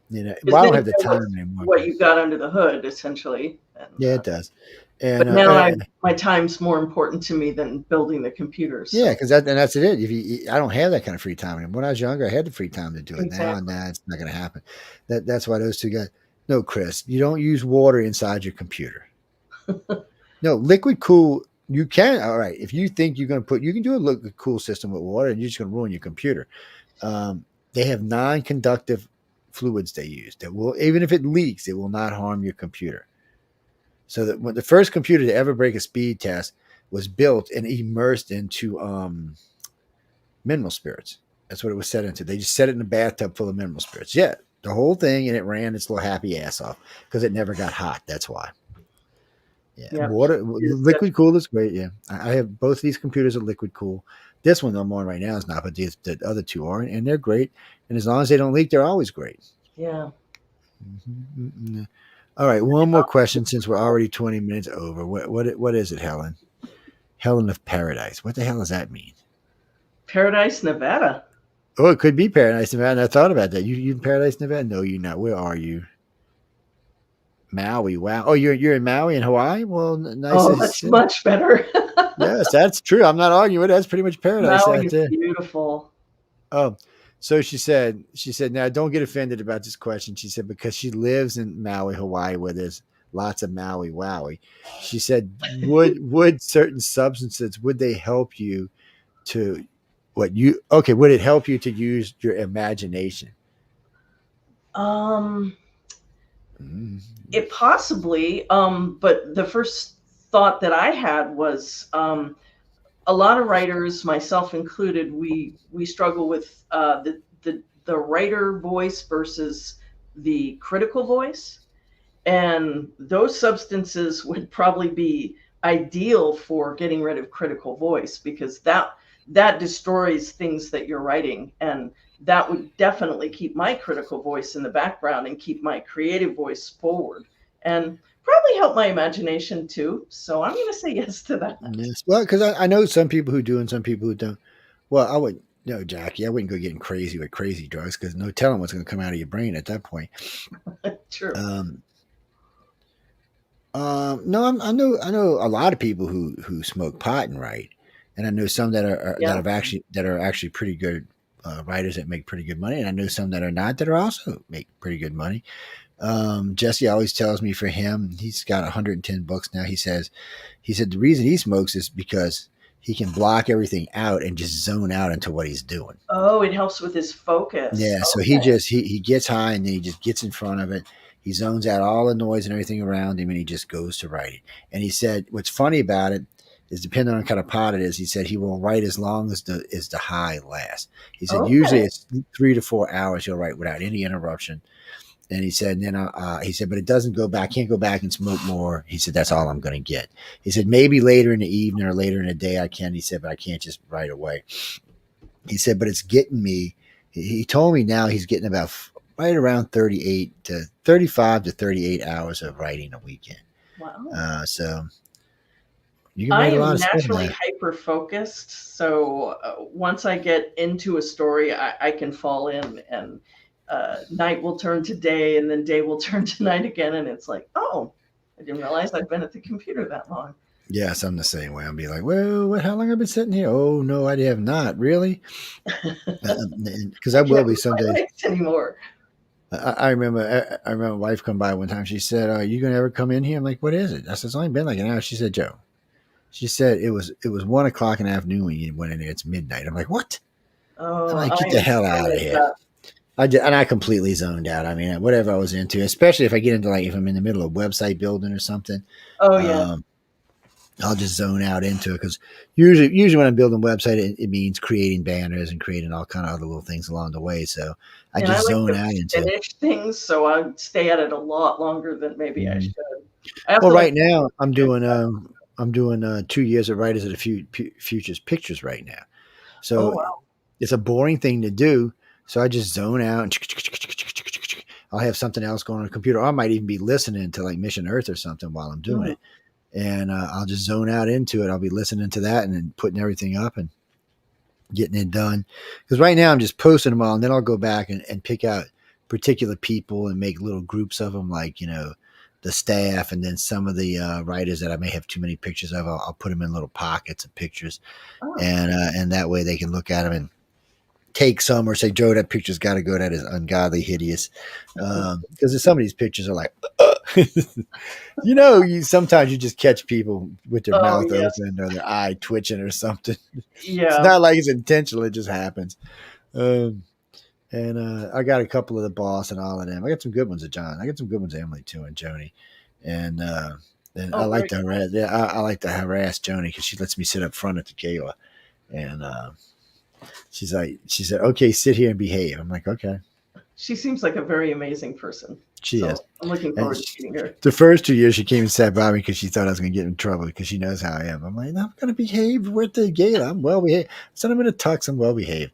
You know, well, I don't have the time anymore. What you got under the hood, essentially. And, Yeah, it does. And but now my time's more important to me than building the computers. Yeah, because that's it. I don't have that kind of free time anymore. When I was younger, I had the free time to do it. Exactly. Now it's not going to happen. That's why those two guys. No, Chris, you don't use water inside your computer. No, liquid cool. You can. All right, if you think you're going to you can do a liquid cool system with water, and you're just going to ruin your computer. They have non-conductive fluids they use that will, even if it leaks, it will not harm your computer. So that when the first computer to ever break a speed test was built and immersed into mineral spirits. That's what it was set into. They just set it in a bathtub full of mineral spirits. Yeah, the whole thing, and it ran its little happy ass off because it never got hot. That's why. Yeah, Yep. water, liquid cool is great. Yeah, I have both of these computers are liquid cool. This one I'm on right now is not, but the other two are, and they're great. And as long as they don't leak, they're always great. Yeah. Mm-hmm. All right, one more question since we're already 20 minutes over. What is it, Helen? Helen of Paradise. What the hell does that mean? Paradise, Nevada. Oh, it could be Paradise, Nevada. I thought about that. You in Paradise, Nevada? No, you're not. Where are you? Maui. Wow. Oh, you're in Maui in Hawaii? Well, nice. Oh, that's much better. Yes, that's true. I'm not arguing with it. That's pretty much Paradise. Maui is beautiful. Oh, so she said, now don't get offended about this question. She said, because she lives in Maui, Hawaii, where there's lots of Maui Wowie. She said, would certain substances, would they help you to would it help you to use your imagination? It possibly, but the first thought that I had was a lot of writers, myself included, we struggle with the writer voice versus the critical voice, and those substances would probably be ideal for getting rid of critical voice, because that destroys things that you're writing, and that would definitely keep my critical voice in the background and keep my creative voice forward, and probably help my imagination too. So I'm going to say yes to that. Yes. Well, because I know some people who do and some people who don't. Well, I wouldn't, no, Jackie, I wouldn't go getting crazy with crazy drugs because no telling what's going to come out of your brain at that point. True. No, I know a lot of people who smoke pot and write, and I know some that are actually pretty good writers that make pretty good money, and I know some that are not that are also make pretty good money. Jesse always tells me for him, he's got 110 books now. He said the reason he smokes is because he can block everything out and just zone out into what he's doing. Oh, it helps with his focus. Yeah. Okay. So he gets high and then he just gets in front of it. He zones out all the noise and everything around him and he just goes to writing. And he said, what's funny about it is depending on what kind of pot it is, he said he will write as long as the high lasts. He said, usually it's 3 to 4 hours he'll write without any interruption. And he said, but it doesn't go back. Can't go back and smoke more. He said, that's all I'm going to get. He said, maybe later in the evening or later in the day I can. He said, but I can't just right away. He said, but it's getting me. He told me now he's getting about right around 35 to 38 hours of writing a weekend. Wow. So you can I write a lot am of stuff. naturally hyper focused. So once I get into a story, I can fall in, and night will turn to day, and then day will turn to night again. And it's like, oh, I didn't realize I'd been at the computer that long. Yes, I'm the same way. I'll be like, well, how long have I been sitting here? Oh, no, I have not. Really? Because I will be someday. Anymore. I remember my wife come by one time. She said, are you going to ever come in here? I'm like, what is it? I said, it's only been like an hour. She said, Joe. She said, it was 1 o'clock in the afternoon when you went in there. It's midnight. I'm like, what? Oh, I'm like, get the hell out of here. I completely zoned out. I mean, whatever I was into, especially if I get into if I'm in the middle of website building or something. Oh yeah. I'll just zone out into it because usually when I'm building a website, it means creating banners and creating all kind of other little things along the way. So I just zone out into finish things, so I stay at it a lot longer than maybe I should. Well, right now I'm doing 2 years of Writers of the Future's Pictures right now. So it's a boring thing to do. So I just zone out and I'll have something else going on the computer. Or I might even be listening to Mission Earth or something while I'm doing it. And I'll just zone out into it. I'll be listening to that and then putting everything up and getting it done. Because right now I'm just posting them all, and then I'll go back and pick out particular people and make little groups of them, the the staff, and then some of the writers that I may have too many pictures of, I'll put them in little pockets of pictures, and that way they can look at them and take some or say, Joe, that picture's got to go. That is ungodly hideous. Because some of these pictures are like, sometimes you just catch people with their mouth open or their eye twitching or something. Yeah. It's not like it's intentional. It just happens. And I got a couple of the boss and all of them. I got some good ones of John. I got some good ones of Emily too, and Joni. And I like to harass. Yeah, I like to harass Joni because she lets me sit up front at the gala. And she said, okay, sit here and behave. I'm like, okay. She seems like a very amazing person. She is. I'm looking forward to meeting her. The first 2 years she came and sat by me because she thought I was going to get in trouble because she knows how I am. I'm like, no, I'm going to behave. We're at the gala. I'm well behaved. I said, I'm in a tux. I'm well behaved.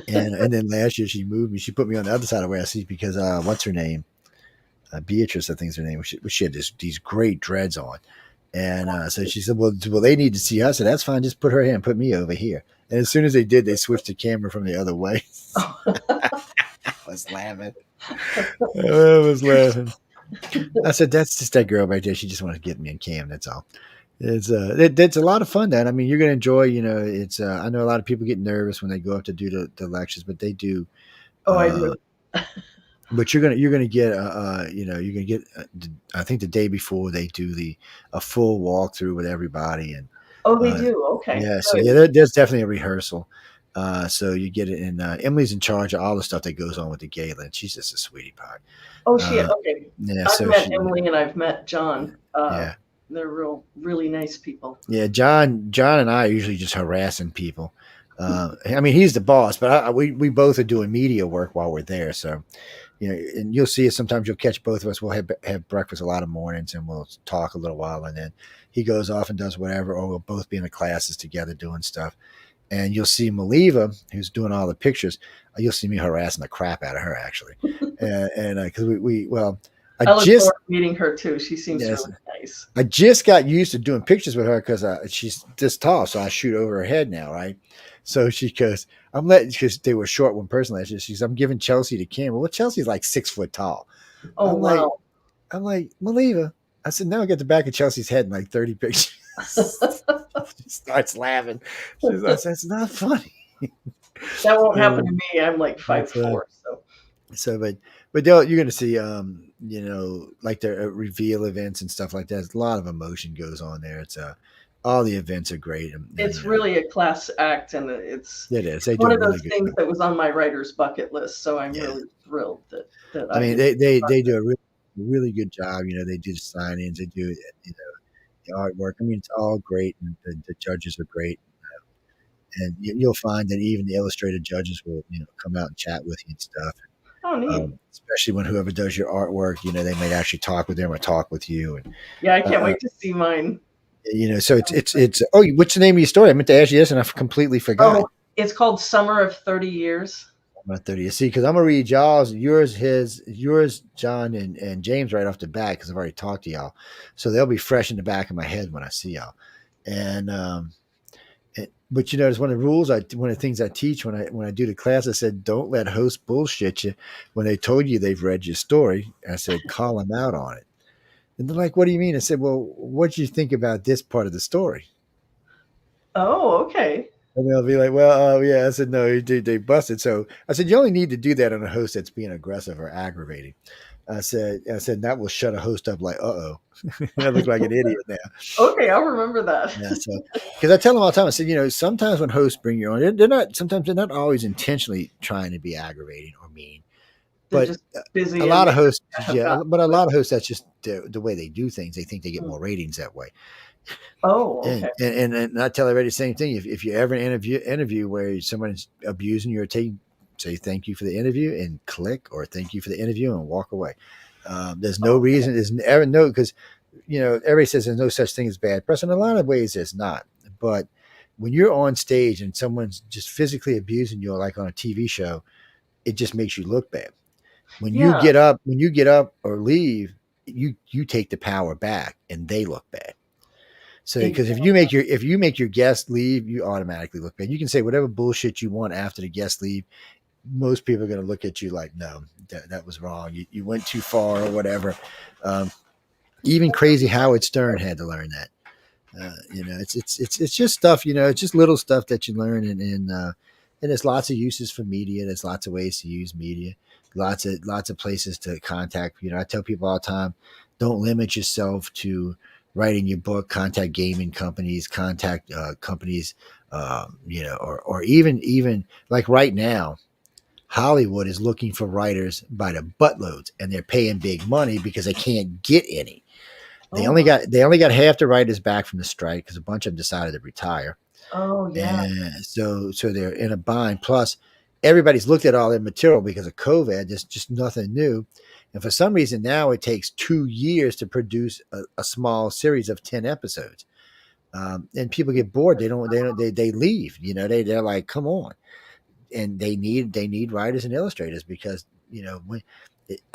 and then last year she moved me. She put me on the other side of where I see because what's her name? Beatrice, I think is her name. She had these great dreads on. And so she said, well, they need to see us. I said, that's fine. Just put her here and put me over here. And as soon as they did, they switched the camera from the other way. I was laughing. I said, that's just that girl right there. She just wanted to get me in cam. That's all. It's a lot of fun, Dan. I mean, you're going to enjoy, it's, I know a lot of people get nervous when they go up to do the lectures, but they do. I do. But you're gonna get I think the day before they do a full walkthrough with everybody, and they do. Okay. Yeah, so there's definitely a rehearsal. So you get it, and Emily's in charge of all the stuff that goes on with the gala, and she's just a sweetie pie. Oh, okay. Yeah, I've met Emily and I've met John. Yeah, they're really nice people. Yeah, John and I are usually just harassing people. I mean, he's the boss, but we both are doing media work while we're there, so. And you'll see it. Sometimes you'll catch both of us. We'll have breakfast a lot of mornings, and we'll talk a little while, and then he goes off and does whatever, or we'll both be in the classes together doing stuff. And you'll see Maliva, who's doing all the pictures. You'll see me harassing the crap out of her, actually. And because I look forward to meeting her too. She seems really nice. I just got used to doing pictures with her because she's this tall, so I shoot over her head now, right? So she goes, because they were short one person last year. She says, I'm giving Chelsea the camera. Well, Chelsea's like 6 foot tall. Oh, wow. I'm like, Maliva. I said, now I get the back of Chelsea's head in like 30 pictures. She starts laughing. She says, it's not funny. That won't happen to me. I'm like 5'4". But you're going to see, like the reveal events and stuff like that. A lot of emotion goes on there. It's all the events are great. It's really a class act, and it is. They one of those things that was on my writer's bucket list. So I'm really thrilled that I mean, they do a really good job. They do the signings, they do the artwork. I mean, it's all great, and the judges are great. And you'll find that even the illustrated judges will come out and chat with you and stuff. Oh, neat. Especially when whoever does your artwork, they might actually talk with them or talk with you. And yeah, I can't wait to see mine. So it's what's the name of your story? I meant to ask you this and I completely forgot. Oh, it's called Summer of 30 Years. Summer of 30 Years. See, because I'm gonna read y'all's, yours, John and James right off the bat because I've already talked to y'all, so they'll be fresh in the back of my head when I see y'all. And but it's one of the rules. One of the things I teach when I do the class. I said, don't let hosts bullshit you when they told you they've read your story. I said, call them out on it. And they're like, what do you mean? I said, well, what do you think about this part of the story? Oh, okay. And they'll be like, well, yeah. I said, no, they busted. So I said, you only need to do that on a host that's being aggressive or aggravating. I said that will shut a host up like, uh-oh. I look like an idiot now. Okay, I'll remember that. Yeah, so because I tell them all the time, I said, sometimes when hosts bring you on, they're not always intentionally trying to be aggravating or mean. But just busy. A lot of hosts, but a lot of hosts, that's just the way they do things. They think they get more ratings that way. Oh, okay. And I tell everybody the same thing. If you ever interview where someone's abusing you or say thank you for the interview and click, or thank you for the interview and walk away. There's no reason. There's ever no, because everybody says there's no such thing as bad press. In a lot of ways, there's not. But when you're on stage and someone's just physically abusing you, like on a TV show, it just makes you look bad. When you get up or leave, you take the power back, and they look bad. So because if you make your guest leave, you automatically look bad. You can say whatever bullshit you want after the guest leave. most people are going to look at you like, no, that was wrong. You went too far or whatever. Even crazy Howard Stern had to learn that. It's just stuff, it's just little stuff that you learn, and there's lots of uses for media. There's lots of ways to use media, lots of places to contact. I tell people all the time, don't limit yourself to writing your book. Contact gaming companies, contact companies, or even like right now, Hollywood is looking for writers by the buttloads, and they're paying big money because they can't get any. They only got half the writers back from the strike because a bunch of them decided to retire. Oh yeah. And so they're in a bind. Plus, everybody's looked at all their material because of COVID. There's just nothing new. And for some reason now it takes 2 years to produce a small series of 10 episodes. And people get bored. They leave. They're like, come on. And they need writers and illustrators because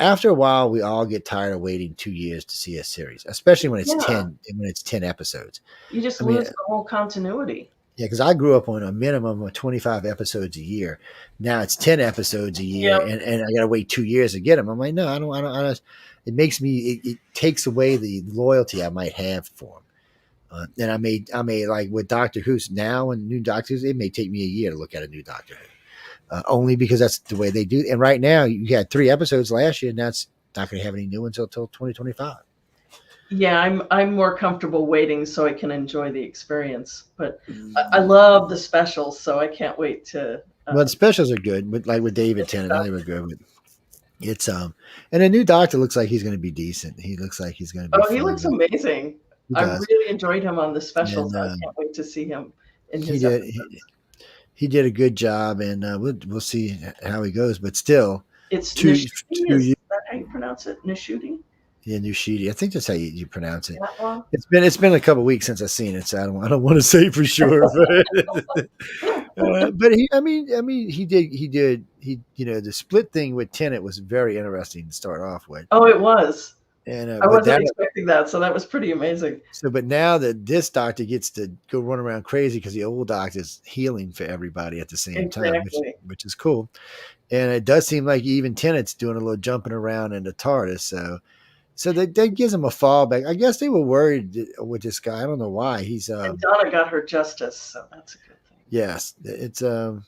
after a while, we all get tired of waiting 2 years to see a series, especially when it's 10 episodes. You just lose the whole continuity. Yeah, because I grew up on a minimum of 25 episodes a year. Now it's 10 episodes a year, and I got to wait 2 years to get them. I'm like, no, I don't. It makes me. It takes away the loyalty I might have for them. And I may like with Doctor Who's now and new Doctor Who's, it may take me a year to look at a new Doctor Who. Only because that's the way they do. And right now, you had 3 episodes last year, and that's not going to have any new ones until 2025. Yeah, I'm more comfortable waiting so I can enjoy the experience. But I love the specials, so I can't wait to. Well, the specials are good, but like with David Tennant, they were good. But it's and a new Doctor looks like he's going to be decent. He looks like he's going to be. Oh, he looks amazing. I really enjoyed him on the specials. I can't wait to see him in his episodes. He did a good job, and we'll see how he goes. But still, it's Nishudi. Is that how you pronounce it? Nishudi? Yeah, Nishudi. I think that's how you pronounce it. Well, it's been a couple of weeks since I've seen it, so I don't want to say for sure. But he did. The split thing with Tennant was very interesting to start off with. Oh, it was. And I wasn't expecting that, so that was pretty amazing. So, but now that this doctor gets to go run around crazy because the old doctor's healing for everybody at the same time, which is cool. And it does seem like even Tennant's doing a little jumping around in the TARDIS. So that gives him a fallback. I guess they were worried with this guy. I don't know why. And Donna got her justice, so that's a good thing. Yes, it's what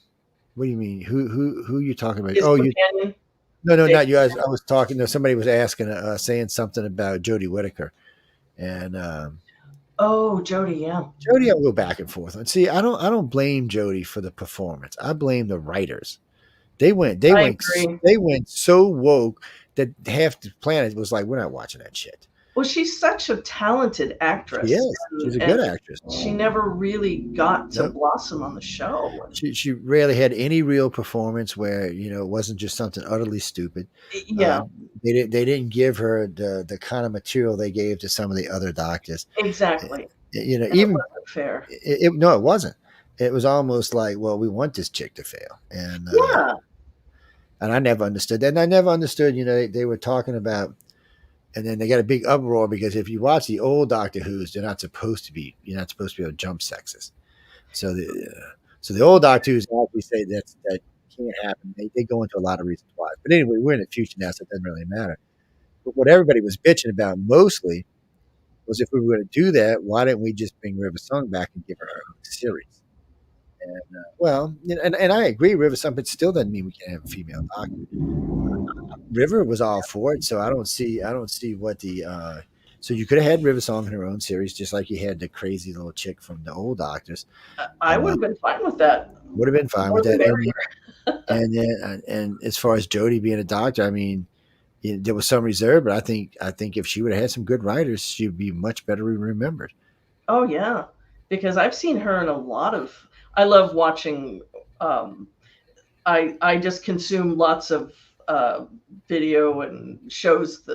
do you mean? Who are you talking about? His companion? No, not you. I was talking to somebody was asking, saying something about Jodie Whittaker, and Jodie, yeah, Jodie, I'll go back and forth. And see, I don't blame Jodie for the performance. I blame the writers. They went so woke that half the planet was like, we're not watching that shit. Well, she's such a talented actress. Yes, she's a good actress. She never really got to blossom on the show. She rarely had any real performance where it wasn't just something utterly stupid. Yeah, they didn't give her the kind of material they gave to some of the other doctors. Exactly. Even it wasn't fair. No, it wasn't. It was almost like, well, we want this chick to fail, and and I never understood that. And I never understood. They were talking about. And then they got a big uproar because if you watch the old Doctor Who's, you're not supposed to be able to jump sexes. So the old Doctor Who's actually say that can't happen. They go into a lot of reasons why. But anyway, we're in the future now, so it doesn't really matter. But what everybody was bitching about mostly was if we were going to do that, why didn't we just bring River Song back and give her own series? And and I agree, River Song, but still doesn't mean we can't have a female Doctor. River was all for it, so I don't see what the so you could have had River Song in her own series, just like you had the crazy little chick from the old Doctors. I would have been fine with that. Would have been fine with that. And as far as Jodie being a doctor, I mean, there was some reserve, but I think if she would have had some good writers, she'd be much better remembered. Oh yeah, because I've seen her in a lot of. I love watching. I just consume lots of video and shows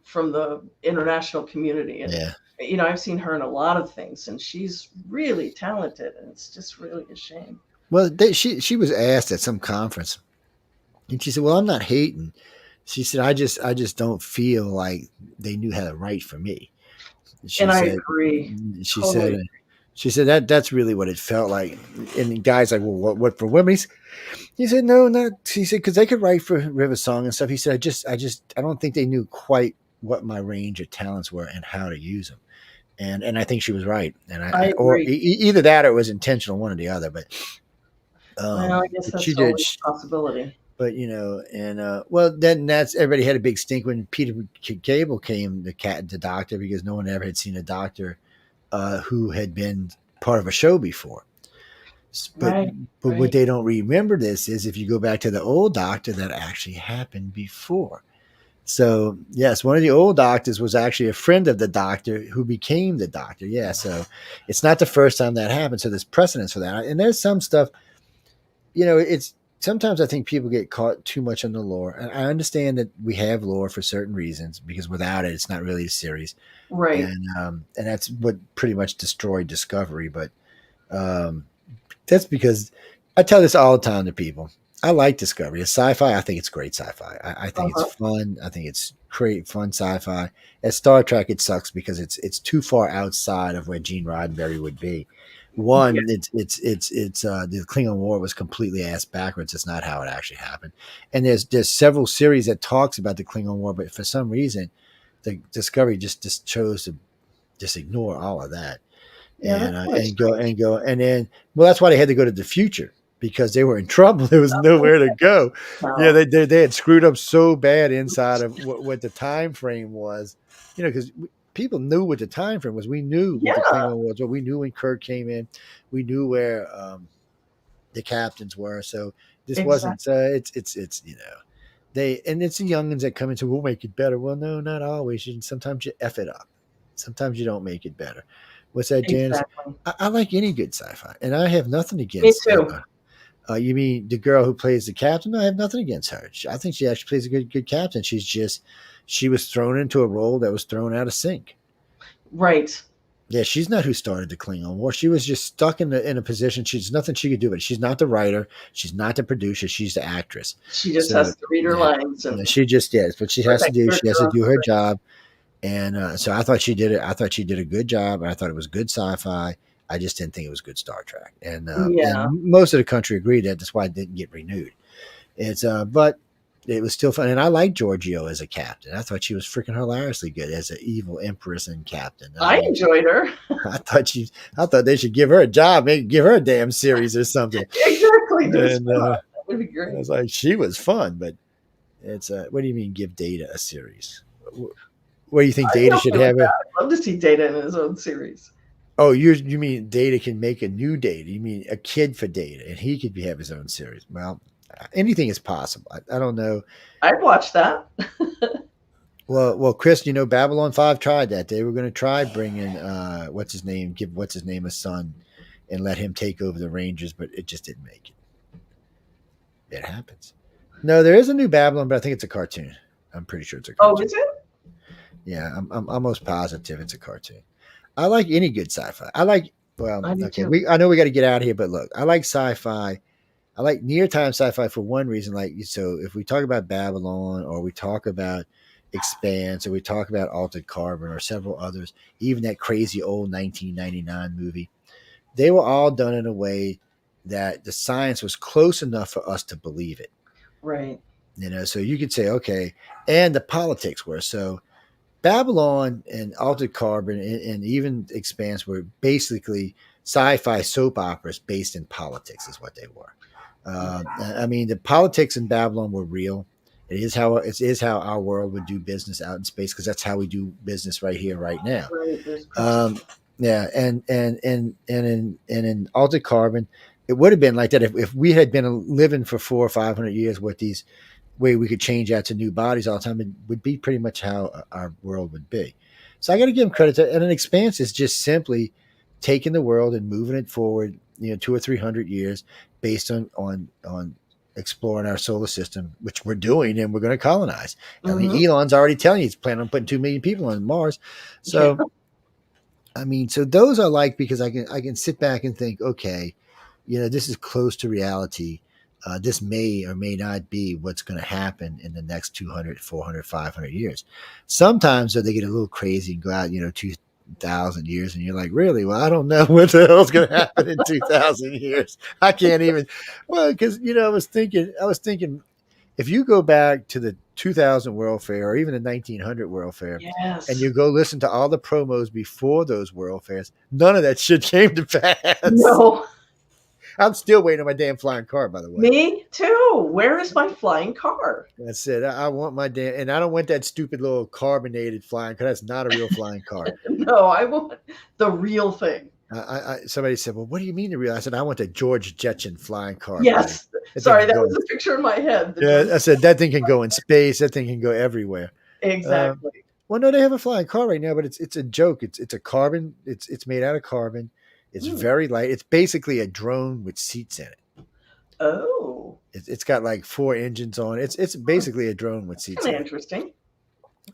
from the international community, and I've seen her in a lot of things, and she's really talented, and it's just really a shame. Well, she was asked at some conference, and she said, "Well, I'm not hating." She said, "I just don't feel like they knew how to write for me." I agree. She totally said. agree. She said that's really what it felt like. And the guy's like, well, what for women? He said, no, not. He said, because they could write for River Song and stuff. He said, I don't think they knew quite what my range of talents were and how to use them. And I think she was right. And I or agree. either that or it was intentional, one or the other. But well, I guess that's she always a possibility. But and well, then that's everybody had a big stink when Peter Cable came, the doctor, because no one ever had seen a doctor who had been part of a show before. But what they don't remember this is if you go back to the old doctor, that actually happened before. So yes, one of the old doctors was actually a friend of the doctor who became the doctor. Yeah, so it's not the first time that happened. So there's precedence for that. And there's some stuff, it's sometimes I think people get caught too much on the lore. And I understand that we have lore for certain reasons, because without it, it's not really a series. Right. And that's what pretty much destroyed Discovery. But that's because I tell this all the time to people. I like Discovery. It's sci-fi. I think it's great sci-fi. I think it's fun. I think it's great, fun sci-fi. At Star Trek, it sucks because it's too far outside of where Gene Roddenberry would be. One, it's the Klingon War was completely ass backwards. It's not how it actually happened. And there's several series that talks about the Klingon War, but for some reason, the Discovery just chose to just ignore all of that. Yeah, and go. And then, well, that's why they had to go to the future, because they were in trouble. There was nowhere to go. Yeah, they had screwed up so bad inside of what the time frame was, because people knew what the time frame was. We knew what the Klingon was. We knew when Kirk came in. We knew where the captains were. So this wasn't. It's it's the youngins that come into, we'll make it better. Well, no, not always. Sometimes you F it up. Sometimes you don't make it better. What's that, Janice? Exactly. I like any good sci-fi, and I have nothing against. Me too. You mean the girl who plays the captain? No, I have nothing against her. I think she actually plays a good captain. She was thrown into a role that was thrown out of sync. Right. Yeah, she's not who started the Klingon War. She was just stuck in a position. She's nothing she could do. But she's not the writer. She's not the producer. She's the actress. She just has to read her lines. And she just but she has to do. She has to do her job. And so I thought she did it. I thought she did a good job. I thought it was good sci-fi. I just didn't think it was good Star Trek. And most of the country agreed that. That's why it didn't get renewed. But it was still fun. And I liked Giorgio as a captain. I thought she was freaking hilariously good as an evil empress and captain. I enjoyed her. I thought they should give her a job, maybe give her a damn series or something. Exactly. That would be great. I was like, she was fun, but it's what do you mean give Data a series? What do you think Data should have? I'd love to see Data in his own series. Oh, you mean Data can make a new Data? You mean a kid for Data, and he could have his own series? Well, anything is possible. I don't know. I'd watch that. Well, Chris, Babylon 5 tried that. They were going to try bringing give what's his name a son, and let him take over the Rangers, but it just didn't make it. It happens. No, there is a new Babylon, but I think it's a cartoon. I'm pretty sure it's a cartoon. Oh, is it? Yeah, I'm almost positive it's a cartoon. I like any good sci-fi. I know we got to get out of here, but look, I like sci-fi. I like near-time sci-fi for one reason. So if we talk about Babylon, or we talk about Expanse, or we talk about Altered Carbon, or several others, even that crazy old 1999 movie, they were all done in a way that the science was close enough for us to believe it. Right. So you could say, okay, and the politics were so. Babylon and Altered Carbon and even Expanse were basically sci-fi soap operas based in politics, is what they were. I mean, the politics in Babylon were real. It is how our world would do business out in space, because that's how we do business right here, right now. Right. And in Altered Carbon, it would have been like that if we had been living for 400 or 500 years with these. Way we could change out to new bodies all the time, it would be pretty much how our world would be. So I got to give them credit and an Expanse is just simply taking the world and moving it forward, 200 or 300 years based on exploring our solar system, which we're doing, and we're going to colonize. Mm-hmm. I mean, Elon's already telling you he's planning on putting 2 million people on Mars. So, I mean, so those I like because I can sit back and think, okay, this is close to reality. This may or may not be what's going to happen in the next 200, 400, 500 years. Sometimes they get a little crazy and go out, 2,000 years, and you're like, really? Well, I don't know what the hell's going to happen in 2,000 years. I can't even. Well, because I was thinking, if you go back to the 2000 World Fair or even the 1900 World Fair, Yes. and you go listen to all the promos before those World Fairs, none of that shit came to pass. No. I'm still waiting on my damn flying car, by the way. Me too. Where is my flying car? That's it. I want my damn, and I don't want that stupid little carbonated flying car. That's not a real flying car. No, I want the real thing. Somebody said, well, what do you mean the real? I said, I want the George Jetson flying car. Yes. Sorry, that was a picture in my head. Yeah, I said, that thing can go in space. That thing can go everywhere. Exactly. Well, no, they have a flying car right now, but it's a joke. It's a carbon. It's made out of carbon. It's very light. It's basically a drone with seats in it. Oh. It's got like 4 engines on it. It's basically a drone with seats in it. Interesting.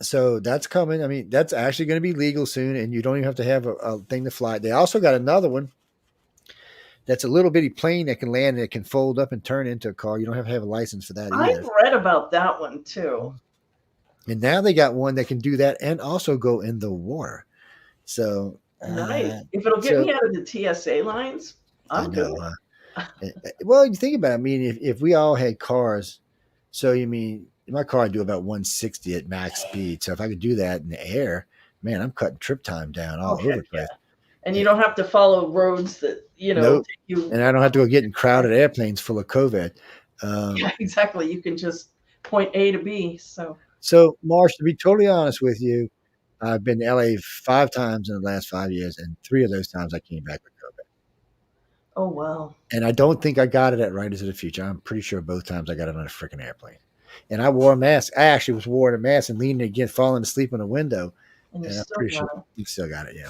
So that's coming. I mean, that's actually going to be legal soon, and you don't even have to have a thing to fly. They also got another one that's a little bitty plane that can land and it can fold up and turn into a car. You don't have to have a license for that either. I've read about that one too. And now they got one that can do that and also go in the water. So nice. If it'll get me out of the TSA lines, I'm good. Well, you think about it. I mean, if we all had cars, so you mean my car would do about 160 at max speed. So if I could do that in the air, man, I'm cutting trip time down all over the place. Yeah. And you don't have to follow roads that, nope. And I don't have to go get in crowded airplanes full of COVID. Yeah, exactly. You can just point A to B. So, Marsh, to be totally honest with you, I've been to LA 5 times in the last 5 years, and 3 of those times I came back with COVID. Oh, wow. And I don't think I got it at Writers of the Future. I'm pretty sure both times I got it on a freaking airplane. And I wore a mask. I actually was wearing a mask and leaning against, falling asleep in a window. And I'm pretty sure you still got it, yeah.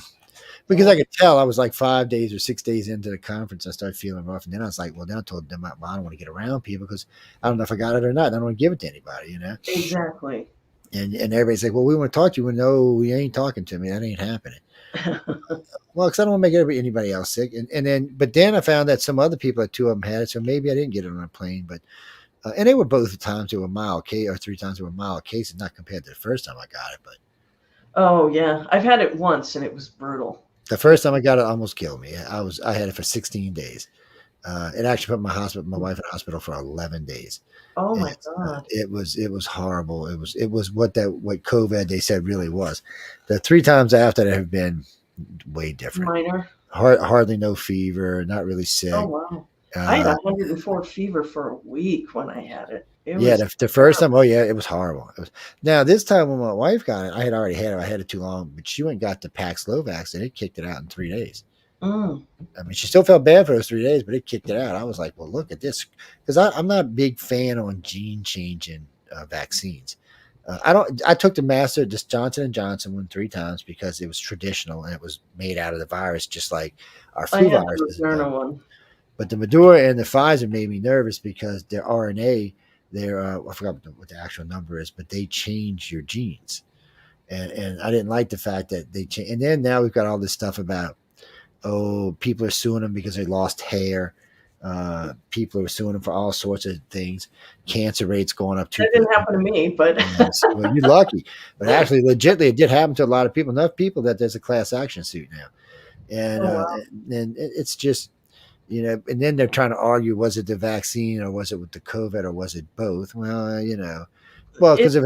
Because I could tell I was like 5 days or 6 days into the conference, I started feeling rough. And then I was like, well, then I told them, well, I don't want to get around people because I don't know if I got it or not. I don't want to give it to anybody, Exactly. And everybody's like, well, we want to talk to you. Well, no, we ain't talking to me. That ain't happening. Well, because I don't want to make anybody else sick. But then I found that some other people, 2 of them had it. So maybe I didn't get it on a plane. But and they were both times they were mild case, or 3 times they were mild cases, not compared to the first time I got it. But oh yeah, I've had it once and it was brutal. The first time I got it almost killed me. I had it for 16 days. It actually put my wife in the hospital for 11 days. Oh my God. It was horrible. It was what COVID they said really was. The 3 times after that have been way different. Minor. Hardly no fever, not really sick. Oh wow. I had 104 fever for a week when I had it. The first time, it was horrible. Now, this time when my wife got it, I had already had it. I had it too long, but she went and got the Paxlovid, and it kicked it out in 3 days. I mean, she still felt bad for those 3 days, but it kicked it out. I was like, well, look at this. Because I'm not a big fan on gene-changing vaccines. I took the Johnson & Johnson one 3 times because it was traditional, and it was made out of the virus, just like our flu virus. One. But the Moderna and the Pfizer made me nervous because their RNA, I forgot what the actual number is, but they change your genes. And I didn't like the fact that they change. And then now we've got all this stuff about, people are suing them because they lost hair. People are suing them for all sorts of things. Cancer rates going up too. That didn't happen to me, but well, you're lucky. But actually, legitimately, it did happen to a lot of people. Enough people that there's a class action suit now. And it's just, and then they're trying to argue, was it the vaccine or was it with the COVID or was it both? Well, because if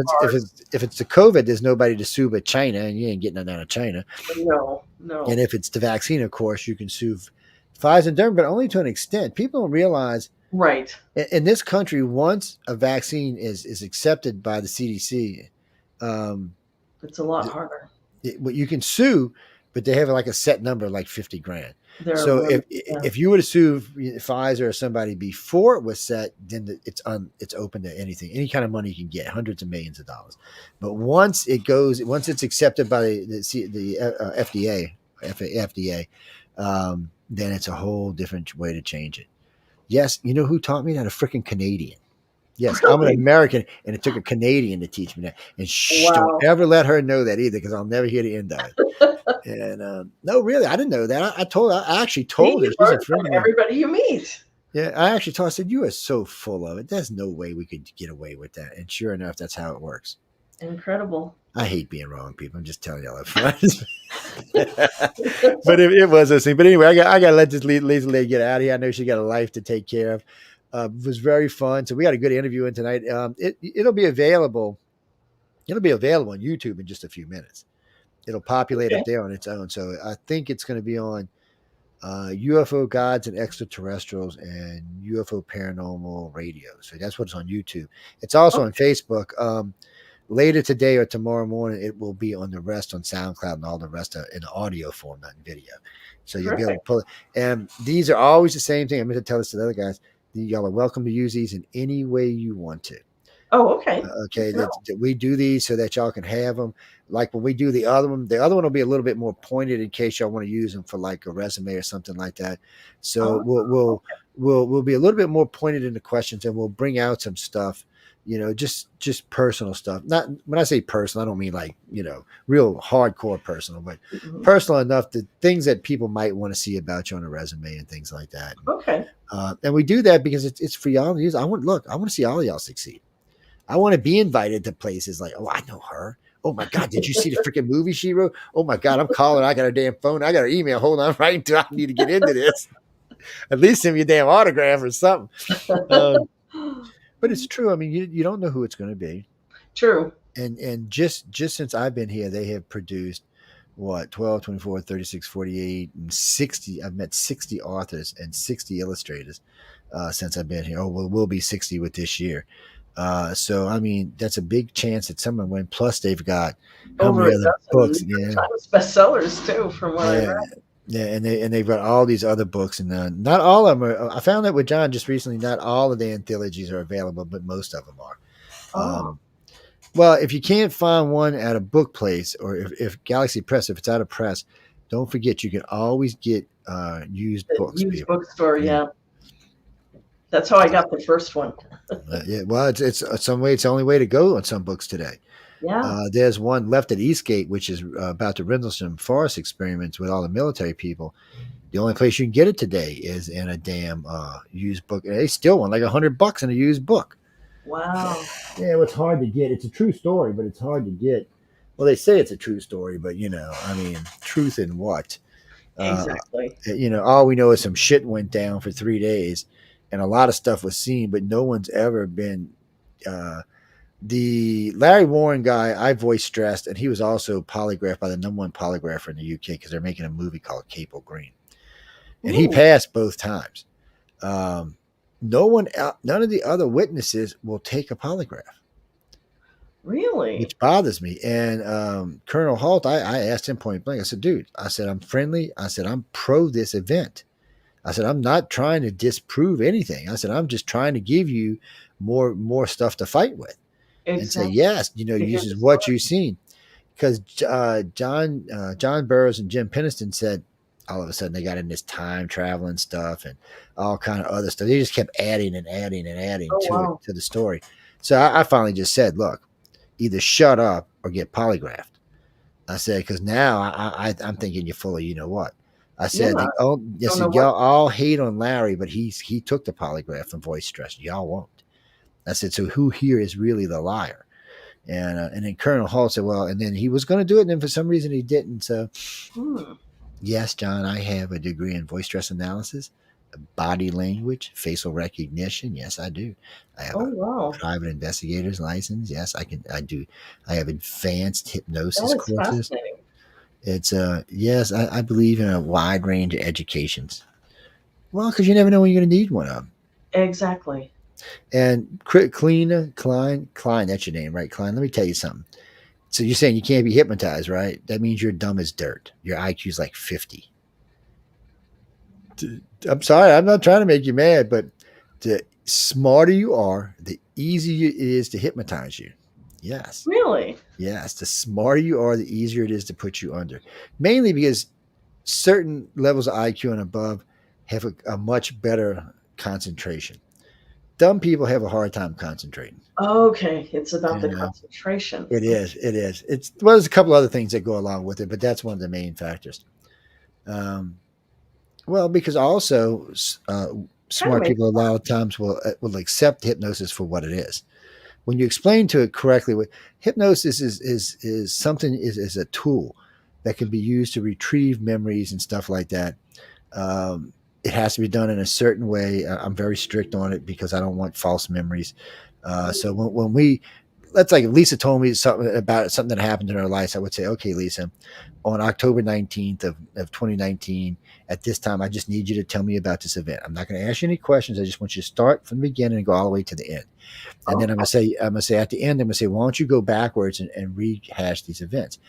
it's the COVID, there's nobody to sue but China, and you ain't getting it out of China. No. And if it's the vaccine, of course, you can sue Pfizer and Moderna, but only to an extent. People don't realize, right? In this country, once a vaccine is accepted by the CDC, it's a lot harder. You can sue, but they have like a set number, like $50,000. So if you were to sue Pfizer or somebody before it was set, then it's open to anything, any kind of money you can get, hundreds of millions of dollars. But once it's accepted by the FDA, then it's a whole different way to change it. Yes, you know who taught me that? A freaking Canadian. Yes, really? I'm an American, and it took a Canadian to teach me that. And don't ever let her know that either, because I'll never hear the end of it. And no, really, I didn't know that. I actually told her. She's a friend of everybody you meet. Yeah, I actually told her, I said, you are so full of it. There's no way we could get away with that. And sure enough, that's how it works. Incredible. I hate being wrong, people. I'm just telling y'all up front. But it was a thing. But anyway, I got to let this lazy lady get out of here. I know she got a life to take care of. It was very fun. So we got a good interview in tonight. It'll be available. It'll be available on YouTube in just a few minutes. It'll populate up there on its own. So I think it's going to be on UFO Gods and Extraterrestrials and UFO Paranormal Radio. So that's what's on YouTube. It's also on Facebook. Later today or tomorrow morning, it will be on the rest on SoundCloud and all the rest in audio form, not in video. So you'll be able to pull it. And these are always the same thing. I'm going to tell this to the other guys. Y'all are welcome to use these in any way you want to. Oh, okay. Okay. We do these so that y'all can have them. Like when we do the other one will be a little bit more pointed in case y'all want to use them for like a resume or something like that. So we'll be a little bit more pointed in the questions, and we'll bring out some stuff. Just personal stuff. Not when I say personal, I don't mean like, real hardcore personal, but personal enough, the things that people might want to see about you on a resume and things like that. Okay. And we do that because it's for y'all to use. I want to see all of y'all succeed. I want to be invited to places like, oh, I know her. Oh my God, did you see the freaking movie she wrote? Oh my God, I'm calling. I got her damn phone. I got her email. Hold on, right until I need to get into this. At least send me a damn autograph or something. But it's true. I mean, you don't know who it's going to be. True. And just since I've been here, they have produced 12, 24, 36, 48, and 60. I've met 60 authors and 60 illustrators since I've been here. Oh, well, we'll be 60 with this year. So, I mean, that's a big chance that someone win. Plus, they've got how many other books? Yeah, bestsellers too, from what I read. Yeah, and they've got all these other books, and not all of them are. I found that with John just recently. Not all of the anthologies are available, but most of them are. Well, if you can't find one at a book place, or if Galaxy Press, if it's out of press, don't forget you can always get used books. Used bookstore, yeah. That's how I got the first one. Yeah, well, it's some way. It's the only way to go on some books today. Yeah. There's one left at Eastgate, which is about the Rendlesham Forest experiments with all the military people. The only place you can get it today is in a damn used book. They still want like $100 in a used book. Wow. Yeah, it's hard to get. It's a true story, but it's hard to get. Well, they say it's a true story, but I mean, truth in what? Exactly. All we know is some shit went down for 3 days, and a lot of stuff was seen, but no one's ever been. The Larry Warren guy I voice stressed, and he was also polygraphed by the #1 polygrapher in the UK because they're making a movie called Capel Green, and he passed both times. None of the other witnesses will take a polygraph. Really? Which bothers me. And Colonel Halt, I asked him point blank. I said, dude, I'm friendly. I said, I'm pro this event. I said, I'm not trying to disprove anything. I said, I'm just trying to give you more stuff to fight with. Exactly. And say, yes, this is what you've seen. Because John Burroughs and Jim Penniston said all of a sudden they got in this time traveling stuff and all kind of other stuff. They just kept adding and adding and adding to the story. So I finally just said, look, either shut up or get polygraphed. I said, because now I'm thinking you're full of what. I said, y'all all hate on Larry, but he took the polygraph and voice stress. Y'all won't. I said, so who here is really the liar? And then Colonel Hall said, well, and then he was going to do it, and then for some reason he didn't. So, yes, John, I have a degree in voice stress analysis, body language, facial recognition. Yes, I do. I have a private investigator's license. Yes, I do. I have advanced hypnosis courses. It's yes, I believe in a wide range of educations. Well, because you never know when you're going to need one of them. Exactly. And Klein, that's your name, right? Klein, let me tell you something. So you're saying you can't be hypnotized, right? That means you're dumb as dirt. Your IQ is like 50. I'm sorry, I'm not trying to make you mad, but the smarter you are, the easier it is to hypnotize you. Yes. Really? Yes. The smarter you are, the easier it is to put you under. Mainly because certain levels of IQ and above have a much better concentration. Dumb people have a hard time concentrating. Okay. It's about the concentration. It is. There's a couple other things that go along with it, but that's one of the main factors. Well, because also smart people a lot of times will accept hypnosis for what it is. when you explain to it correctly, what hypnosis is something is a tool that can be used to retrieve memories and stuff like that. It has to be done in a certain way. I'm very strict on it because I don't want false memories. So when we, let's like Lisa told me something about something that happened in her life, I would say, okay, Lisa, on October 19th of 2019, at this time, I just need you to tell me about this event. I'm not going to ask you any questions. I just want you to start from the beginning and go all the way to the end. And then I'm gonna say at the end, I'm gonna say, why don't you go backwards and rehash these events?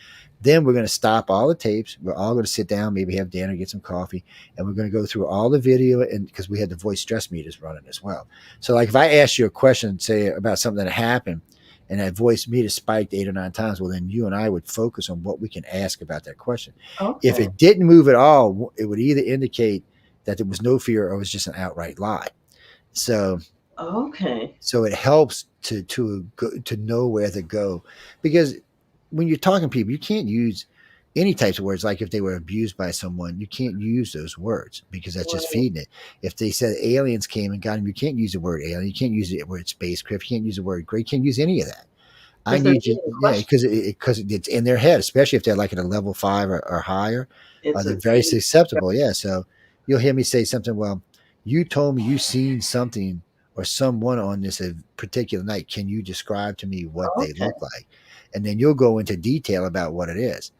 Then we're gonna stop all the tapes. We're all gonna sit down, maybe have dinner, get some coffee, and we're gonna go through all the video, and because we had the voice stress meters running as well. So like if I asked you a question, say about something that happened, and that voice meter spiked 8 or 9 times, well then you and I would focus on what we can ask about that question. Okay. If it didn't move at all, it would either indicate that there was no fear or it was just an outright lie. So Okay. so it helps to know where to go, because when you're talking to people, you can't use any types of words. Like if they were abused by someone, you can't use those words because that's just feeding it. If they said aliens came and got him, you can't use the word alien. You can't use the word spacecraft. You can't use the word great. You can't use any of that. I need you, because it's in their head, especially if they're like at a level 5 or higher. They're very susceptible. Yeah. So you'll hear me say something. Well, you told me you seen something or someone on this particular night. Can you describe to me what they look like? And then you'll go into detail about what it is.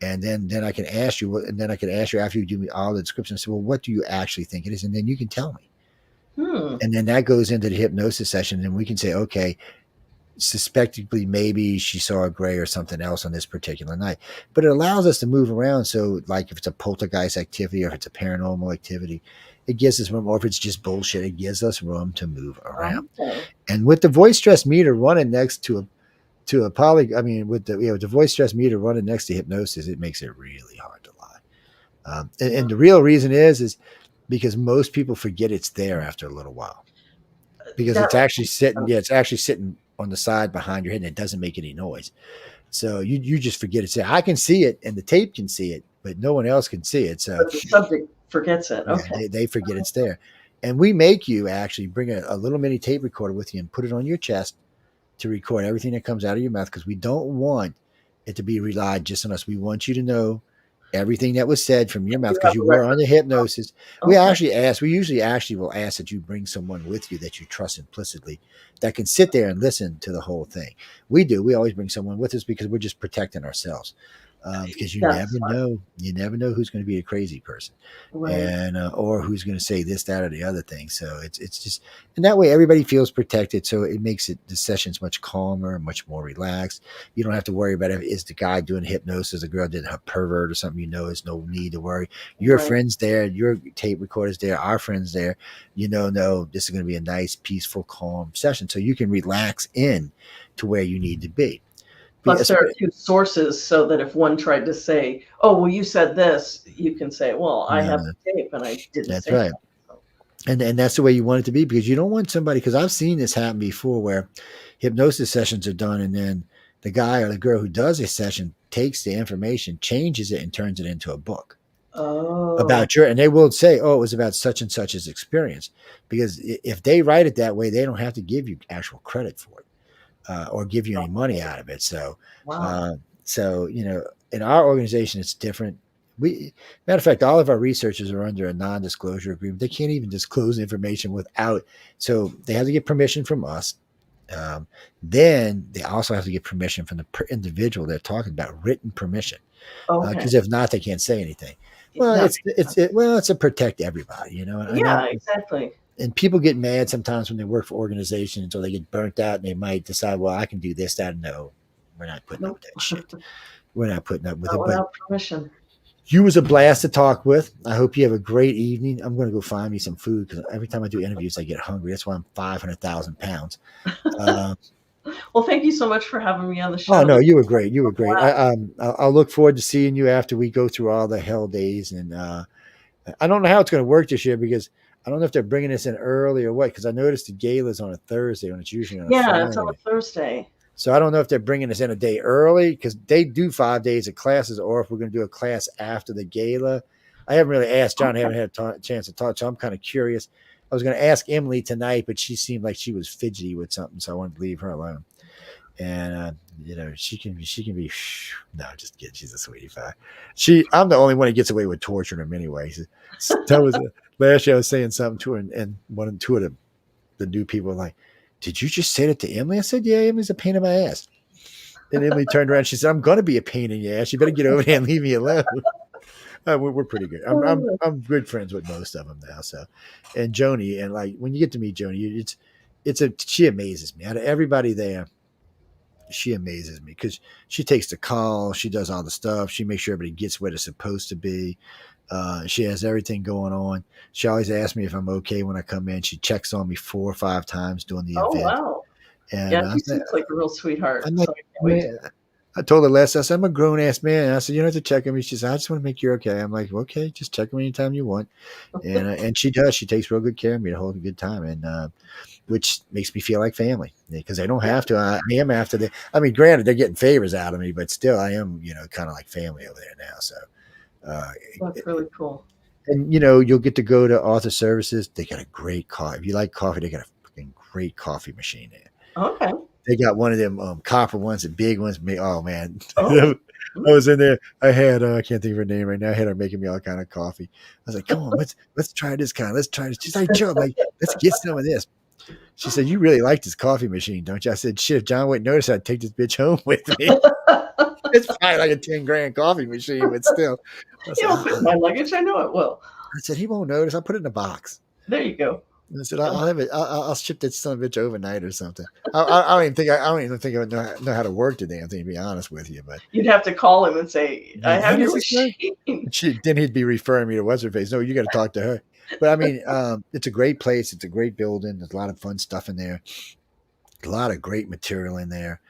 And then I can ask you, and then I can ask you after you do me all the descriptions. So, well, what do you actually think it is? And then you can tell me. And then that goes into the hypnosis session. And we can say, okay, suspectedly, maybe she saw a gray or something else on this particular night. But it allows us to move around. So like if it's a poltergeist activity or if it's a paranormal activity, it gives us room, or if it's just bullshit, it gives us room to move around. And with the voice stress meter running next to a with the voice stress meter running next to hypnosis, it makes it really hard to lie. And the real reason is because most people forget it's there after a little while, because it's actually sitting. Yeah, it's actually sitting on the side behind your head, and it doesn't make any noise. So you just forget it's there. I can see it, and the tape can see it, but no one else can see it. So but the subject forgets it. Okay. Yeah, they forget it's there. And we make you actually bring a little mini tape recorder with you and put it on your chest to record everything that comes out of your mouth, because we don't want it to be relied just on us. We want you to know everything that was said from your mouth, because you were under hypnosis. We usually will ask that you bring someone with you that you trust implicitly that can sit there and listen to the whole thing. We always bring someone with us because we're just protecting ourselves. Because you never know who's going to be a crazy person, and or who's going to say this, that, or the other thing. So it's just, and that way everybody feels protected. So it makes the sessions much calmer, much more relaxed. You don't have to worry about is the guy doing hypnosis, a girl did a pervert or something. There's no need to worry. Your friend's there, your tape recorder's there, our friend's there. No, this is going to be a nice, peaceful, calm session, so you can relax in to where you need to be. Plus, there are 2 sources, so that if one tried to say, "Oh, well, you said this," you can say, "Well, I have the tape, and I didn't." That's say right. That. And that's the way you want it to be, because you don't want somebody. Because I've seen this happen before, where hypnosis sessions are done, and then the guy or the girl who does a session takes the information, changes it, and turns it into a book about and they will say, "Oh, it was about such and such's experience," because if they write it that way, they don't have to give you actual credit for it. Or give you any money out of it. So, in our organization, it's different. Matter of fact, all of our researchers are under a non-disclosure agreement. They can't even disclose information without, so they have to get permission from us. Then they also have to get permission from the individual they're talking about, written permission. Because if not, they can't say anything. Well, it's to protect everybody, Exactly. And people get mad sometimes when they work for organizations, or they get burnt out and they might decide, well, I can do this, that. No, we're not putting up with that shit. We're not putting up with it. Without permission. You was a blast to talk with. I hope you have a great evening. I'm going to go find me some food, because every time I do interviews, I get hungry. That's why I'm 500,000 pounds. Well, thank you so much for having me on the show. Oh, no, you were great. You were great. I'll look forward to seeing you after we go through all the hell days. And I don't know how it's going to work this year, because I don't know if they're bringing us in early or what, because I noticed the gala's on a Thursday when it's usually on a Friday. It's on a Thursday. So I don't know if they're bringing us in a day early, because they do 5 days of classes, or if we're going to do a class after the gala. I haven't really asked John. I haven't had a chance to talk, so I'm kind of curious. I was going to ask Emily tonight, but she seemed like she was fidgety with something, so I wanted to leave her alone. And she can be. No, just kidding. She's a sweetie pie. I'm the only one who gets away with torturing him anyway. That was last year. I was saying something to her, and two of the new people were like, "Did you just say that to Emily?" I said, "Yeah, Emily's a pain in my ass." And Emily turned around. She said, "I'm going to be a pain in your ass. You better get over there and leave me alone." We're pretty good. I'm good friends with most of them now. So, and Joni, and like when you get to meet Joni, she amazes me. Out of everybody there, she amazes me because she takes the call, she does all the stuff, she makes sure everybody gets where they're supposed to be. She has everything going on. She always asks me if I'm okay when I come in. She checks on me 4 or 5 times during the event. Wow. And yeah, she seems like a real sweetheart. I'm like, man, I told her last, I said, I'm a grown ass man. And I said, you don't have to check on me. She said, I just want to make you okay. I'm like, okay, just check on me anytime you want. And she does. She takes real good care of me the whole good time. And which makes me feel like family because they don't have to. I am after them. I mean, granted, they're getting favors out of me, but still, I am, kind of like family over there now. So that's really cool. And you'll get to go to Author Services. They got a great coffee. If you like coffee, they got a fucking great coffee machine there. Okay. They got one of them copper ones, the big ones. Oh man, I was in there. I had I can't think of her name right now. I had her making me all kind of coffee. I was like, come on, let's try this kind. Let's try this. She's like, Joe, let's get some of this. She said, you really like this coffee machine, don't you? I said, shit, if John wouldn't notice, I'd take this bitch home with me. It's probably like a 10 grand coffee machine, but still. You'll fit my luggage. I know it will. I said, he won't notice. I'll put it in a box. There you go. I said, I'll have it. I'll ship that son of a bitch overnight or something. I don't even think I would know how to work the damn thing, to be honest with you. But you'd have to call him and say, I have your machine. Then he'd be referring me to what's her face. No, you got to talk to her. But I mean, it's a great place. It's a great building. There's a lot of fun stuff in there. A lot of great material in there.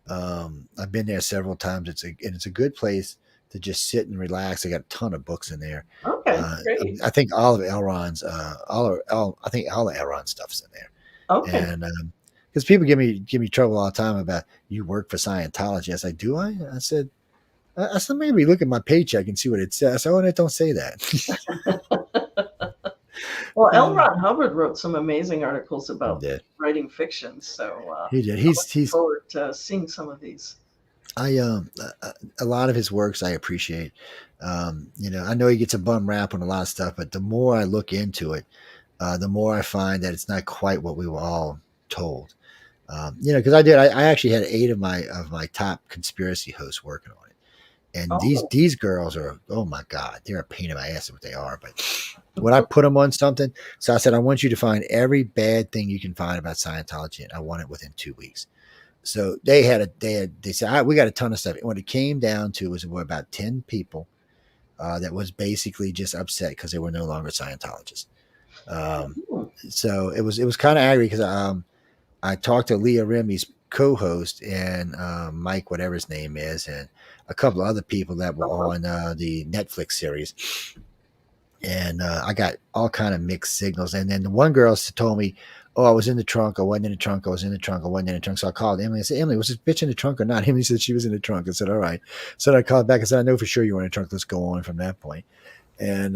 I've been there several times. It's a good place to just sit and relax. They got a ton of books in there. Okay, great. I think all of Elron's, I think all of Elron's stuff's in there. Okay. And because people give me trouble all the time about you work for Scientology. I said, do I? I said maybe look at my paycheck and see what it says. I said, oh, it don't say that. Well, L. Ron Hubbard wrote some amazing articles about writing fiction. So he did. He's looking forward to seeing some of these. A lot of his works I appreciate. I know he gets a bum rap on a lot of stuff, but the more I look into it, the more I find that it's not quite what we were all told. Because I actually had 8 of my top conspiracy hosts working on it, and these girls are, oh my God, they're a pain in my ass. Is what they are. But when I put them on something, so I said, I want you to find every bad thing you can find about Scientology, and I want it within 2 weeks. So they said, we got a ton of stuff. What it came down to was we're about 10 people that was basically just upset because they were no longer Scientologists. So it was kind of angry because I talked to Leah Remy's co-host and Mike, whatever his name is, and a couple of other people that were on the Netflix series. And I got all kind of mixed signals. And then the one girl told me, oh, I was in the trunk. I wasn't in the trunk. I was in the trunk. I wasn't in the trunk. So I called Emily. I said, Emily, was this bitch in the trunk or not? Emily said she was in the trunk. I said, all right. So I called back. I said, I know for sure you were in the trunk. Let's go on from that point. And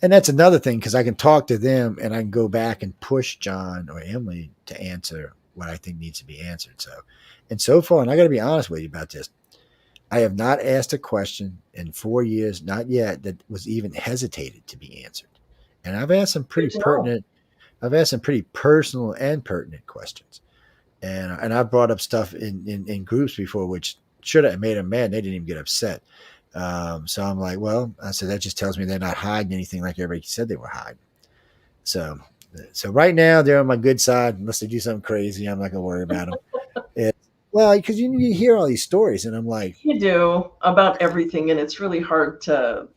that's another thing, because I can talk to them and I can go back and push John or Emily to answer what I think needs to be answered. So far, and I got to be honest with you about this, I have not asked a question in 4 years, not yet, that was even hesitated to be answered. And I've asked some pretty pertinent. I've asked some pretty personal and pertinent questions, and I brought up stuff in groups before, which should have made them mad. They didn't even get upset. So I'm like, well, I said, that just tells me they're not hiding anything like everybody said they were hiding. So right now they're on my good side. Unless they do something crazy, I'm not gonna worry about them. Well, because you hear all these stories, and I'm like, you do about everything, and it's really hard to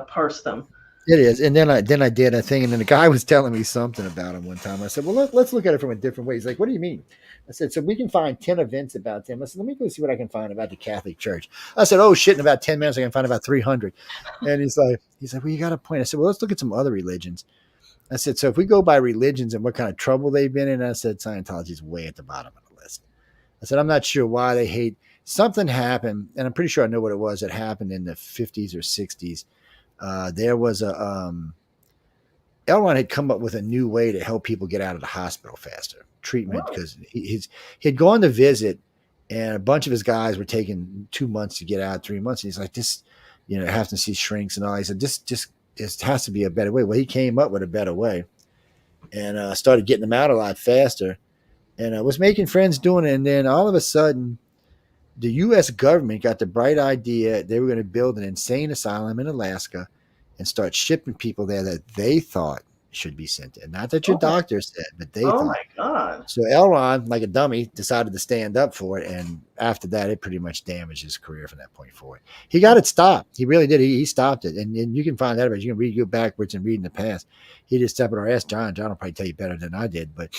parse them. It is. And then I did a thing, and then the guy was telling me something about him one time. I said, well, let's look at it from a different way. He's like, what do you mean? I said, so we can find 10 events about them. I said, let me go see what I can find about the Catholic Church. I said, oh shit, in about 10 minutes I can find about 300. And he's like, well, you got a point. I said, well, let's look at some other religions. I said, so if we go by religions and what kind of trouble they've been in, I said, Scientology is way at the bottom of the list. I said, I'm not sure why they hate. Something happened, and I'm pretty sure I know what it was. It happened in the 50s or 60s. There was L. Ron had come up with a new way to help people get out of the hospital faster, treatment, because he had gone to visit, and a bunch of his guys were taking 2 months to get out, 3 months. And he's like, this, have to see shrinks and all. He said, this has to be a better way. Well, he came up with a better way, and started getting them out a lot faster, and was making friends doing it. And then all of a sudden, the U.S. government got the bright idea they were going to build an insane asylum in Alaska and start shipping people there that they thought should be sent there. Not that your doctor said, but they thought. Oh, my God. So L. Ron, like a dummy, decided to stand up for it. And after that, it pretty much damaged his career from that point forward. He got it stopped. He really did. He stopped it. And you can find out about it. You can go backwards and read in the past. He just stepped on our ass. John will probably tell you better than I did. But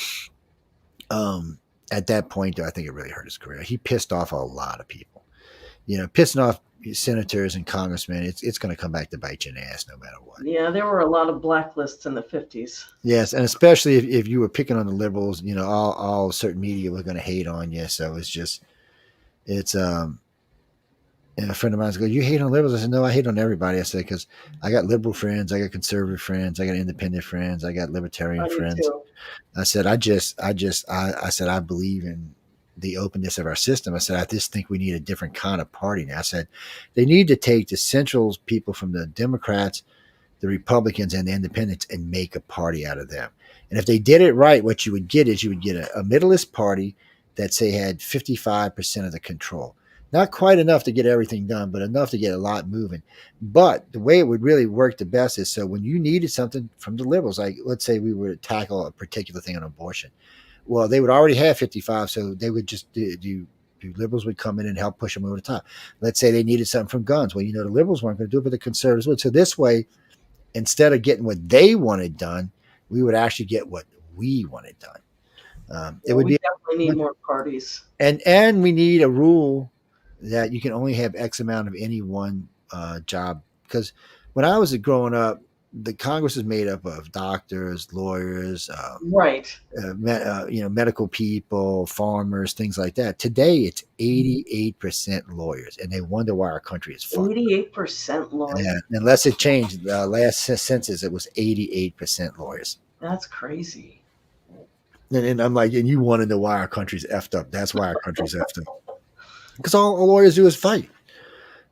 at that point, though, I think it really hurt his career. He pissed off a lot of people. Pissing off senators and congressmen, it's going to come back to bite you in the ass no matter what. Yeah, there were a lot of blacklists in the 50s. Yes, and especially if you were picking on the liberals, all certain media were going to hate on you. So and a friend of mine goes, "You hate on liberals?" I said, "No, I hate on everybody." I said, because I got liberal friends, I got conservative friends, I got independent friends, I got libertarian friends. Too. I said, I said, I believe in the openness of our system. I said, I just think we need a different kind of party now. I said, they need to take the central people from the Democrats, the Republicans, and the independents and make a party out of them. And if they did it right, what you would get is a middleist party that, say, had 55% of the control. Not quite enough to get everything done, but enough to get a lot moving. But the way it would really work the best is, so when you needed something from the liberals, like let's say we were to tackle a particular thing on abortion, well, they would already have 55, so they would just do liberals would come in and help push them over the top. Let's say they needed something from guns. Well, the liberals weren't going to do it, but the conservatives would. So this way, instead of getting what they wanted done, we would actually get what we wanted done. We definitely need more parties. And we need a rule that you can only have X amount of any one job. Because when I was growing up, the Congress is made up of doctors, lawyers, medical people, farmers, things like that. Today, it's 88% lawyers, and they wonder why our country is fucked. 88% lawyers. Yeah, unless it changed. The last census, it was 88% lawyers. That's crazy. And I'm like, and you want to know why our country's effed up? That's why our country's effed up. Because all lawyers do is fight,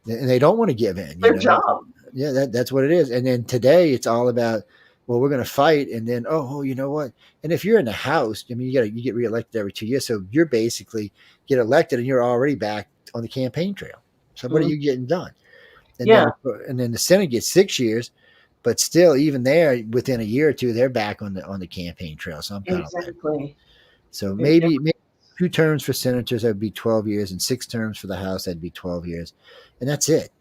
and they don't want to give in. Their job. Yeah, that's what it is. And then today it's all about, well, we're going to fight, and then you know what? And if you're in the House, you get reelected every 2 years, so you're basically get elected, and you're already back on the campaign trail. So what are you getting done? And then the Senate gets 6 years, but still, even there, within a year or two, they're back on the campaign trail. So I'm kind of like, so maybe 2 terms for senators, that would be 12 years, and 6 terms for the House, that'd be 12 years, and that's it.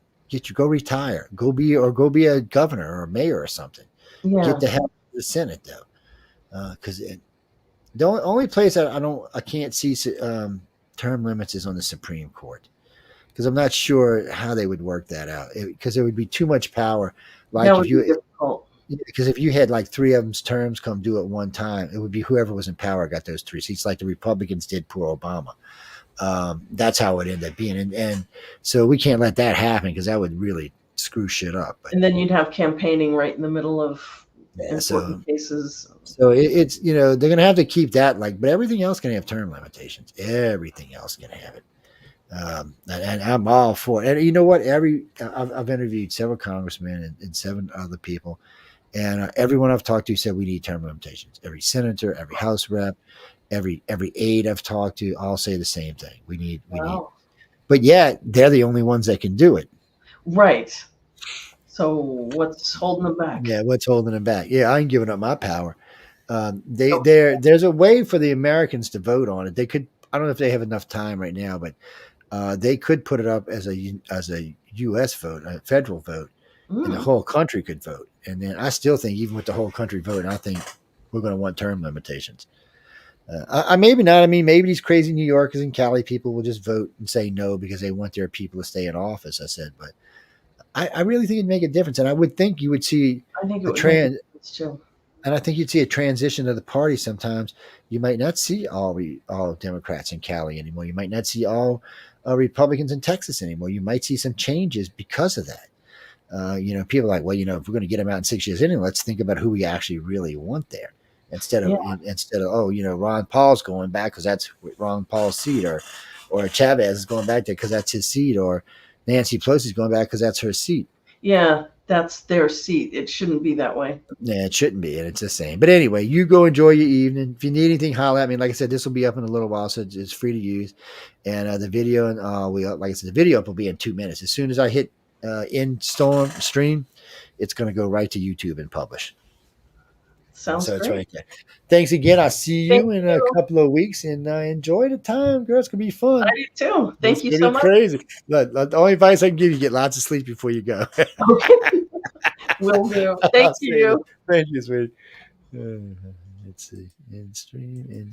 Go retire, go be a governor or a mayor or something. Yeah. Get the hell out of the Senate though, because the only place I can't see term limits is on the Supreme Court, because I'm not sure how they would work that out, because there would be too much power. Like if you, difficult. Because if you had like 3 of them's terms come due at one time, it would be whoever was in power got those 3 seats, like the Republicans did poor Obama. That's how it ended up being. And so we can't let that happen, because that would really screw shit up. And then you'd have campaigning right in the middle of important cases. So it's, they're going to have to keep that, but everything else can have term limitations. Everything else can have it. And I'm all for it. And you know what? I've interviewed several congressmen and 7 other people, and everyone I've talked to said we need term limitations. Every senator, every House rep, every aide I've talked to all say the same thing. We need, but yet they're the only ones that can do it. Right. So what's holding them back? Yeah. What's holding them back? Yeah. I ain't giving up my power. There's a way for the Americans to vote on it. They could, I don't know if they have enough time right now, but they could put it up as a U.S. vote, a federal vote, and the whole country could vote. And then I still think, even with the whole country voting, I think we're going to want term limitations. Maybe not. I mean, maybe these crazy New Yorkers and Cali people will just vote and say no because they want their people to stay in office. I said, but I really think it'd make a difference, and I would think you would see a trend. And I think you'd see a transition of the party. Sometimes you might not see all Democrats in Cali anymore. You might not see all Republicans in Texas anymore. You might see some changes because of that. People are like, well, if we're going to get him out in 6 years anyway, let's think about who we actually really want there. Instead of Ron Paul's going back because that's Ron Paul's seat, or Chavez is going back there because that's his seat, or Nancy Pelosi's going back because that's her seat. Yeah, that's their seat. It shouldn't be that way. Yeah, it shouldn't be, and it's the same. But anyway, you go enjoy your evening. If you need anything, holler at me. Like I said, this will be up in a little while, so it's free to use. And the video, like I said, the video up will be in 2 minutes. As soon as I hit stream, it's going to go right to YouTube and publish. Sounds great. It's right there. Thanks again. I'll see you in a couple of weeks, and enjoy the time, girl. It's gonna be fun. I do too. Thank you so much. Crazy. The only advice I can give you: get lots of sleep before you go. Okay. Will do. Thank you. Thank you, sweetie. Let's see. In stream.